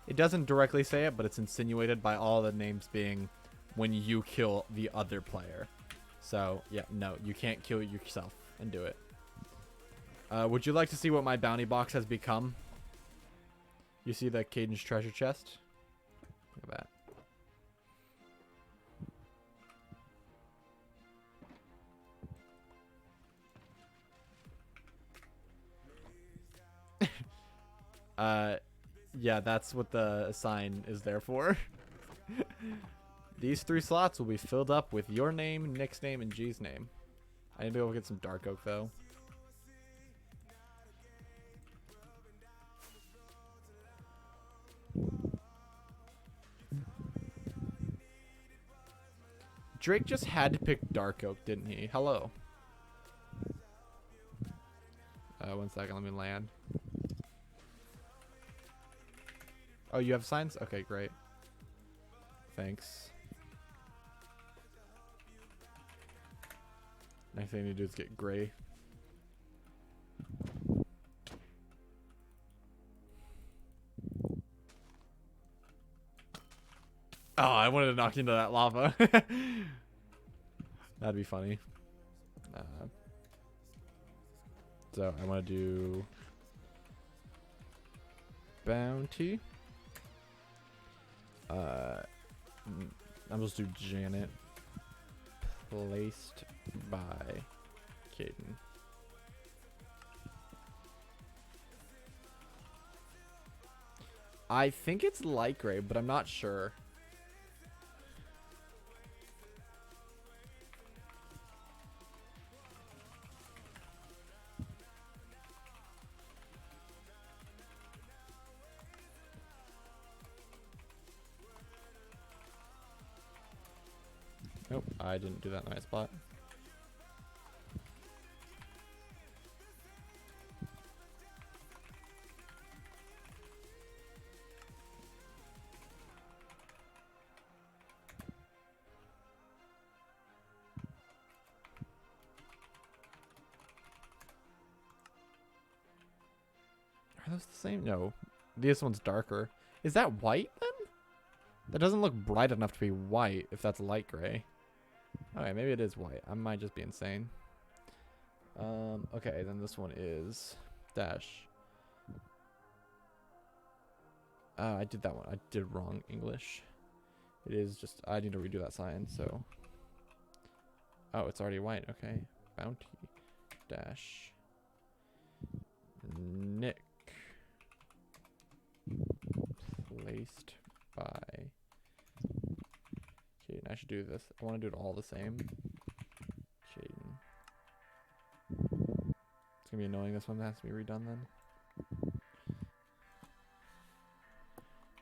It doesn't directly say it, but it's insinuated by all the names being when you kill the other player. So, yeah, no, you can't kill yourself and do it. Would you like to see what my bounty box has become? You see the Caden's treasure chest? Look at that. Yeah, that's what the sign is there for. These 3 slots will be filled up with your name, Nick's name, and G's name. I need to go get some dark oak, though. Drake just had to pick dark oak, didn't he? Hello. 1 second, let me land. Oh, you have signs? Okay, great. Thanks. Next thing I need to do is get gray. Oh, I wanted to knock into that lava. That'd be funny. So I want to do bounty. I'm supposed to do Janet. Placed by Caden. I think it's light gray, but I'm not sure. Nope, I didn't do that in the right spot. Are those the same? No. This one's darker. Is that white then? That doesn't look bright enough to be white if that's light gray. Okay, maybe it is white. I might just be insane. Okay, then this one is dash. I did that one. I did wrong English. It is just, I need to redo that sign, so. Oh, it's already white. Okay. Bounty dash Nick. Placed by Caden. I should do this. I want to do it all the same. Caden. It's gonna be annoying. This one has to be redone then.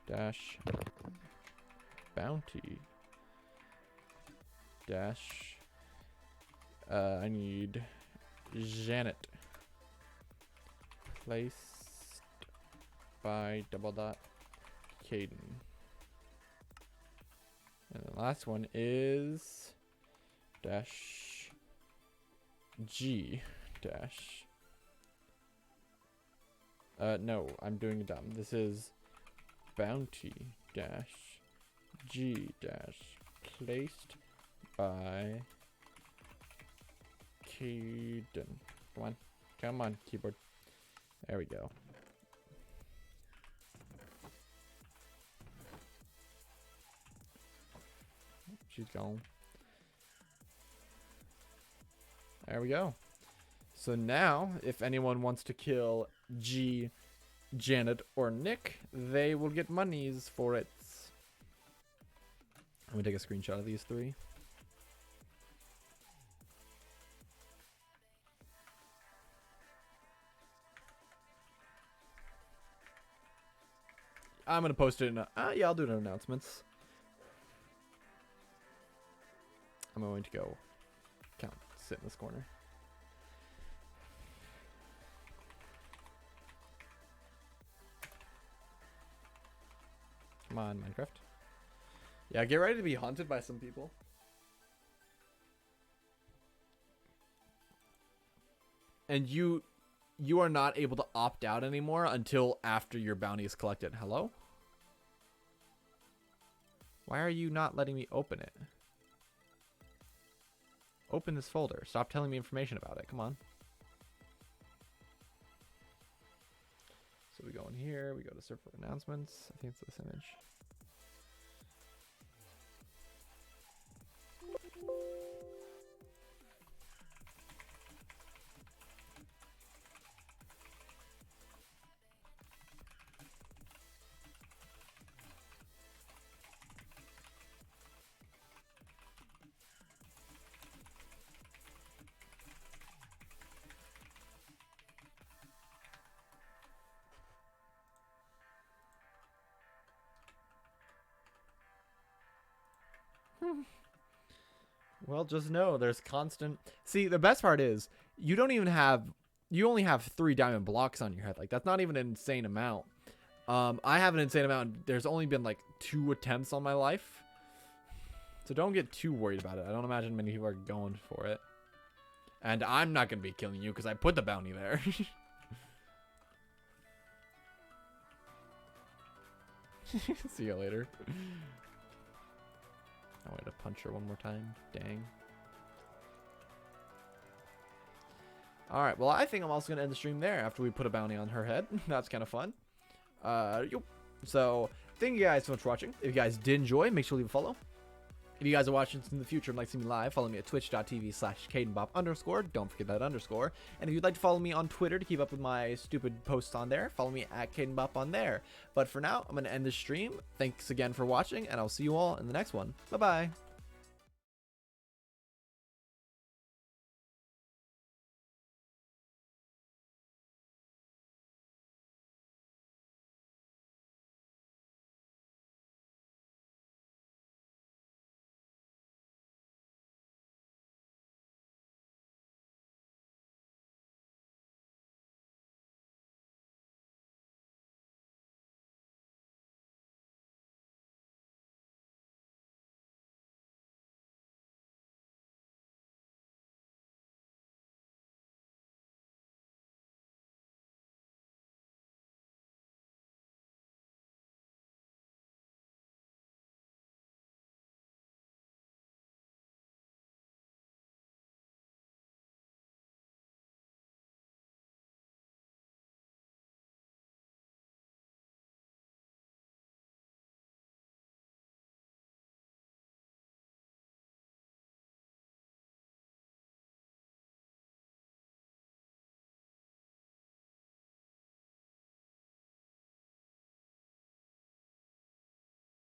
Dash bounty dash. I need Janet. Placed by double dot Caden. And the last one is dash G dash. No, I'm doing it dumb. This is bounty dash G dash placed by Caden. Come on. Come on, keyboard. There we go. She's gone. There we go. So now, if anyone wants to kill G, Janet, or Nick, they will get monies for it. I'm gonna take a screenshot of these three. I'm gonna post it in. Yeah, I'll do it in announcements. I'm going to go count, sit in this corner. Come on, Minecraft. Yeah, get ready to be haunted by some people. And you are not able to opt out anymore until after your bounty is collected. Hello? Why are you not letting me open it? Open this folder. Stop telling me information about it. Come on. So we go in here. We go to server announcements. I think it's this image. Well, just know there's constant. See, the best part is you don't even have. You only have 3 diamond blocks on your head. Like that's not even an insane amount. I have an insane amount. There's only been like 2 attempts on my life, so don't get too worried about it. I don't imagine many people are going for it, and I'm not gonna be killing you because I put the bounty there. See you later. I wanted to punch her one more time. Dang. Alright, well, I think I'm also going to end the stream there after we put a bounty on her head. That's kind of fun. So, thank you guys so much for watching. If you guys did enjoy, make sure to leave a follow. If you guys are watching in the future and like to see me live, follow me at twitch.tv/CadenBop_. Don't forget that underscore. And if you'd like to follow me on Twitter to keep up with my stupid posts on there, follow me at CadenBop on there. But for now, I'm going to end the stream. Thanks again for watching, and I'll see you all in the next one. Bye-bye.